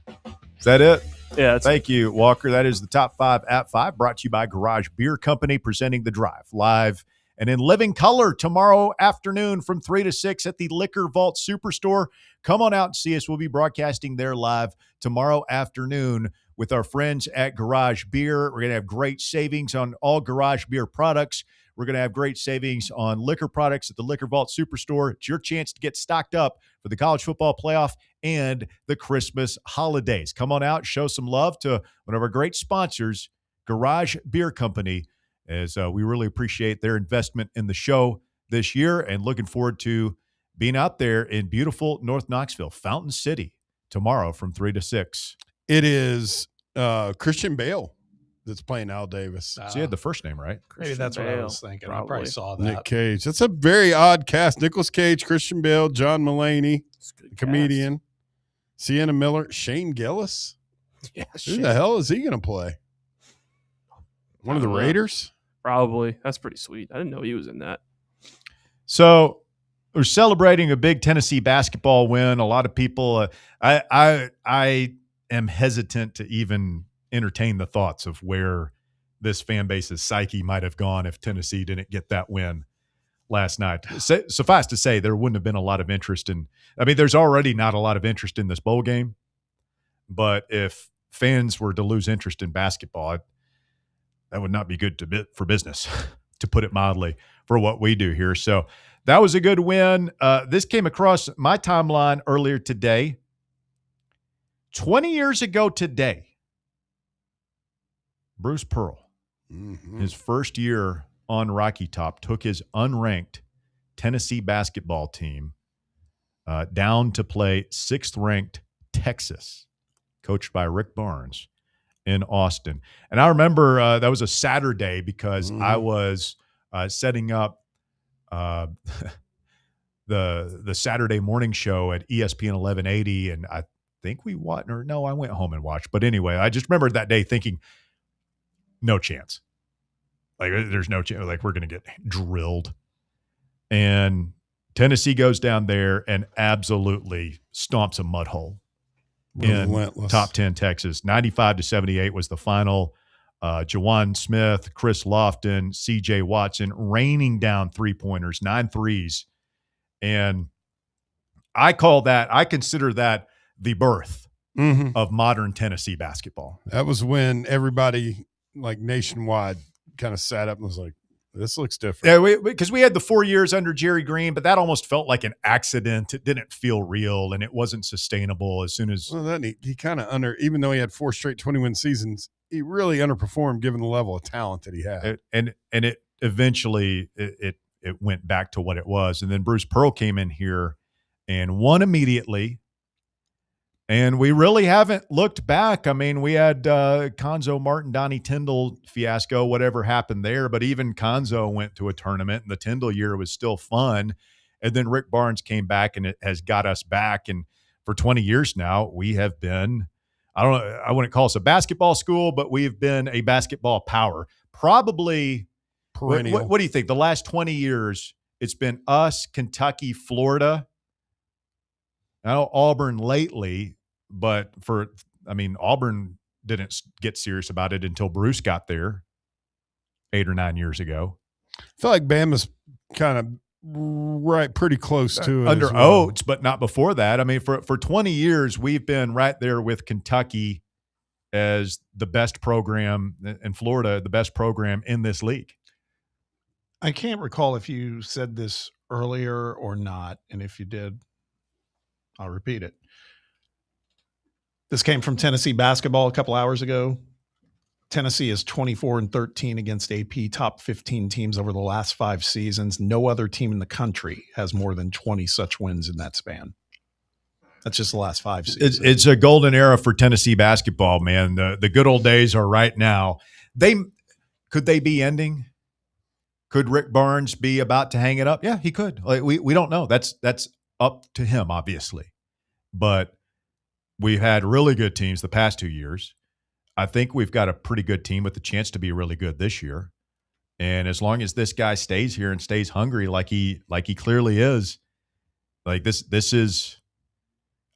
Is that it?
Yeah.
Thank you, Walker. That is the Top 5 at 5, brought to you by Garage Beer Company, presenting The Drive live and in living color tomorrow afternoon from 3 to 6 at the Liquor Vault Superstore. Come on out and see us. We'll be broadcasting there live tomorrow afternoon with our friends at Garage Beer. We're going to have great savings on all Garage Beer products. We're going to have great savings on liquor products at the Liquor Vault Superstore. It's your chance to get stocked up for the college football playoff and the Christmas holidays. Come on out, show some love to one of our great sponsors, Garage Beer Company, as we really appreciate their investment in the show this year and looking forward to being out there in beautiful North Knoxville, Fountain City, tomorrow from 3 to 6.
It is Christian Bale that's playing Al Davis.
So you had the first name, right?
Maybe that's what I was thinking. I probably saw that.
Nick Cage. That's a very odd cast. Nicolas Cage, Christian Bale, John Mulaney, the comedian, Sienna Miller, Shane Gillis.
Yeah,
Who the hell is he going to play? One of the Raiders?
Probably. That's pretty sweet. I didn't know he was in that.
So we're celebrating a big Tennessee basketball win. A lot of people, I am hesitant to even entertain the thoughts of where this fan base's psyche might have gone if Tennessee didn't get that win last night. Suffice to say, there wouldn't have been a lot of interest in – I mean, there's already not a lot of interest in this bowl game. But if fans were to lose interest in basketball, that would not be good for business, to put it mildly, for what we do here. So that was a good win. This came across my timeline earlier today. 20 years ago today, Bruce Pearl, his first year on Rocky Top, took his unranked Tennessee basketball team down to play 6th-ranked Texas, coached by Rick Barnes, in Austin. And I remember that was a Saturday because I was setting up the Saturday morning show at ESPN 1180, and I think we watched, or no, I went home and watched. But anyway, I just remember that day thinking, no chance. Like, there's no chance. Like, we're going to get drilled. And Tennessee goes down there and absolutely stomps a mud hole in top 10 Texas. 95-78 was the final. Jawan Smith, Chris Lofton, CJ Watson raining down 3-pointers, 9 threes. And I consider that the birth of modern Tennessee basketball.
That was when everybody, like, nationwide kind of sat up and was like, this looks different.
Yeah, because we had the 4 years under Jerry Green, but that almost felt like an accident. It didn't feel real, and it wasn't sustainable as soon as...
Well, then he kind of even though he had 4 straight 21 seasons, he really underperformed given the level of talent that he had.
And it eventually, it went back to what it was. And then Bruce Pearl came in here and won immediately. And we really haven't looked back. I mean, we had Konzo Martin, Donnie Tyndall fiasco, whatever happened there. But even Konzo went to a tournament, and the Tyndall year was still fun. And then Rick Barnes came back, and it has got us back. And for 20 years now, we have been, I wouldn't call us a basketball school, but we've been a basketball power. Probably perennial. What do you think? The last 20 years, it's been us, Kentucky, Florida. I know Auburn lately, but Auburn didn't get serious about it until Bruce got there 8 or 9 years ago.
I feel like Bama's kind of pretty close to it.
Under Oates, but not before that. I mean, for 20 years, we've been right there with Kentucky as the best program, in Florida, the best program in this league.
I can't recall if you said this earlier or not, and if you did, I'll repeat it. This came from Tennessee basketball a couple hours ago. Tennessee is 24-13 against AP top 15 teams over the last 5 seasons. No other team in the country has more than 20 such wins in that span. That's just the last 5 seasons.
It's a golden era for Tennessee basketball, man. The good old days are right now. Could they be ending? Could Rick Barnes be about to hang it up? Yeah, he could. Like, we don't know. That's up to him, obviously. But we've had really good teams the past 2 years. I think we've got a pretty good team with the chance to be really good this year. And as long as this guy stays here and stays hungry like he clearly is, like this is,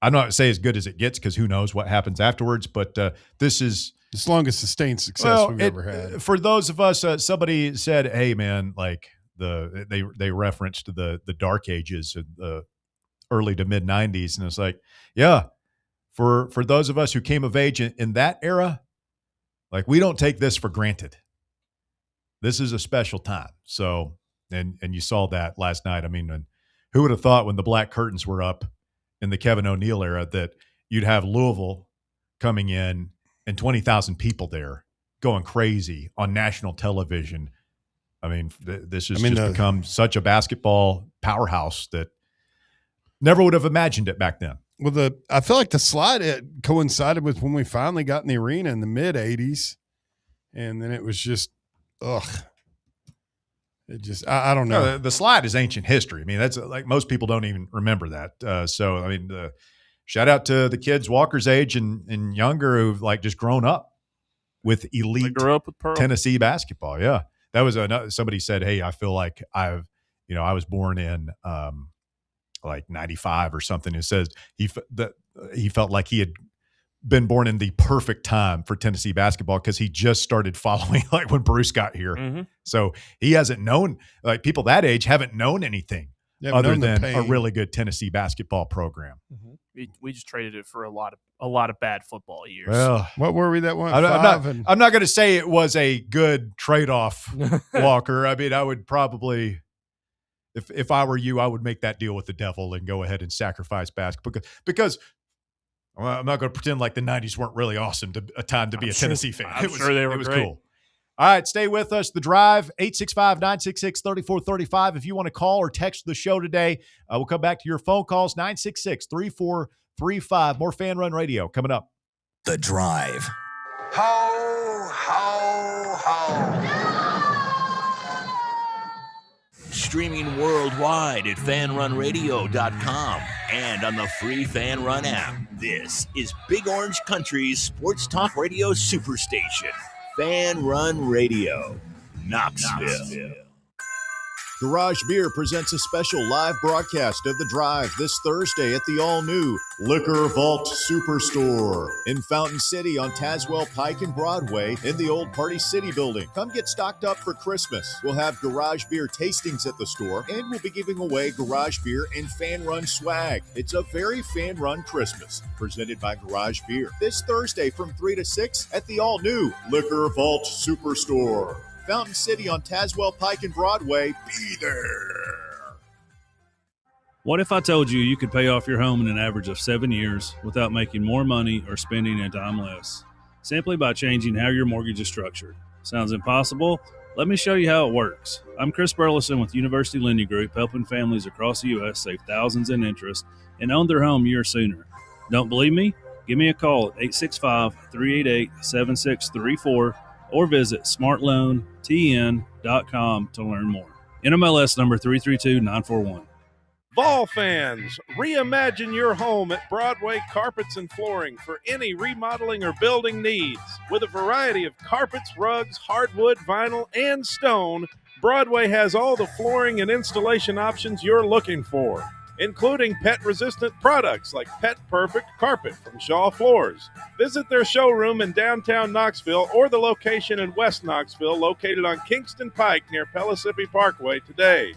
I'm not say as good as it gets because who knows what happens afterwards, but this is
the longest sustained success we've ever had.
For those of us, somebody said, hey man, like they referenced the dark ages of the early to mid 90s. And it's like, yeah, for those of us who came of age in that era, like we don't take this for granted. This is a special time. So, and you saw that last night. I mean, who would have thought when the black curtains were up in the Kevin O'Neal era that you'd have Louisville coming in and 20,000 people there going crazy on national television. I mean, this has just become such a basketball powerhouse that never would have imagined it back then.
Well, I feel like the slide coincided with when we finally got in the arena in the mid 80s. And then it was just, it just, I don't know.
No, the slide is ancient history. I mean, that's like most people don't even remember that. So, I mean, shout out to the kids Walker's age and younger who've like just grown up with elite Tennessee basketball. Yeah. That was somebody said, hey, I feel like I was born in like 95 or something. It says he felt like he had been born in the perfect time for Tennessee basketball because he just started following like when Bruce got here. Mm-hmm. So he hasn't known, like people that age haven't known anything other than a really good Tennessee basketball program.
Mm-hmm. We just traded it for a lot of bad football years.
Well,
what were we that one?
I'm not going to say it was a good trade-off, Walker. I mean, I would probably, if I were you, I would make that deal with the devil and go ahead and sacrifice basketball because I'm not going to pretend like the 90s weren't really awesome a time to be a Tennessee fan.
I'm sure they were
It was
great.
cool. All right, stay with us. The Drive, 865-966-3435. If you want to call or text the show today, we'll come back to your phone calls, 966-3435. More Fan Run Radio coming up.
The Drive.
Ho, ho, ho.
Streaming worldwide at fanrunradio.com and on the free Fan Run app. This is Big Orange Country's sports talk radio superstation, Fan Run Radio, Knoxville.
Garage Beer presents a special live broadcast of The Drive this Thursday at the all-new Liquor Vault Superstore in Fountain City on Tazewell Pike and Broadway in the old Party City building. Come get stocked up for Christmas. We'll have Garage Beer tastings at the store, and we'll be giving away Garage Beer and Fan Run swag. It's a very Fan Run Christmas, presented by Garage Beer. This Thursday from 3 to 6 at the all-new Liquor Vault Superstore. Fountain City on Tazewell Pike and Broadway. Be there.
What if I told you you could pay off your home in an average of 7 years without making more money or spending a dime less, simply by changing how your mortgage is structured? Sounds impossible? Let me show you how it works. I'm Chris Burleson with University Lending Group, helping families across the U.S. save thousands in interest and own their home years sooner. Don't believe me? Give me a call at 865-388-7634 or visit smartloantn.com to learn more. NMLS number 332941.
Vol fans, reimagine your home at Broadway Carpets and Flooring for any remodeling or building needs. With a variety of carpets, rugs, hardwood, vinyl, and stone, Broadway has all the flooring and installation options you're looking for, including pet-resistant products like Pet Perfect Carpet from Shaw Floors. Visit their showroom in downtown Knoxville or the location in West Knoxville located on Kingston Pike near Pellissippi Parkway today.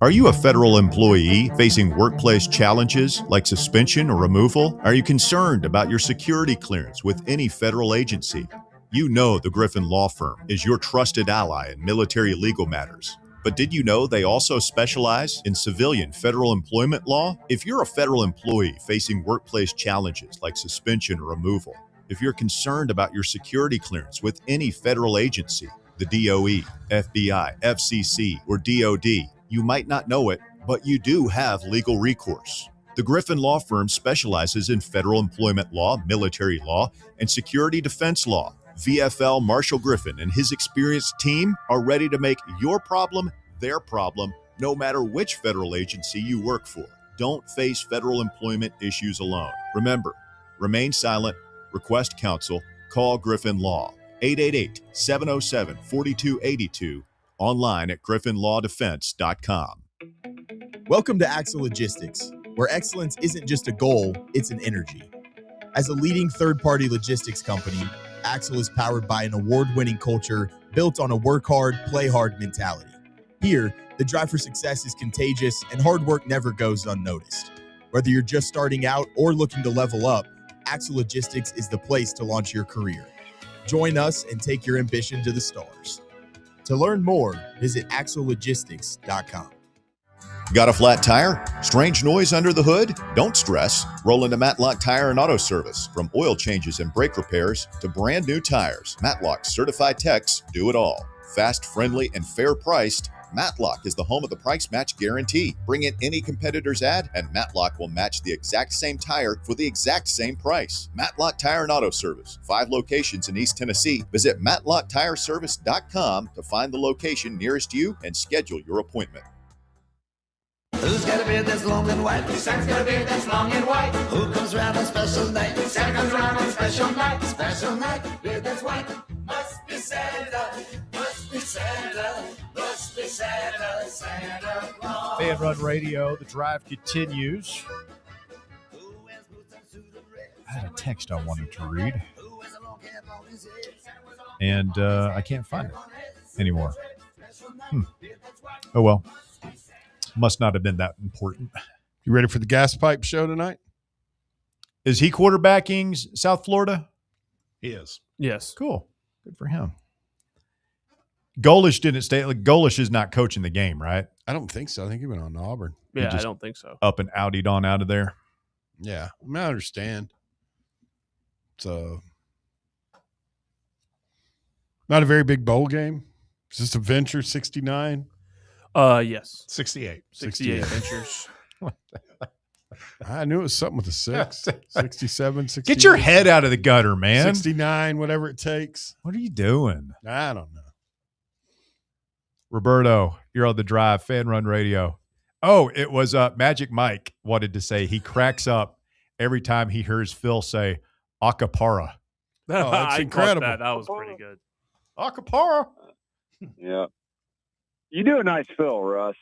Are you a federal employee facing workplace challenges like suspension or removal? Are you concerned about your security clearance with any federal agency? You know the Griffin Law Firm is your trusted ally in military legal matters. But did you know they also specialize in civilian federal employment law? If you're a federal employee facing workplace challenges like suspension or removal, if you're concerned about your security clearance with any federal agency, the DOE, FBI, FCC, or DOD, you might not know it, but you do have legal recourse. The Griffin Law Firm specializes in federal employment law, military law, and security defense law. VFL Marshall Griffin and his experienced team are ready to make your problem their problem, no matter which federal agency you work for. Don't face federal employment issues alone. Remember, remain silent, request counsel, call Griffin Law, 888-707-4282, online at griffinlawdefense.com.
Welcome to Axle Logistics, where excellence isn't just a goal, it's an energy. As a leading third-party logistics company, Axle is powered by an award-winning culture built on a work hard, play hard mentality. Here, the drive for success is contagious and hard work never goes unnoticed. Whether you're just starting out or looking to level up, Axle Logistics is the place to launch your career. Join us and take your ambition to the stars. To learn more, visit axlelogistics.com.
Got a flat tire? Strange noise under the hood? Don't stress. Roll into Matlock Tire and Auto Service. From oil changes and brake repairs to brand new tires, Matlock's certified techs do it all. Fast, friendly, and fair priced, Matlock is the home of the price match guarantee. Bring in any competitor's ad and Matlock will match the exact same tire for the exact same price. Matlock Tire and Auto Service. 5 locations in East Tennessee. Visit matlocktireservice.com to find the location nearest you and schedule your appointment.
Who's got a beard that's long and white? Santa's got a beard that's long and white. Who comes around on special night? Santa comes around on special night. Special night, beard that's white. Must be Santa, must be Santa, must be Santa, Santa Claus.
Fan Run Radio, the drive continues. I had a text I wanted to read, and I can't find it anymore. Oh, well. Must not have been that important.
You ready for the gas pipe show tonight?
Is he quarterbacking South Florida?
He is.
Yes.
Cool. Good for him. Golish didn't stay. Like, Golish is not coaching the game, right?
I don't think so. I think he went on to Auburn.
Yeah, I don't think so.
Up and outied on out of there.
Yeah. I mean, I understand. So, not a very big bowl game. It's just a venture 69.
Yes.
68.
68 ventures.
I knew it was something with a 6. 67, 68.
Get your head out of the gutter, man.
69, whatever it takes.
What are you doing?
I don't know.
Roberto, you're on the drive, Fan Run Radio. Oh, it was Magic Mike wanted to say he cracks up every time he hears Phil say acapara.
Oh, that's incredible.
That was pretty good.
Acapara.
Yeah. You do a nice Phil, Russ.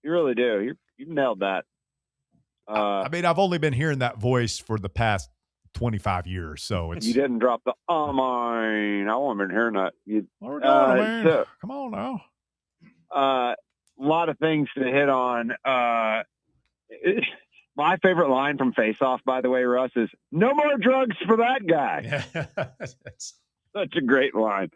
You really do. You nailed that.
I mean, I've only been hearing that voice for the past 25 years, so it's.
You didn't drop the mine. I haven't been hearing that.
What are we doing, man? Come on now.
A lot of things to hit on. My favorite line from Face Off, by the way, Russ, is "No more drugs for that guy." That's such a great line.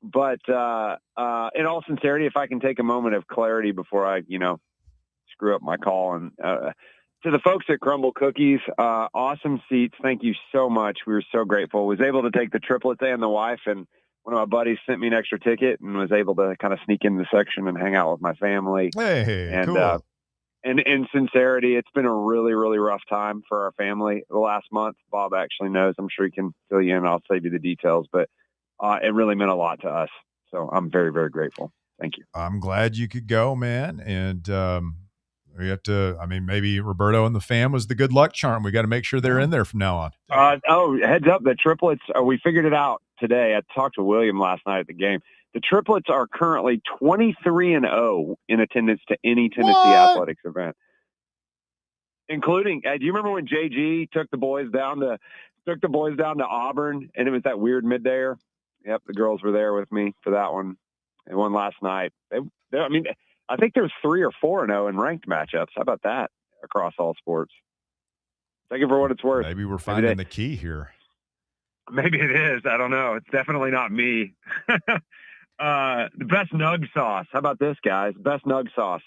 But in all sincerity, if I can take a moment of clarity before I, screw up my call, and to the folks at Crumble Cookies, awesome seats. Thank you so much. We were so grateful. Was able to take the triplets and the wife, and one of my buddies sent me an extra ticket and was able to kind of sneak in the section and hang out with my family.
Hey,
and,
cool.
And in sincerity, it's been a really, really rough time for our family the last month. Bob actually knows. I'm sure he can fill you in. I'll save you the details, but it really meant a lot to us. So I'm very, very grateful. Thank you.
I'm glad you could go, man. And we have to, maybe Roberto and the fam was the good luck charm. We got to make sure they're in there from now on.
Heads up, the triplets, we figured it out today. I talked to William last night at the game. The triplets are currently 23-0 in attendance to any Tennessee athletics event, including. Do you remember when JG took the boys down to Auburn, and it was that weird mid-dayer? Yep, the girls were there with me for that one. They won last night. I think there's 3 or 4-0 in ranked matchups. How about that across all sports? Take it for what it's worth.
Maybe we're finding the key here.
Maybe it is. I don't know. It's definitely not me. The best nug sauce. How about this, guys? Best nug sauce.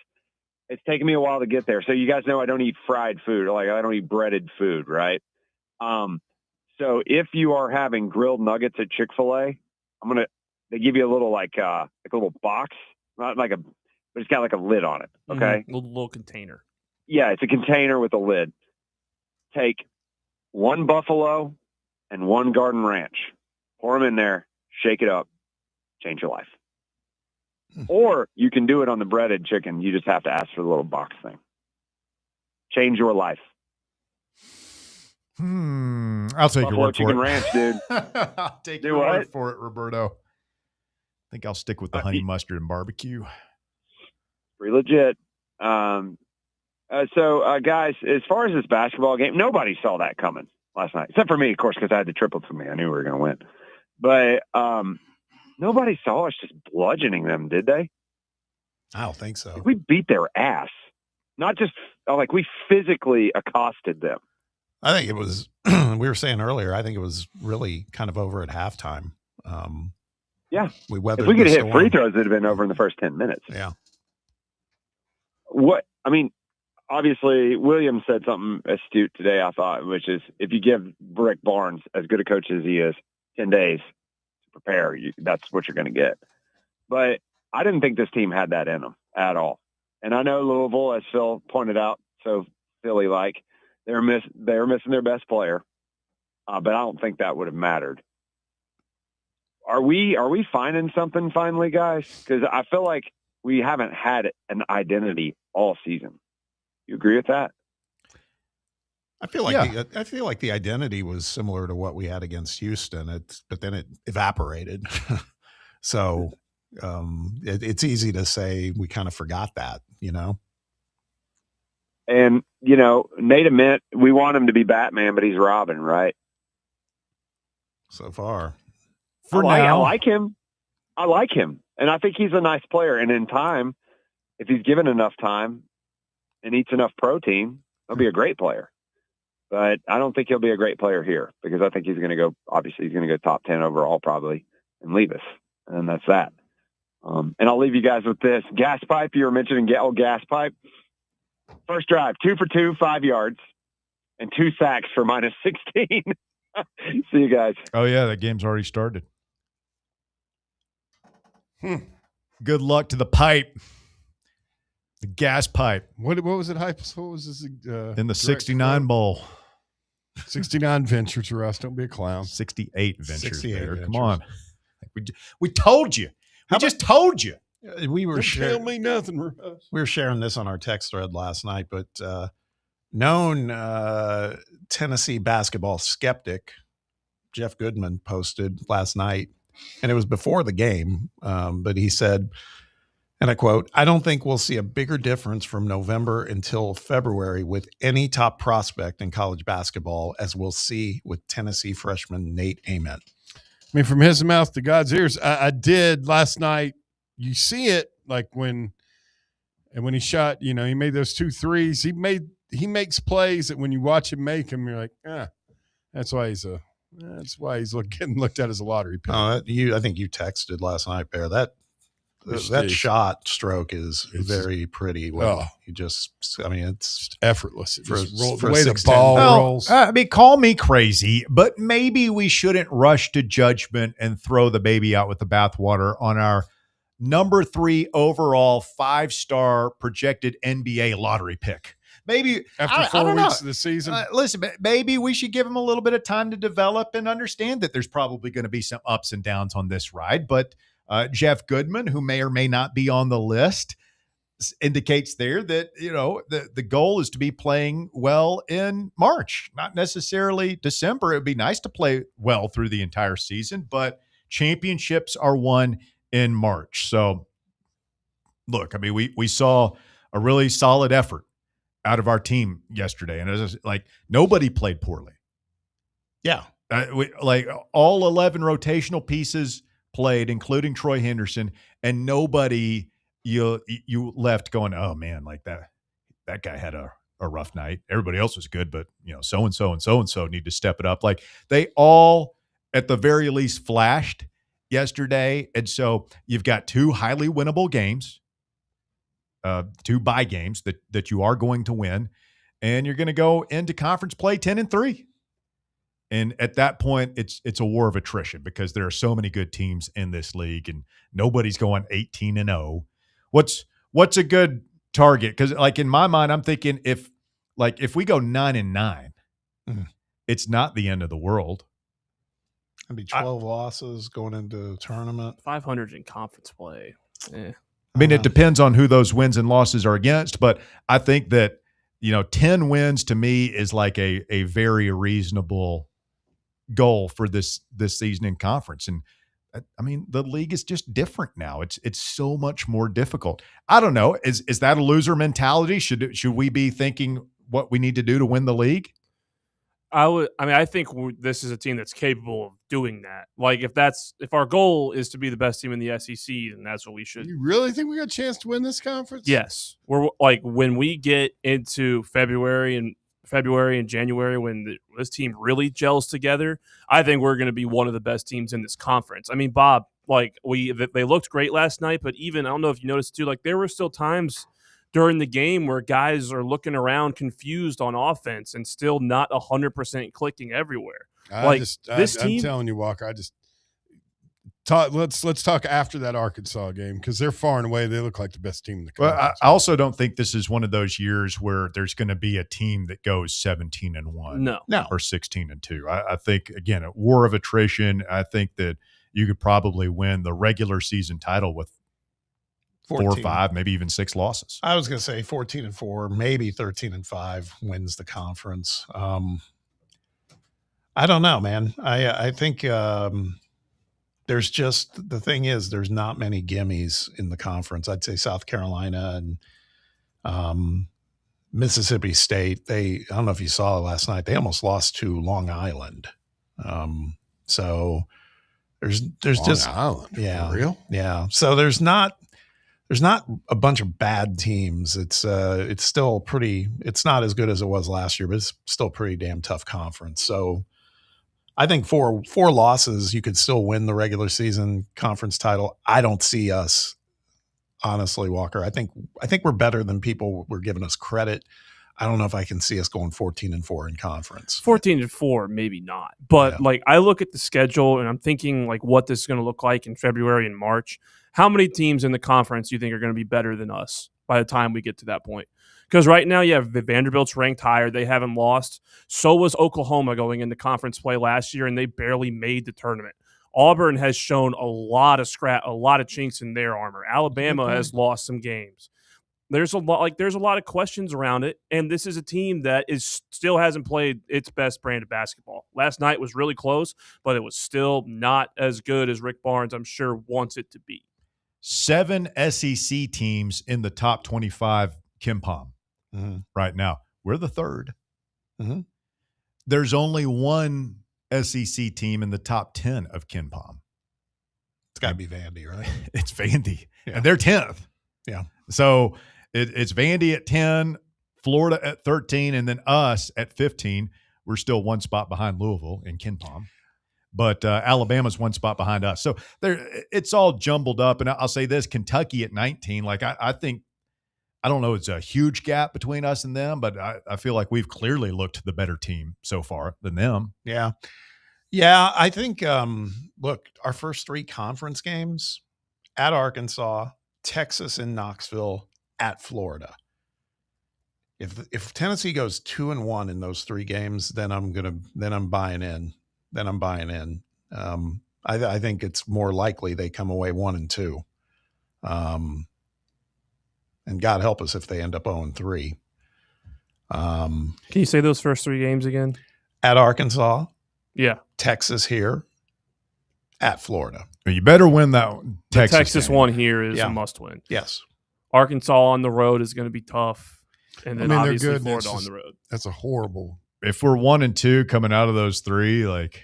It's taken me a while to get there. So you guys know I don't eat fried food. Like I don't eat breaded food, right? So if you are having grilled nuggets at Chick-fil-A, they give you a little like a little box, not like but it's got like a lid on it. Okay.
Mm-hmm. Little container.
Yeah. It's a container with a lid. Take one Buffalo and one Garden Ranch, pour them in there, shake it up, change your life. Or you can do it on the breaded chicken. You just have to ask for the little box thing. Change your life.
I'll take your
Buffalo
word for
Chicken
it.
Ranch, dude.
I'll take your word for it, Roberto. I think I'll stick with the honey mustard and barbecue.
Pretty legit. So, guys, as far as this basketball game, nobody saw that coming last night, except for me, of course, because I had the triplets with me. I knew we were going to win. But nobody saw us just bludgeoning them, did they?
I don't think so.
We beat their ass. Not just like we physically accosted them.
I think it was, we were saying earlier, I think it was really kind of over at halftime.
Yeah.
We weathered
if we could
the
hit
storm.
free throws, it'd have been over in the first 10 minutes.
Yeah.
Obviously, Williams said something astute today, I thought, which is if you give Rick Barnes, as good a coach as he is, 10 days to prepare, that's what you're going to get. But I didn't think this team had that in them at all. And I know Louisville, as Phil pointed out, so Philly-like, they were missing their best player, but I don't think that would have mattered. Are we finding something finally, guys? Because I feel like we haven't had an identity all season. You agree with that?
I feel like the identity was similar to what we had against Houston. But then it evaporated. So it's easy to say we kind of forgot that, you know.
And Nate admit we want him to be Batman, but he's Robin, right?
So far,
I like him. I like him, and I think he's a nice player. And in time, if he's given enough time and eats enough protein, he'll be a great player. But I don't think he'll be a great player here because I think he's going to go. Obviously, he's going to go top 10 overall probably and leave us, and that's that. And I'll leave you guys with this gas pipe. You were mentioning gas pipe. First drive, 2 for 2, 5 yards, and 2 sacks for minus 16. See you guys.
Oh yeah, that game's already started. Good luck to the pipe. The gas pipe.
What was it? What was this?
In the 69 bowl.
69 ventures, Russ. Don't be a clown.
68 ventures.
68
there.
ventures.
Come on. We told you. We just told you.
We were
tell me nothing, Russ.
We were sharing this on our text thread last night, but known Tennessee basketball skeptic Jeff Goodman posted last night, and it was before the game, but he said, and I quote, "I don't think we'll see a bigger difference from November until February with any top prospect in college basketball as we'll see with Tennessee freshman Nate Ament."
I mean, from his mouth to God's ears. I did last night. You see it like when he shot, he made those 2 threes. He makes plays that when you watch him make them, you're like, that's why he's getting looked at as a lottery pick.
I think you texted last night, Bear. That shot stroke is very pretty. It's
effortless.
The
way the ball rolls.
Call me crazy, but maybe we shouldn't rush to judgment and throw the baby out with the bathwater on our number 3 overall 5-star projected NBA lottery pick. Maybe
after 4 weeks of the season.
Listen, maybe we should give him a little bit of time to develop and understand that there's probably going to be some ups and downs on this ride. But Jeff Goodman, who may or may not be on the list, indicates there that, the goal is to be playing well in March, not necessarily December. It would be nice to play well through the entire season, but championships are won in March. So look, we saw a really solid effort out of our team yesterday. And it was like, nobody played poorly.
Yeah.
All 11 rotational pieces played, including Troy Henderson, and nobody you left going, oh man, like that guy had a rough night. Everybody else was good, but so-and-so and so-and-so need to step it up. Like they all at the very least flashed yesterday. And so you've got two highly winnable games, two bye games that you are going to win, and you're going to go into conference play 10-3. And at that point, it's a war of attrition because there are so many good teams in this league, and nobody's going 18-0. What's a good target? Because like in my mind, I'm thinking if we go 9-9, it's not the end of the world.
It'd be 12 losses going into the tournament.
500 in conference play.
I mean, it depends on who those wins and losses are against, but I think that 10 wins to me is like a very reasonable goal for this season in conference. And I mean, the league is just different now. It's so much more difficult. I don't know. Is that a loser mentality? Should we be thinking what we need to do to win the league?
I think this is a team that's capable of doing that. Like if our goal is to be the best team in the SEC, then that's what we should.
You really think we got a chance to win this conference?
Yes. We're like when we get into February and January, when this team really gels together, I think we're going to be one of the best teams in this conference. I mean, Bob, like they looked great last night, but even I don't know if you noticed too, like there were still times during the game where guys are looking around confused on offense and still not 100% clicking everywhere.
I'm telling you, Walker, let's talk after that Arkansas game because they're far and away, they look like the best team in the conference.
Well, I also don't think this is one of those years where there's going to be a team that goes 17-1
no.
or 16-2. I think, again, a war of attrition. I think that you could probably win the regular season title with 14. 4 or 5, maybe even 6 losses.
I was going to say 14-4, maybe 13-5 wins the conference. I don't know, man. I think there's just the thing is there's not many gimmies in the conference. I'd say South Carolina and Mississippi State. I don't know if you saw it last night. They almost lost to Long Island. So there's just
Island.
Yeah,
For real?
Yeah. So there's not a bunch of bad teams. It's still pretty. It's not as good as it was last year, but it's still a pretty damn tough conference. So I think four losses, you could still win the regular season conference title. I don't see us, honestly, Walker. I think we're better than people were giving us credit. I don't know if I can see us going 14-4 in conference.
14-4, maybe not. But like I look at the schedule and I'm thinking like what this is going to look like in February and March. How many teams in the conference do you think are going to be better than us by the time we get to that point? Because right now, Vanderbilt's ranked higher. They haven't lost. So was Oklahoma going into conference play last year, and they barely made the tournament. Auburn has shown a lot of chinks in their armor. Alabama has lost some games. There's a lot of questions around it, and this is a team that still hasn't played its best brand of basketball. Last night was really close, but it was still not as good as Rick Barnes, I'm sure, wants it to be.
7 SEC teams in the top 25 KenPom right now. We're the 3rd.
Mm-hmm.
There's only one SEC team in the top 10 of KenPom.
It's got to be Vandy, right?
It's Vandy, and they're 10th.
Yeah.
So it's Vandy at 10, Florida at 13, and then us at 15. We're still one spot behind Louisville in KenPom. But Alabama's one spot behind us. So it's all jumbled up. And I'll say this, Kentucky at 19, like I think, I don't know, it's a huge gap between us and them, but I feel like we've clearly looked the better team so far than them.
Yeah. Yeah, I think, look, our first 3 conference games at Arkansas, Texas and Knoxville, at Florida. If Tennessee goes 2-1 in those 3 games, then I'm buying in. I think it's more likely they come away 1-2. And God help us if they end up 0-3.
Can you say those first 3 games again?
At Arkansas.
Yeah.
Texas here. At Florida.
You better win that one.
Texas one here is a must win.
Yes.
Arkansas on the road is going to be tough. And then obviously
good.
Florida on the road.
That's a horrible.
If we're 1-2 coming out of those 3, like,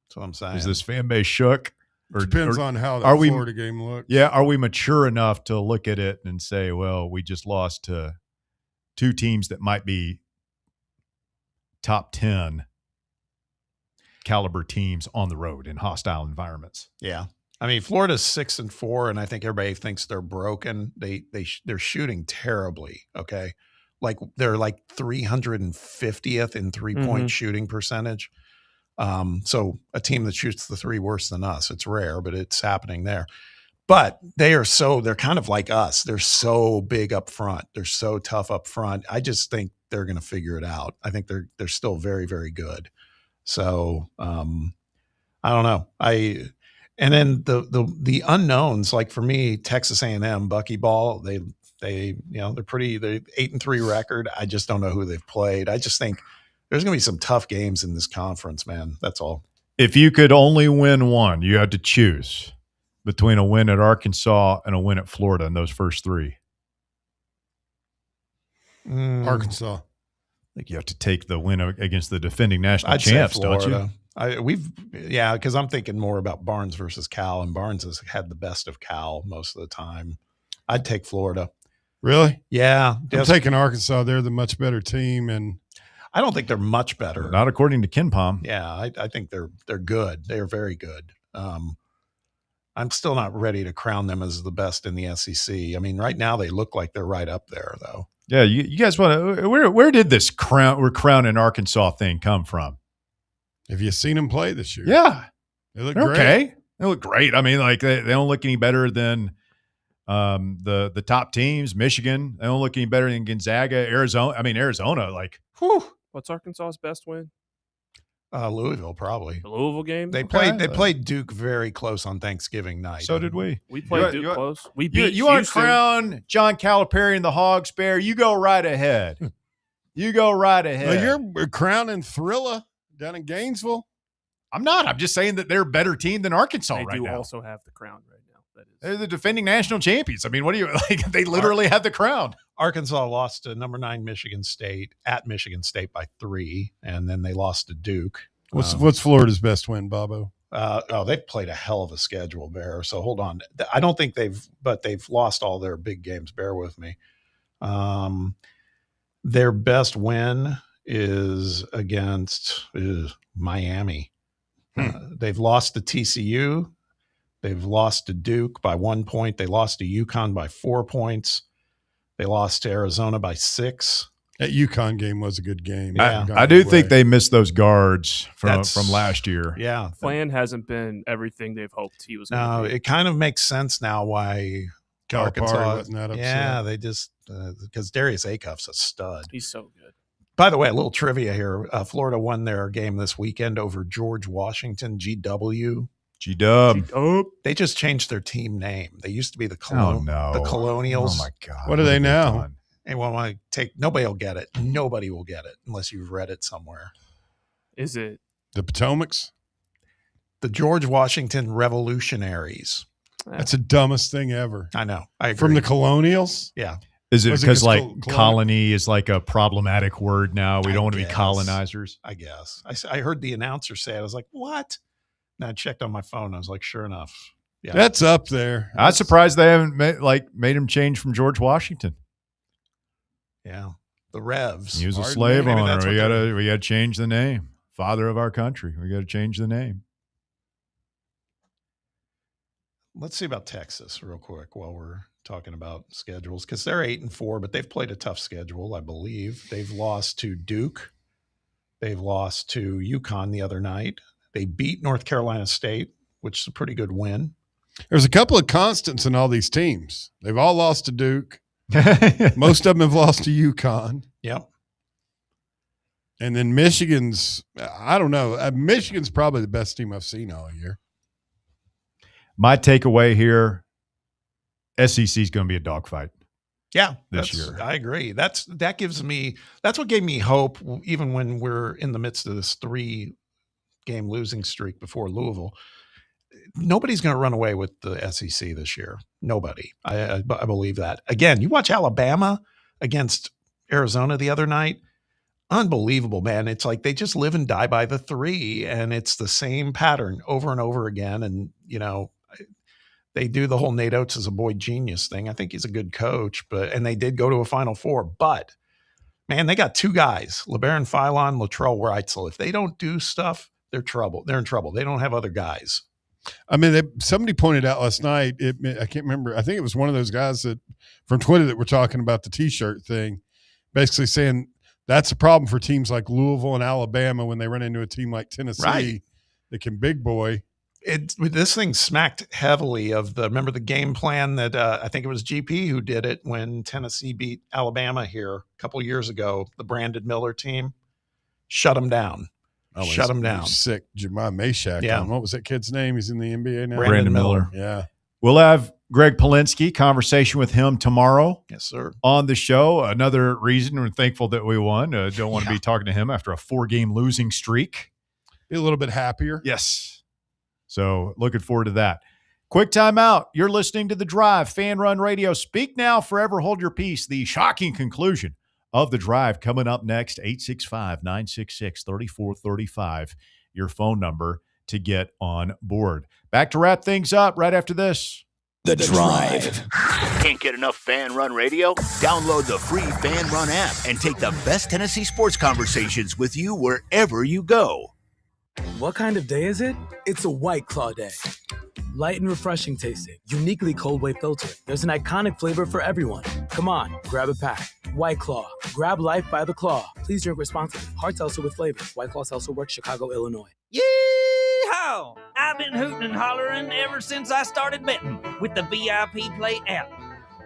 that's what I'm saying.
Is this fan base shook?
Or depends on how that Florida game looks.
Yeah, are we mature enough to look at it and say, well, we just lost to 2 teams that might be top 10? caliber teams on the road in hostile environments.
Yeah. I mean, Florida's 6-4, and I think everybody thinks they're broken. They're shooting terribly. Okay. Like they're like 350th in 3-point shooting percentage. So a team that shoots the three worse than us, it's rare, but it's happening there. But they're kind of like us. They're so big up front. They're so tough up front. I just think they're going to figure it out. I think they're still very, very good. So I don't know. And then the unknowns, like for me, Texas A&M, Buckyball, they're 8-3 record. I just don't know who they've played. I just think there's going to be some tough games in this conference, man. That's all.
If you could only win one, you had to choose between a win at Arkansas and a win at Florida in those first three.
Arkansas.
I think you have to take the win against the defending national
I'd
champs,
say
don't
Florida.
you?
Because I'm thinking more about Barnes versus Cal, and Barnes has had the best of Cal most of the time. I'd take Florida.
Really?
Yeah.
I'm taking Arkansas. They're the much better team, and
I don't think they're much better.
Not according to KenPom.
Yeah, I think they're good. They are very good. I'm still not ready to crown them as the best in the SEC. I mean, right now they look like they're right up there, though.
Yeah, you guys want to? Where did this we're crowning Arkansas thing come from?
Have you seen them play this year?
Yeah,
they look
great.
Okay.
They look great. I mean, like they don't look any better than the top teams. Michigan, they don't look any better than Gonzaga, Arizona. I mean, Arizona, like, whew.
What's Arkansas's best win?
Louisville, probably.
The Louisville game.
They played Duke very close on Thanksgiving night.
So did we.
We played Duke close. We beat
you want to
Houston.
crown John Calipari and the Hogs Bear? You go right ahead. You go right ahead.
Well, you're crowning Thrilla down in Gainesville.
I'm not. I'm just saying that they're a better team than Arkansas
They
right
do
now.
also have the crown right now. That is.
They're the defending national champions. I mean, what do you like? They literally have the crown.
Arkansas lost to number 9 Michigan State at Michigan State by 3, and then they lost to Duke.
What's Florida's best win, Bobo?
They've played a hell of a schedule, Bear. So hold on. I don't think they've lost all their big games. Bear with me. Their best win is against Miami. They've lost to TCU. They've lost to Duke by 1 point. They lost to UConn by 4 points. They lost to Arizona by 6.
That UConn game was a good game.
Yeah.
I do think they missed those guards from last year.
Yeah.
Flan hasn't been everything they've hoped he was.
No, it kind of makes sense now why Arkansas
wasn't that upset.
Yeah, they just because Darius Acuff's a stud.
He's so good.
By the way, a little trivia here. Florida won their game this weekend over George Washington, GW.
G-Dub.
They just changed their team name. They used to be the
the
Colonials.
Oh my God.
What are they now?
They want to take. Nobody will get it. Nobody will get it unless you've read it somewhere.
Is it
the Potomacs?
The George Washington Revolutionaries.
That's the dumbest thing ever.
I know. I agree.
From the Colonials?
Yeah.
Is it because like colony is like a problematic word now? We don't want to be colonizers.
I guess. I heard the announcer say it. I was like, what? And I checked on my phone. I was like, sure enough. Yeah.
That's up there.
I'm surprised they haven't made him change from George Washington.
Yeah. The Revs.
He was a slave owner. We gotta change the name. Father of our country. We gotta change the name.
Let's see about Texas real quick while we're talking about schedules, because they're 8-4, but they've played a tough schedule, I believe. They've lost to Duke. They've lost to UConn the other night. They beat North Carolina State, which is a pretty good win.
There's a couple of constants in all these teams. They've all lost to Duke. Most of them have lost to UConn.
Yep.
And then Michigan's, I don't know. Michigan's probably the best team I've seen all year.
My takeaway here, SEC is going to be a dogfight.
Yeah,
this year.
I agree. That's what gave me hope, even when we're in the midst of this 3-game losing streak before Louisville. Nobody's going to run away with the SEC this year. Nobody. I believe that. Again, you watch Alabama against Arizona the other night. Unbelievable, man. It's like they just live and die by the 3, and it's the same pattern over and over again. And, they do the whole Nate Oates is a boy genius thing. I think he's a good coach, and they did go to a Final Four. But, man, they got 2 guys, LeBaron Philon, Latrell Wrightsel. If they don't do stuff, they're trouble. They're in trouble. They don't have other guys.
I mean, somebody pointed out last night, I can't remember. I think it was one of those guys that from Twitter that were talking about the T-shirt thing, basically saying that's a problem for teams like Louisville and Alabama when they run into a team like Tennessee that can big boy.
This thing smacked heavily of remember the game plan that I think it was GP who did it when Tennessee beat Alabama here a couple years ago, the Brandon Miller team. Shut them down. Shut him down.
Sick. Jemai Meshack.
Yeah.
What was that kid's name? He's in the NBA now.
Brandon Miller.
Yeah.
We'll have Greg Polinsky, conversation with him tomorrow.
Yes, sir.
On the show. Another reason we're thankful that we won. Don't want to be talking to him after a 4-game losing streak.
Be a little bit happier.
Yes. So looking forward to that. Quick timeout. You're listening to The Drive, Fan Run Radio. Speak now, forever hold your peace. The shocking conclusion of The Drive coming up next, 865-966-3435, your phone number to get on board. Back to wrap things up right after this.
The Drive. Can't get enough Fan Run Radio? Download the free Fan Run app and take the best Tennessee sports conversations with you wherever you go.
What kind of day is it? It's a White Claw day. Light and refreshing tasting, uniquely cold way filtered. There's an iconic flavor for everyone. Come on, grab a pack. White Claw. Grab life by the claw. Please drink responsibly. Hard seltzer with flavor. White Claw Seltzer Works, Chicago, Illinois.
Yeehaw! I've been hooting and hollering ever since I started betting with the VIP Play app.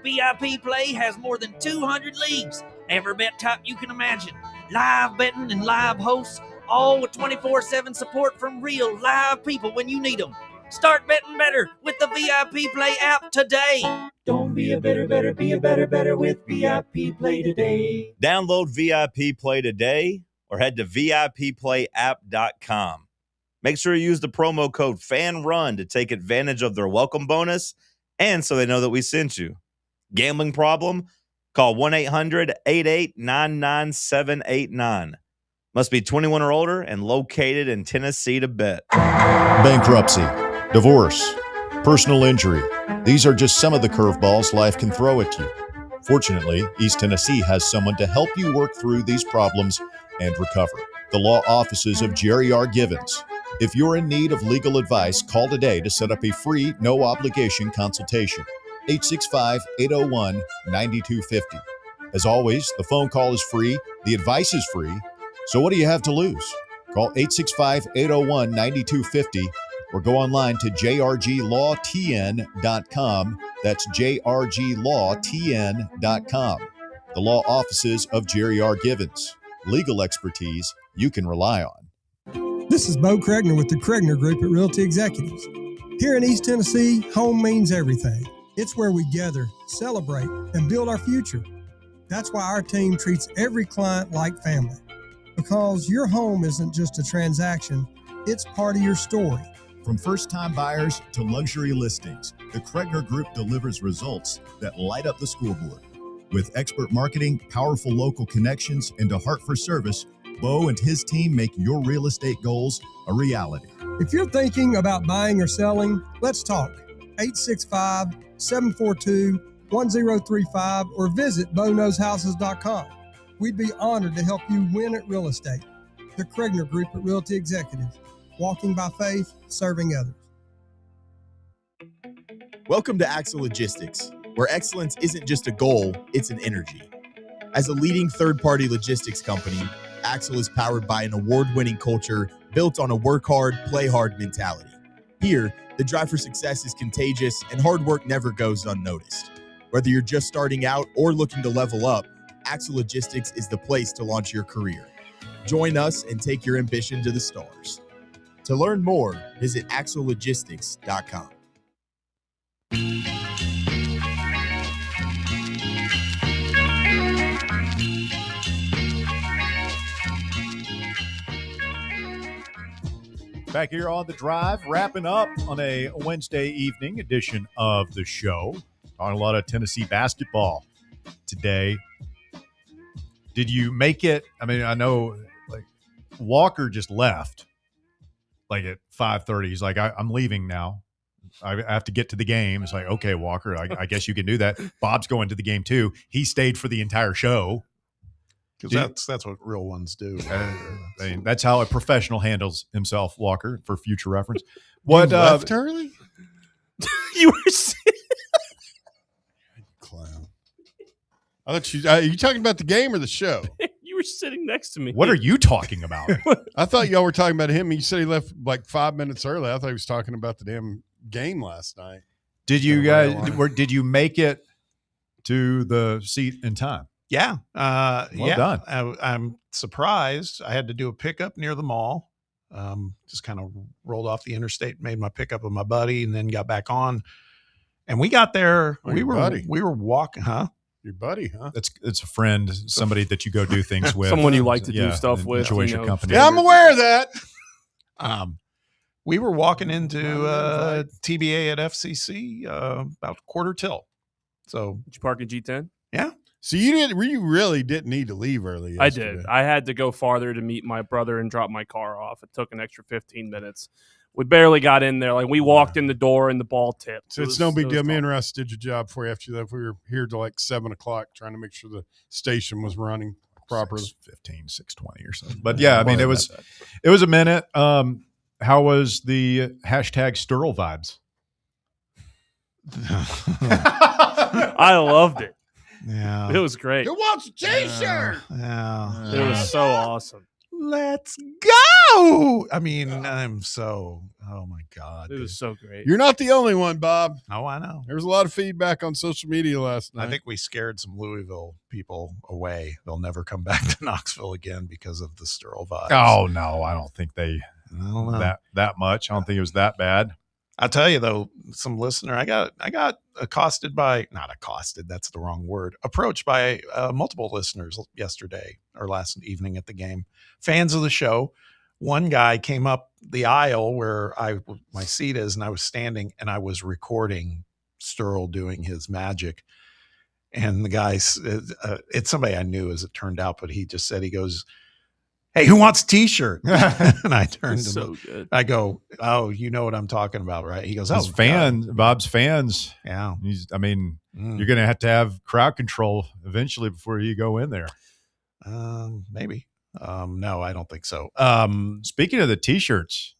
VIP Play has more than 200 leagues. Every bet type you can imagine. Live betting and live hosts, all with 24/7 support from real live people when you need them. Start betting better with the VIP Play app today.
Don't be a better, be a better with VIP Play today.
Download VIP Play today or head to VIPPlayApp.com. Make sure you use the promo code FANRUN to take advantage of their welcome bonus and so they know that we sent you. Gambling problem? Call 1-800-88-99789. Must be 21 or older and located in Tennessee to bet.
Bankruptcy, divorce, personal injury. These are just some of the curveballs life can throw at you. Fortunately, East Tennessee has someone to help you work through these problems and recover. The law offices of Jerry R. Givens. If you're in need of legal advice, call today to set up a free, no-obligation consultation. 865-801-9250. As always, the phone call is free, the advice is free, so what do you have to lose? Call 865-801-9250 or go online to jrglawtn.com. That's jrglawtn.com. The law offices of Jerry R. Givens. Legal expertise you can rely on.
This is Bo Kregner with the Kregner Group at Realty Executives. Here in East Tennessee, home means everything. It's where we gather, celebrate, and build our future. That's why our team treats every client like family. Because your home isn't just a transaction, it's part of your story.
From first-time buyers to luxury listings, the Kregner Group delivers results that light up the scoreboard. With expert marketing, powerful local connections, and a heart for service, Bo and his team make your real estate goals a reality.
If you're thinking about buying or selling, let's talk. 865-742-1035 or visit BoKnowsHouses.com. We'd be honored to help you win at real estate. The Kregner Group at Realty Executives. Walking by faith, serving others.
Welcome to Axle Logistics, where excellence isn't just a goal, it's an energy. As a leading third-party logistics company, Axle is powered by an award-winning culture built on a work hard, play hard mentality. Here, the drive for success is contagious and hard work never goes unnoticed. Whether you're just starting out or looking to level up, Axle Logistics is the place to launch your career. Join us and take your ambition to the stars. To learn more, visit axlelogistics.com.
Back here on The Drive, wrapping up on a Wednesday evening edition of the show. Talking a lot of Tennessee basketball today. Did you make it? I mean, I know like Walker just left like at 5:30. He's like, I'm leaving now. I have to get to the game. It's like, okay, Walker, I guess you can do that. Bob's going to the game too. He stayed for the entire show.
Because that's what real ones do.
I mean, that's how a professional handles himself, Walker, for future reference. What
you left early?
You were sitting.
Clown. I thought you talking about the game or the show?
You were sitting next to me.
What are you talking about?
I thought y'all were talking about him. You said he left like 5 minutes early. I thought he was talking about the damn game last night.
Did you guys? Did you make it to the seat in time?
Yeah.
Well done.
I'm surprised. I had to do a pickup near the mall. Just kind of rolled off the interstate, made my pickup with my buddy, and then got back on. And we got there. We were walking, huh?
Your buddy, huh?
It's a friend, somebody that you go do things with.
Someone you like to do stuff with.
Enjoys your company.
Yeah, I'm aware of that.
We were walking into TBA at FCC about quarter till. So
did you park a G10?
Yeah.
So you really didn't need to leave early yesterday.
I did. I had to go farther to meet my brother and drop my car off. It took an extra 15 minutes. We barely got in there. Like we walked in the door and the ball tipped.
So it's no big deal. Me and Russ did your job for you after you left. We were here till like 7 o'clock trying to make sure the station was running properly.
6:15, 6:20 or something. But yeah, I mean, it was a minute. How was the hashtag Sturl vibes?
I loved it.
Yeah.
It was great.
Who wants a t-shirt?
Yeah.
It was so awesome.
Let's go. I mean, oh my God.
It was so great.
You're not the only one, Bob.
Oh, I know.
There was a lot of feedback on social media last night.
I think we scared some Louisville people away. They'll never come back to Knoxville again because of the Sturl vibes.
Oh no, I don't think they that much. I don't think it was that bad.
I'll tell you though, some listener, I got accosted by, not accosted, that's the wrong word, approached by multiple listeners yesterday or last evening at the game, fans of the show. One guy came up the aisle where my seat is, and I was standing, and I was recording Sturl doing his magic. And the guy, it's somebody I knew as it turned out, but he just said, he goes, "Hey, who wants a t-shirt?" And I turned to him.
Good.
I go, "Oh, you know what I'm talking about, right?" He goes, "Oh,
Bob's fans.
Yeah.
You're going to have crowd control eventually before you go in there.
Maybe. No, I don't think so.
Speaking of the t-shirts,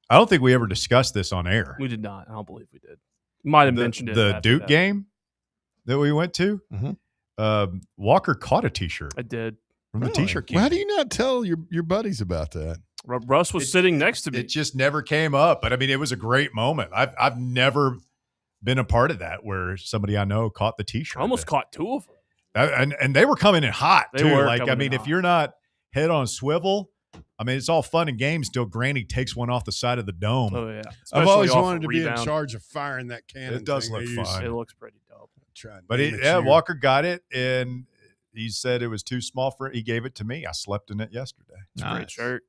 I don't think we ever discussed this on air.
We did not. I don't believe we did. Might have mentioned it.
The Duke game that we went to.
Mm-hmm.
Walker caught a t-shirt.
I did.
From the t-shirt game.
Well, how do you not tell your buddies about that?
Russ was sitting next to me.
It just never came up. But I mean, it was a great moment. I've never been a part of that where somebody I know caught the t-shirt.
I almost caught two of them.
And they were coming in hot
They
too.
were
Like,
coming
I mean,
in
if
hot.
you're not head on swivel, I mean, it's all fun and games till Granny takes one off the side of the dome.
Oh yeah.
I've always wanted to
rebound.
be in charge of firing that cannon.
It does
thing
look
they use.
fun.
It looks pretty dope.
But Walker got it, and he said it was too small for it. He gave it to me. I slept in it yesterday.
It's a great shirt.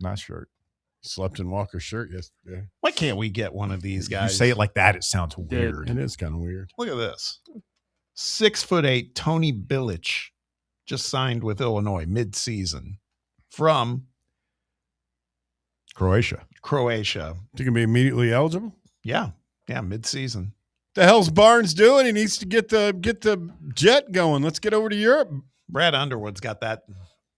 Nice shirt.
Slept in Walker's shirt yesterday.
Why can't we get one of these guys?
You say it like that, it sounds weird.
It is kind of weird.
Look at this. 6'8" Tony Bilic just signed with Illinois mid-season from
Croatia.
You can be immediately eligible?
Yeah, mid-season.
The hell's Barnes doing? He needs to get the jet going. Let's get over to Europe.
Brad Underwood's got that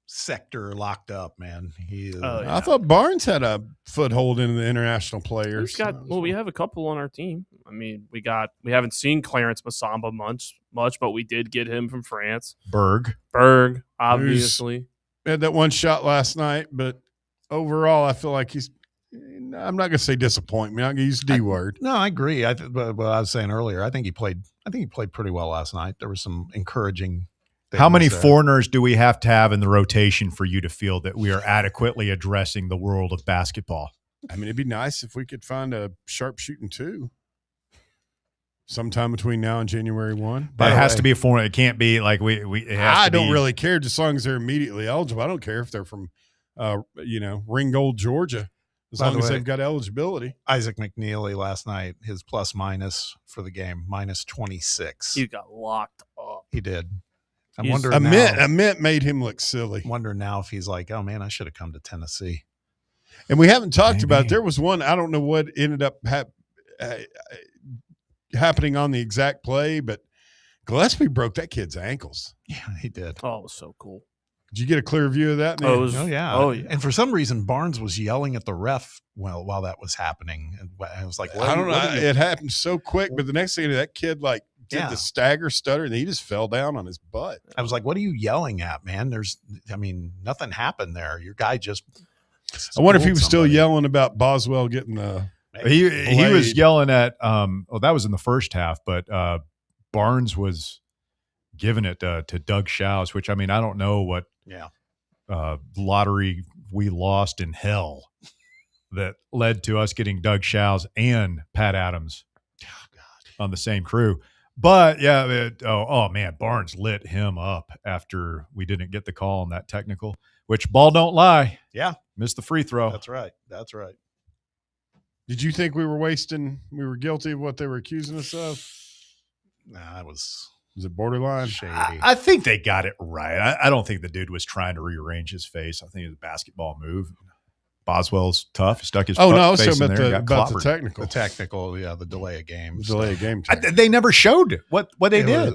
sector locked up, man. He is,
I thought Barnes had a foothold in the international players.
We have a couple on our team. I mean, we haven't seen Clarence Masamba much, but we did get him from France.
Berg,
obviously.
Had that one shot last night, but overall, I feel like he's. I'm not going to say disappointment. I'm going to use D word.
No, I agree. But what I was saying earlier, I think he played pretty well last night. There was some encouraging.
How many foreigners do we have to have in the rotation for you to feel that we are adequately addressing the world of basketball?
I mean, it'd be nice if we could find a sharpshooting two sometime between now and January 1.
That has to be a foreigner. It can't be like we. It has
I
to
don't
be,
really care, just as long as they're immediately eligible. I don't care if they're from, Ringgold, Georgia, as long as they've got eligibility.
Isaac McNeely last night, his plus minus for the game, minus 26.
He got locked up.
He did. I'm wondering
Amit made him look silly.
Wonder now if he's like, oh man, I should have come to Tennessee.
And we haven't talked about it. There was one, I don't know what ended up happening on the exact play, but Gillespie broke that kid's ankles.
Yeah, he did.
Oh, it was so cool.
Did you get a clear view of that? Man?
Oh yeah. And for some reason, Barnes was yelling at the ref while that was happening. And I was like,
I don't know. It happened so quick, but the next thing that kid did the stagger stutter and he just fell down on his butt.
I was like, what are you yelling at, man? Nothing happened there. Your guy just.
I wonder if he was still yelling about Boswell getting the.
He was yelling at. That was in the first half, but Barnes was giving it to Doug Shouse, which I don't know what.
Yeah.
Lottery we lost in hell that led to us getting Doug Shouse and Pat Adams on the same crew. But yeah, man, Barnes lit him up after we didn't get the call on that technical, which ball don't lie.
Yeah.
Missed the free throw.
That's right.
Did you think we were guilty of what they were accusing us of?
Nah, it was
it borderline?
Shady.
I think they got it right. I don't think the dude was trying to rearrange his face. I think it was a basketball move. Boswell's tough. He stuck his face in there.
About the technical.
The technical, the delay of game.
They never showed what they did.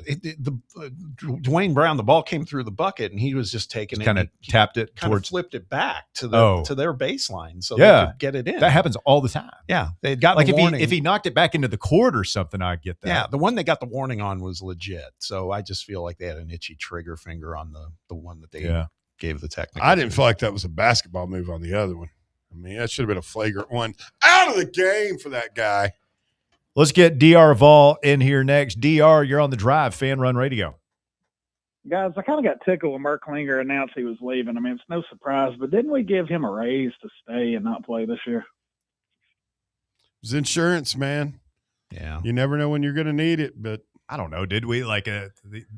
Dwayne Brown, the ball came through the bucket, and he was just taking it.
Kind of tapped it towards.
Flipped it back to their baseline so they could get it in.
That happens all the time.
Yeah. They had gotten a warning.
If he knocked it back into the court or something, I'd get that.
Yeah. The one they got the warning on was legit. So I just feel like they had an itchy trigger finger on the one that they gave the technical.
I didn't feel like that was a basketball move on the other one. That should have been a flagrant one. Out of the game for that guy.
Let's get DR Vol in here next. DR, you're on the drive, Fan Run Radio.
Guys, I kind of got tickled when Merklinger announced he was leaving. It's no surprise, but didn't we give him a raise to stay and not play this year?
It's insurance, man.
Yeah.
You never know when you're going to need it, but
I don't know. Did we?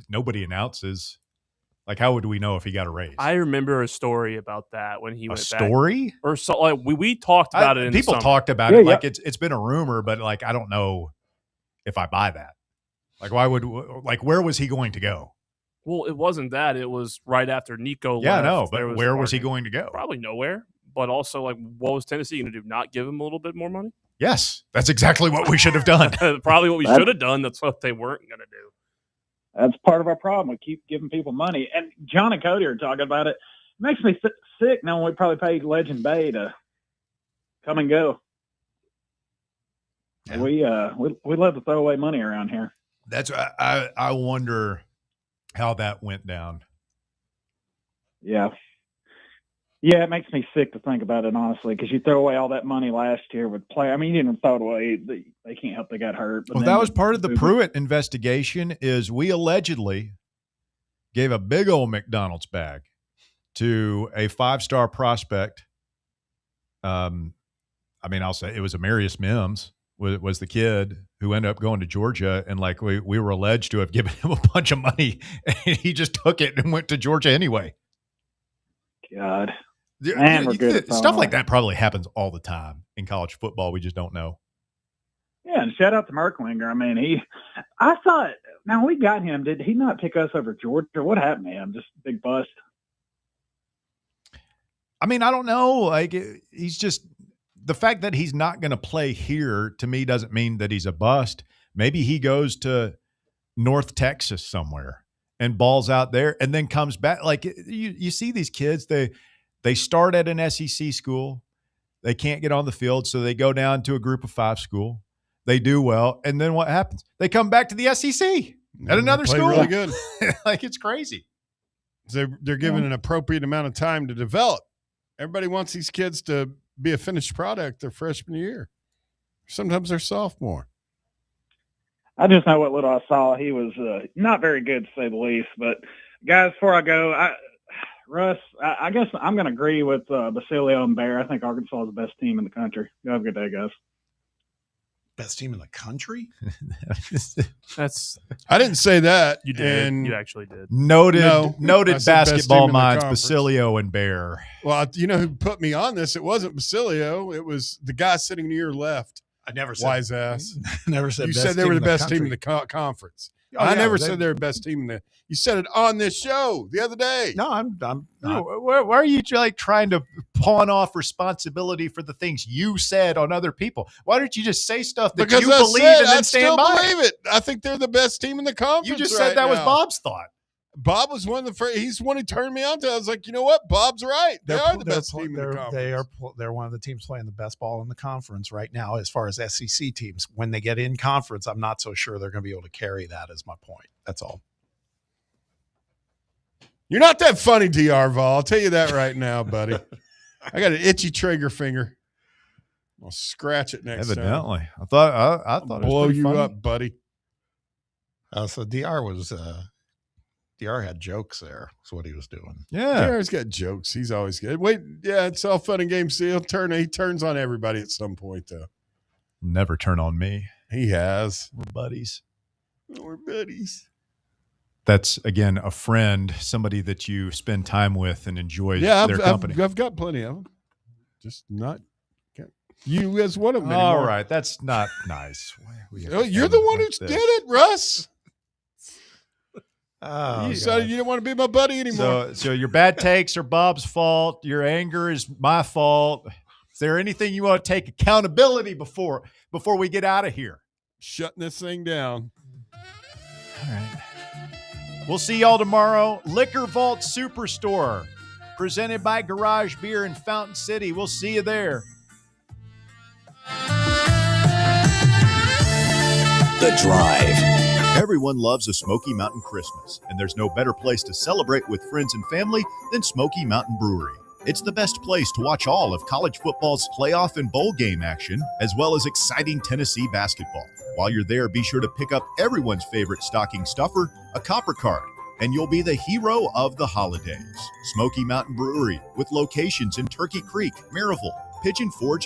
Nobody announces. How would we know if he got a raise?
I remember a story about that when he went back.
A story?
Or so we talked about it in
people
the summer.
talked about it. It's been a rumor, but I don't know if I buy that. Why would where was he going to go?
Well, it wasn't that. It was right after Nico left.
Yeah, I know, but where was he going to go?
Probably nowhere. But also, what was Tennessee going to do? Not give him a little bit more money?
Yes, that's exactly what we should have done.
Probably what we should have done. That's what they weren't going to do.
That's part of our problem. We keep giving people money. And John and Cody are talking about it. It makes me sick knowing we probably paid Legend Bay to come and go. Yeah. We love to throw away money around here.
That's I wonder how that went down.
Yeah. Yeah, it makes me sick to think about it, honestly, because you throw away all that money last year with play. You didn't throw it away. They can't help they got hurt. But
that was part of the Pruitt investigation is we allegedly gave a big old McDonald's bag to a 5-star prospect. I'll say it was Amarius Mims was the kid who ended up going to Georgia, and we were alleged to have given him a bunch of money, and he just took it and went to Georgia anyway.
God. Man,
stuff like that probably happens all the time in college football. We just don't know.
Yeah, and shout out to Merklinger. I thought, now we got him. Did he not pick us over Georgia? What happened to him? Just big bust.
I don't know. He's just the fact that he's not going to play here to me doesn't mean that he's a bust. Maybe he goes to North Texas somewhere and balls out there and then comes back. You see these kids, they start at an SEC school. They can't get on the field, so they go down to a group of 5 school. They do well, and then what happens? They come back to the SEC at another school.
Really good.
It's crazy.
They're given an appropriate amount of time to develop. Everybody wants these kids to be a finished product their freshman year. Sometimes they're sophomore.
I just know what little I saw. He was not very good, to say the least. But, guys, before I go, Russ, I guess I'm going to agree with Basilio and Bear. I think Arkansas is the best team in the country. You have a good day, guys.
Best team in the country?
I didn't say that.
You did. You actually did.
Noted basketball minds, Basilio and Bear.
Well, you know who put me on this? It wasn't Basilio. It was the guy sitting to your left.
I never said.
Wise ass.
Never said.
You said they were the best team in the conference. I never said they're the best team in the. You said it on this show the other day.
No, I'm not.
Why are you trying to pawn off responsibility for the things you said on other people? Why don't you just say stuff that you believe and then stand by?
I believe it. I think they're the best team in the conference.
You just said that was Bob's thought.
Bob was one of the first. He's the one who turned me on to. I was like, you know what? Bob's right. They are the best team in the conference.
They're one of the teams playing the best ball in the conference right now as far as SEC teams. When they get in conference, I'm not so sure they're going to be able to carry that is my point. That's all.
You're not that funny, DR Vol. I'll tell you that right now, buddy. I got an itchy trigger finger. I'll scratch it next time.
Evidently. I thought
I'll
it was
blow
pretty
you
funny.
up, buddy.
So DR had jokes there. That's what he was doing.
Yeah.
DR's got jokes. He's always good. Wait, yeah, it's all fun and games. He turns on everybody at some point, though.
Never turn on me.
He has.
We're buddies.
We're buddies.
That's, again, a friend, somebody that you spend time with and enjoy their company.
I've got plenty of them. Just not you as one of them anymore.
All right. That's not nice.
You're the one who did it, Russ.
Oh,
you decided you didn't want to be my buddy anymore.
So your bad takes are Bob's fault. Your anger is my fault. Is there anything you want to take accountability before we get out of here?
Shutting this thing down.
All right. We'll see y'all tomorrow. Liquor Vault Superstore, presented by Garage Beer in Fountain City. We'll see you there.
The Drive.
Everyone loves a Smoky Mountain Christmas, and there's no better place to celebrate with friends and family than Smoky Mountain Brewery. It's the best place to watch all of college football's playoff and bowl game action, as well as exciting Tennessee basketball. While you're there, be sure to pick up everyone's favorite stocking stuffer, a copper card, and you'll be the hero of the holidays. Smoky Mountain Brewery, with locations in Turkey Creek, Maryville, Pigeon Forge,